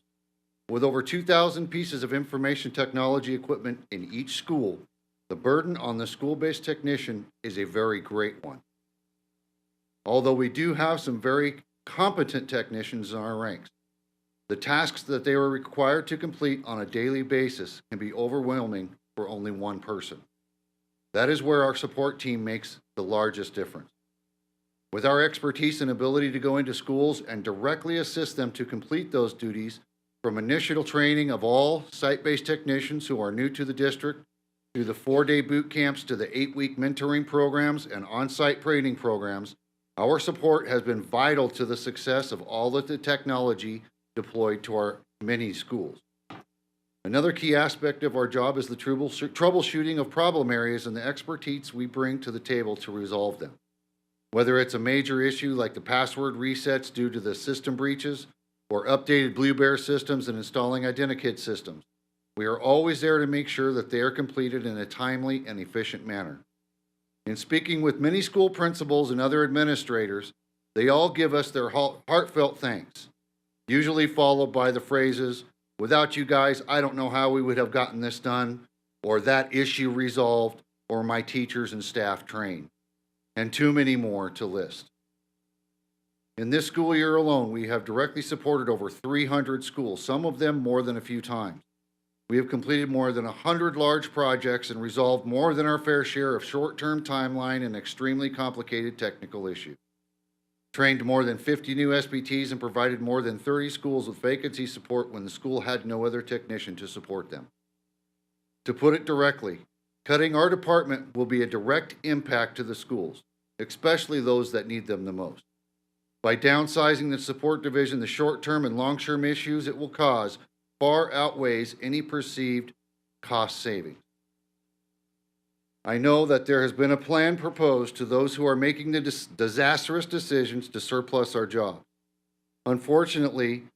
With over 2,000 pieces of information technology equipment in each school, the burden on the school-based technician is a very great one. Although we do have some very competent technicians in our ranks, the tasks that they are required to complete on a daily basis can be overwhelming for only one person. That is where our support team makes the largest difference. With our expertise and ability to go into schools and directly assist them to complete those duties, from initial training of all site-based technicians who are new to the district, through the 4-day boot camps to the 8-week mentoring programs and on-site training programs, our support has been vital to the success of all of the technology deployed to our many schools. Another key aspect of our job is the troubleshooting of problem areas and the expertise we bring to the table to resolve them. Whether it's a major issue like the password resets due to the system breaches, or updated Blue Bear systems and installing Identikit systems, we are always there to make sure that they are completed in a timely and efficient manner. In speaking with many school principals and other administrators, they all give us their heartfelt thanks, usually followed by the phrases, "Without you guys, I don't know how we would have gotten this done," or "that issue resolved," or "my teachers and staff trained," and too many more to list. In this school year alone, we have directly supported over 300 schools, some of them more than a few times. We have completed more than 100 large projects and resolved more than our fair share of short-term timeline and extremely complicated technical issues. Trained more than 50 new SPTs and provided more than 30 schools with vacancy support when the school had no other technician to support them. To put it directly, cutting our department will be a direct impact to the schools, especially those that need them the most. By downsizing the support division, the short-term and long-term issues it will cause far outweighs any perceived cost savings. I know that there has been a plan proposed to those who are making the disastrous decisions to surplus our jobs. Unfortunately,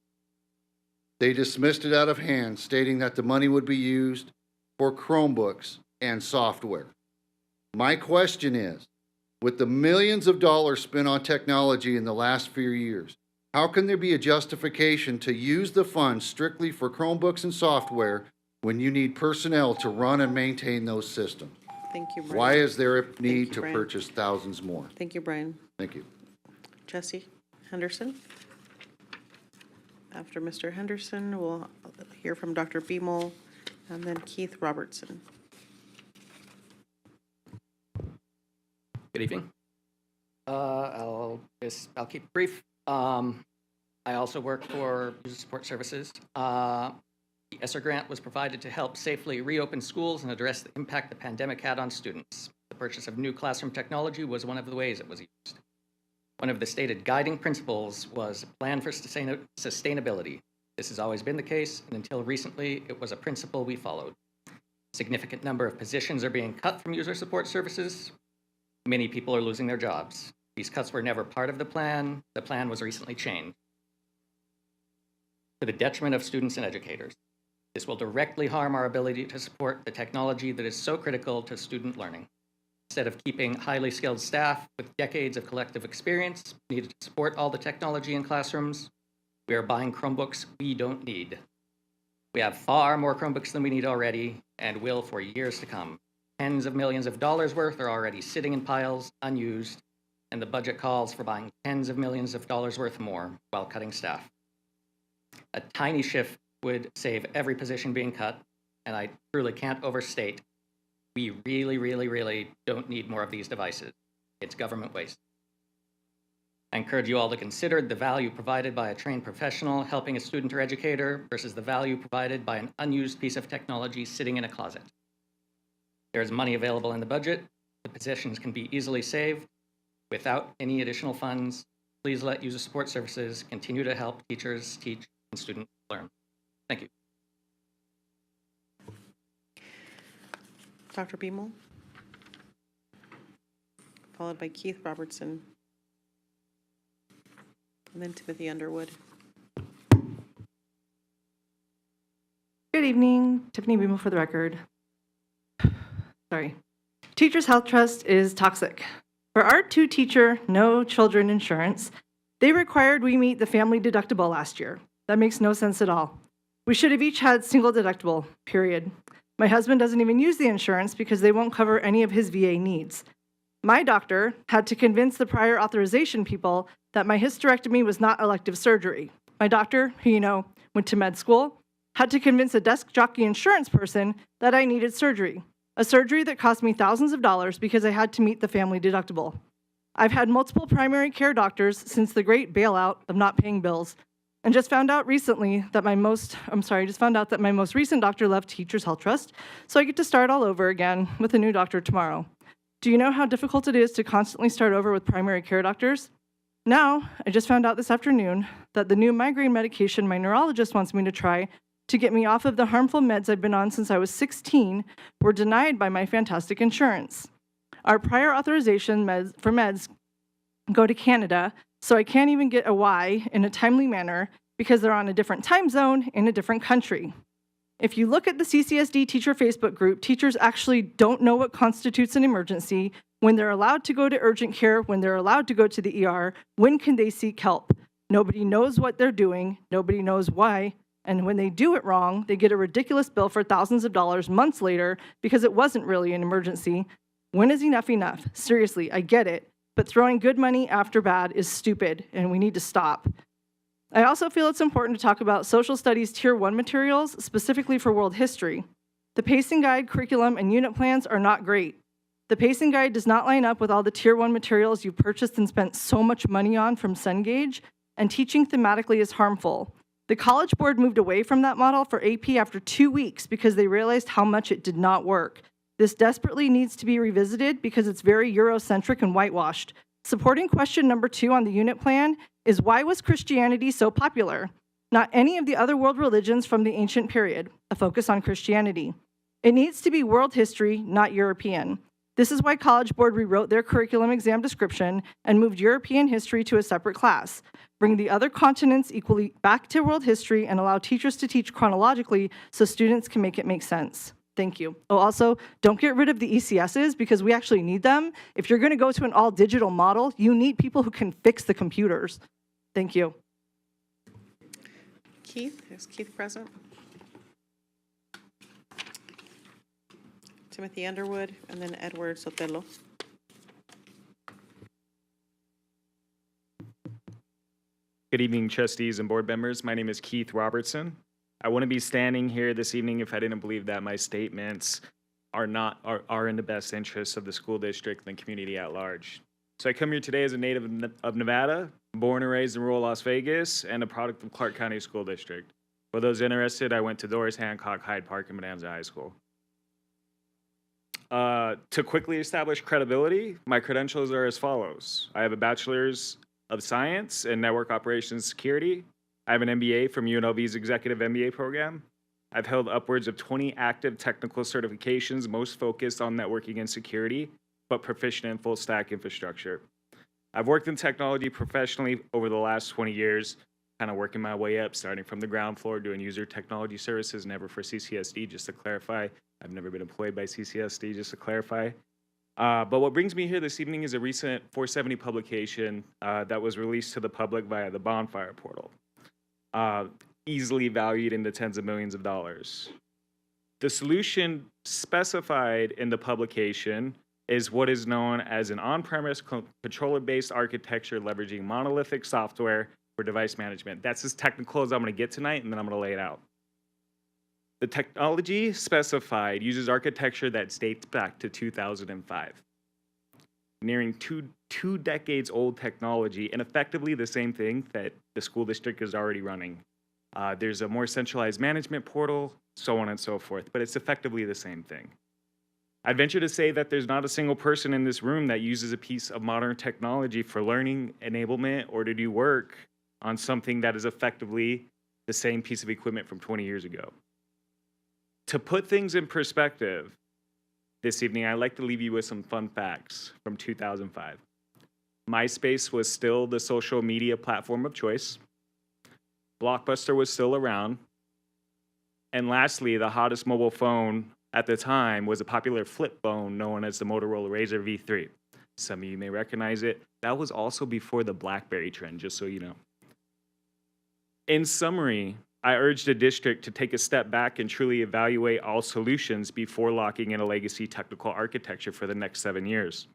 they dismissed it out of hand, stating that the money would be used for Chromebooks and software. My question is, with the millions of dollars spent on technology in the last few years, how can there be a justification to use the funds strictly for Chromebooks and software when you need personnel to run and maintain those systems? Thank you, Brian. Why is there a need you, to Brian. purchase thousands more? Thank you, Brian. Thank you. Jesse Henderson. After Mr. Henderson, we'll hear from Dr. Beamel and then Keith Robertson. Good evening. I'll keep it brief. I also work for User Support Services. The ESSER grant was provided to help safely reopen schools and address the impact the pandemic had on students. The purchase of new classroom technology was one of the ways it was used. One of the stated guiding principles was a plan for sustainability. This has always been the case, and until recently, it was a principle we followed. A significant number of positions are being cut from User Support Services. Many people are losing their jobs. These cuts were never part of the plan. The plan was recently changed to the detriment of students and educators. This will directly harm our ability to support the technology that is so critical to student learning. Instead of keeping highly skilled staff with decades of collective experience needed to support all the technology in classrooms, we are buying Chromebooks we don't need. We have far more Chromebooks than we need already and will for years to come. Tens of millions of dollars worth are already sitting in piles, unused, and the budget calls for buying tens of millions of dollars worth more while cutting staff. A tiny shift would save every position being cut, and I truly can't overstate, we really don't need more of these devices. It's government waste. I encourage you all to consider the value provided by a trained professional helping a student or educator versus the value provided by an unused piece of technology sitting in a closet. There is money available in the budget. The positions can be easily saved without any additional funds. Please let User Support Services continue to help teachers teach and students learn. Thank you. Dr. Beamel, followed by Keith Robertson, and then Timothy Underwood. Good evening, Tiffany Beamel for the record. Sorry. Teachers Health Trust is toxic. For our two-teacher, no children insurance, they required we meet the family deductible last year. That makes no sense at all. We should have each had single deductible, period. My husband doesn't even use the insurance because they won't cover any of his VA needs. My doctor had to convince the prior authorization people that my hysterectomy was not elective surgery. My doctor, who went to med school, had to convince a desk jockey insurance person that I needed surgery, a surgery that cost me thousands of dollars because I had to meet the family deductible. I've had multiple primary care doctors since the great bailout of not paying bills, and just found out that my most recent doctor left Teachers Health Trust, so I get to start all over again with a new doctor tomorrow. Do you know how difficult it is to constantly start over with primary care doctors? Now, I just found out this afternoon that the new migraine medication my neurologist wants me to try to get me off of the harmful meds I've been on since I was 16 were denied by my fantastic insurance. Our prior authorization for meds go to Canada, so I can't even get a Y in a timely manner because they're on a different time zone in a different country. If you look at the CCSD teacher Facebook group, teachers actually don't know what constitutes an emergency, when they're allowed to go to urgent care, when they're allowed to go to the ER, when can they seek help? Nobody knows what they're doing, nobody knows why, and when they do it wrong, they get a ridiculous bill for thousands of dollars months later because it wasn't really an emergency. When is enough enough? Seriously, I get it, but throwing good money after bad is stupid, and we need to stop. I also feel it's important to talk about social studies Tier 1 materials, specifically for world history. The pacing guide, curriculum, and unit plans are not great. The pacing guide does not line up with all the Tier 1 materials you've purchased and spent so much money on from Cengage, and teaching thematically is harmful. The College Board moved away from that model for AP after 2 weeks because they realized how much it did not work. This desperately needs to be revisited because it's very Eurocentric and whitewashed. Supporting question number 2 on the unit plan is, why was Christianity so popular? Not any of the other world religions from the ancient period, a focus on Christianity. It needs to be world history, not European. This is why College Board rewrote their curriculum exam description and moved European history to a separate class. Bring the other continents equally back to world history and allow teachers to teach chronologically so students can make it make sense. Thank you. Oh, also, don't get rid of the ECSs because we actually need them. If you're going to go to an all-digital model, you need people who can fix the computers. Thank you. Keith, is Keith present? Timothy Underwood, and then Edward Sotelo. Good evening, trustees and board members. My name is Keith Robertson. I wouldn't be standing here this evening if I didn't believe that my statements are in the best interests of the school district and the community at large. So I come here today as a native of Nevada, born and raised in rural Las Vegas, and a product of Clark County School District. For those interested, I went to Doris Hancock, Hyde Park, and Bonanza High School. To quickly establish credibility, my credentials are as follows. I have a bachelor's of science in network operations security. I have an MBA from UNLV's executive MBA program. I've held upwards of 20 active technical certifications, most focused on networking and security, but proficient in full stack infrastructure. I've worked in technology professionally over the last 20 years, kind of working my way up, starting from the ground floor, doing user technology services, never for CCSD, just to clarify. I've never been employed by CCSD, just to clarify. But what brings me here this evening is a recent 470 publication that was released to the public via the Bonfire portal, easily valued in the tens of millions of dollars. The solution specified in the publication is what is known as an on-premise controller-based architecture leveraging monolithic software for device management. That's as technical as I'm going to get tonight, and then I'm going to lay it out. The technology specified uses architecture that dates back to 2005, nearing two decades old technology, and effectively the same thing that the school district is already running. There's a more centralized management portal, so on and so forth, but it's effectively the same thing. I'd venture to say that there's not a single person in this room that uses a piece of modern technology for learning, enablement, or to do work on something that is effectively the same piece of equipment from 20 years ago. To put things in perspective, this evening, I'd like to leave you with some fun facts from 2005. MySpace was still the social media platform of choice. Blockbuster was still around. And lastly, the hottest mobile phone at the time was a popular flip phone known as the Motorola Razr V3. Some of you may recognize it. That was also before the BlackBerry trend, just so you know. In summary, I urge the district to take a step back and truly evaluate all solutions before locking in a legacy technical architecture for the next 7 years.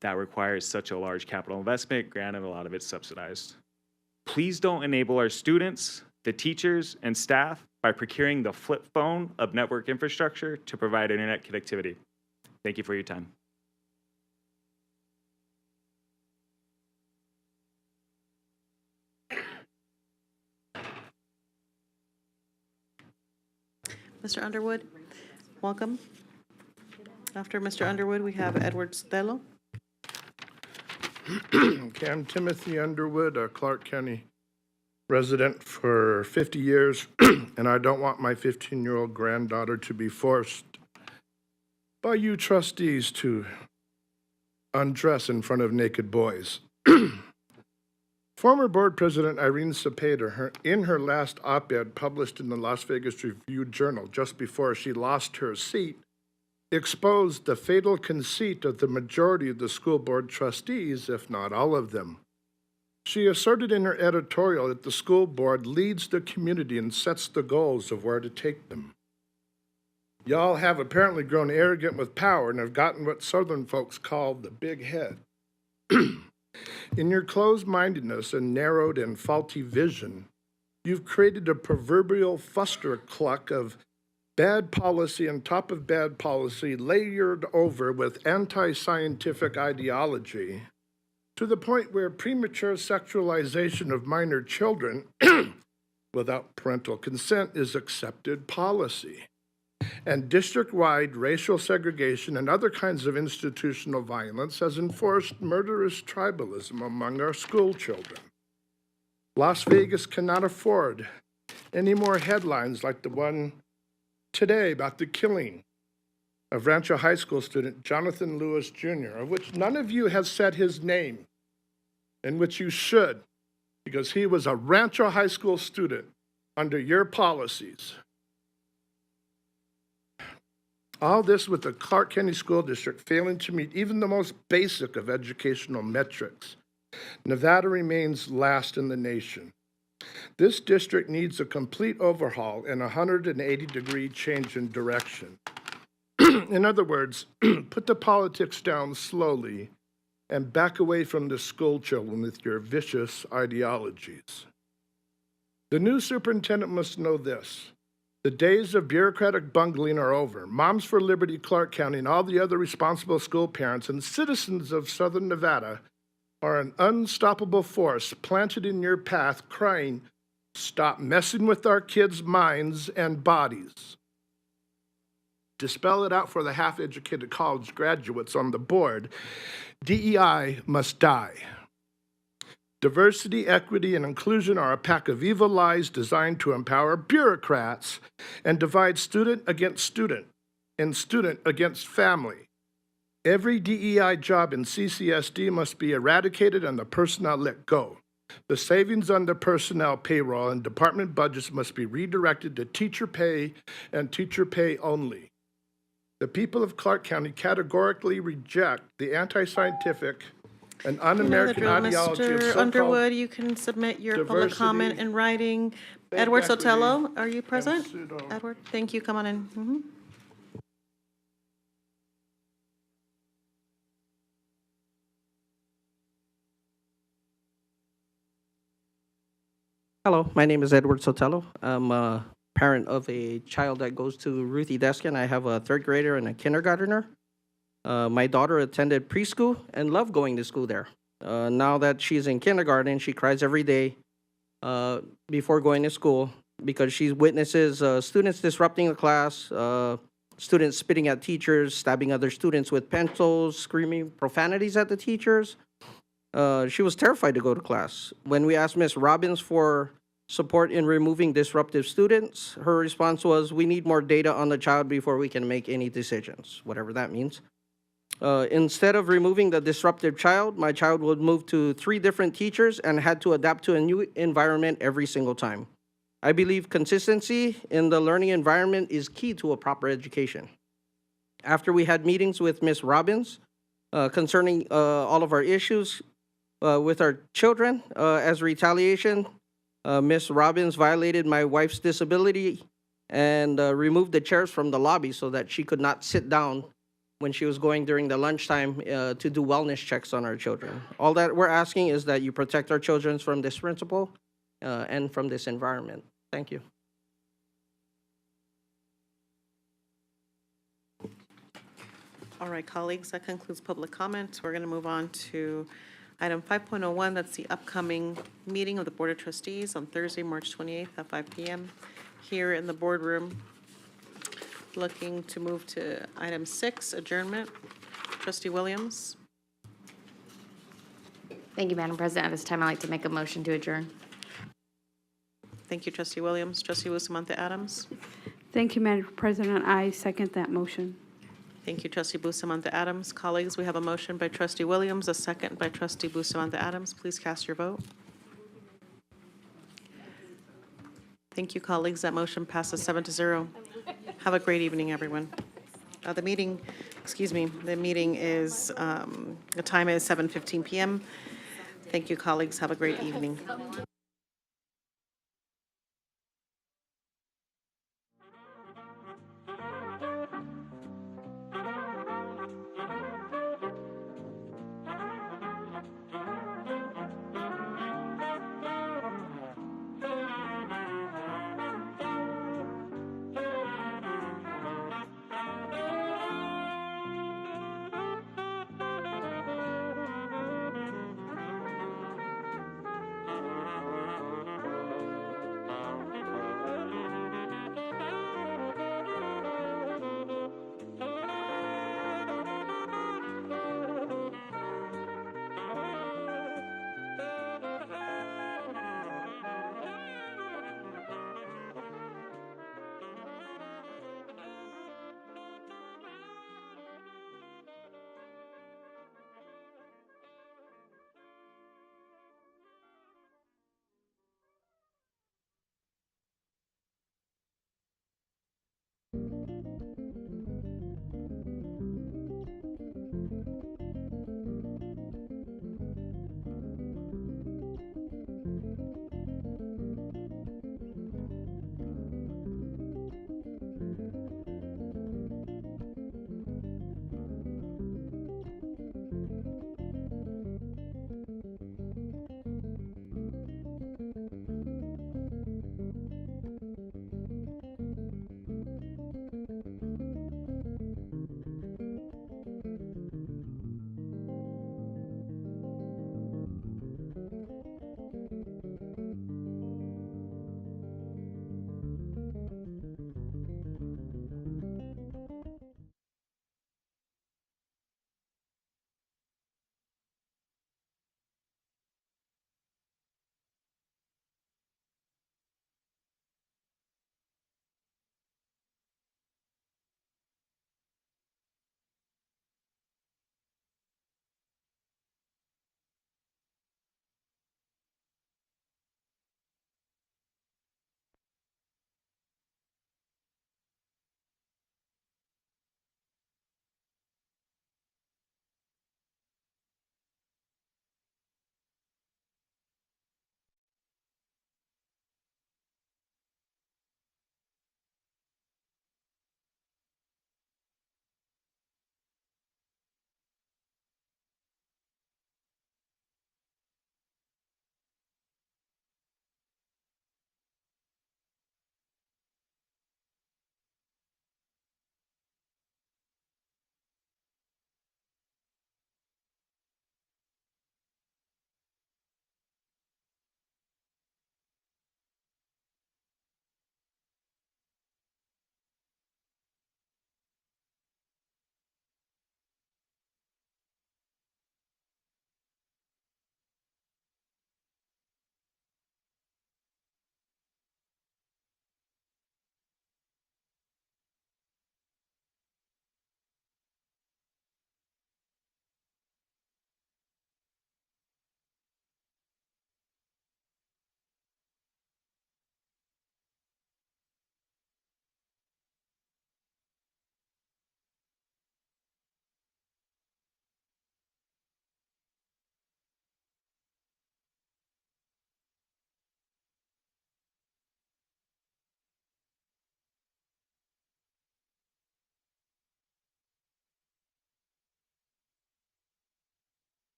That requires such a large capital investment, granted a lot of it's subsidized. Please don't enable our students, the teachers, and staff by procuring the flip phone of network infrastructure to provide internet connectivity. Thank you for your time. Mr. Underwood, welcome. After Mr. Underwood, we have Edward Stelo. Okay, I'm Timothy Underwood, a Clark County resident for 50 years, and I don't want my 15-year-old granddaughter to be forced by you trustees to undress in front of naked boys. Former board president Irene Cepeda, in her last op-ed published in the Las Vegas Review-Journal just before she lost her seat, exposed the fatal conceit of the majority of the school board trustees, if not all of them. She asserted in her editorial that the school board leads the community and sets the goals of where to take them. Y'all have apparently grown arrogant with power and have gotten what Southern folks call the big head. In your closed-mindedness and narrowed and faulty vision, you've created a proverbial fustercluck of bad policy on top of bad policy layered over with anti-scientific ideology to the point where premature sexualization of minor children without parental consent is accepted policy. And district-wide racial segregation and other kinds of institutional violence has enforced murderous tribalism among our school children. Las Vegas cannot afford any more headlines like the one today about the killing of Rancho High School student Jonathan Lewis Jr., of which none of you has said his name, and which you should, because he was a Rancho High School student under your policies. All this with the Clark County School District failing to meet even the most basic of educational metrics. Nevada remains last in the nation. This district needs a complete overhaul and a 180-degree change in direction. In other words, put the politics down slowly and back away from the school children with your vicious ideologies. The new superintendent must know this. The days of bureaucratic bungling are over. Moms for Liberty, Clark County, and all the other responsible school parents and citizens of Southern Nevada are an unstoppable force planted in your path crying, "Stop messing with our kids' minds and bodies." To spell it out for the half-educated college graduates on the board, DEI must die. Diversity, equity, and inclusion are a pack of evil lies designed to empower bureaucrats and divide student against student and student against family. Every DEI job in CCSD must be eradicated and the personnel let go. The savings on the personnel payroll and department budgets must be redirected to teacher pay and teacher pay only. The people of Clark County categorically reject the anti-scientific and You know the un-American drill, ideology of Mr. so-called Underwood. You can submit your public comment diversity, in writing. fake Edward equity, Sotelo, are you present? pseudo. Edward, thank you. Come on in. Mhm. Hello, my name is Edward Sotelo. I'm a parent of a child that goes to Ruthie Deskin. I have a third grader and a kindergartner. My daughter attended preschool and loved going to school there. Now that she's in kindergarten, she cries every day before going to school because she witnesses students disrupting the class, students spitting at teachers, stabbing other students with pencils, screaming profanities at the teachers. She was terrified to go to class. When we asked Ms. Robbins for support in removing disruptive students, her response was, "We need more data on the child before we can make any decisions," whatever that means. Instead of removing the disruptive child, my child would move to 3 different teachers and had to adapt to a new environment every single time. I believe consistency in the learning environment is key to a proper education. After we had meetings with Ms. Robbins concerning all of our issues with our children, as retaliation, Ms. Robbins violated my wife's disability and removed the chairs from the lobby so that she could not sit down when she was going during the lunchtime to do wellness checks on our children. All that we're asking is that you protect our children from this principal and from this environment. Thank you. All right, colleagues, that concludes public comments. We're going to move on to item 5.01. That's the upcoming meeting of the Board of Trustees on Thursday, March 28th at 5 p.m. here in the boardroom. Looking to move to item 6, adjournment. Trustee Williams. Thank you, Madam President. At this time, I'd like to make a motion to adjourn. Thank you, Trustee Williams. Trustee Bustamante Adams. Thank you, Madam President. I second that motion. Thank you, Trustee Bustamante Adams. Colleagues, we have a motion by Trustee Williams, a second by Trustee Bustamante Adams. Please cast your vote. Thank you, colleagues. That motion passes 7-0. Have a great evening, everyone. The meeting is, the time is 7:15 p.m. Thank you, colleagues. Have a great evening. Thank you.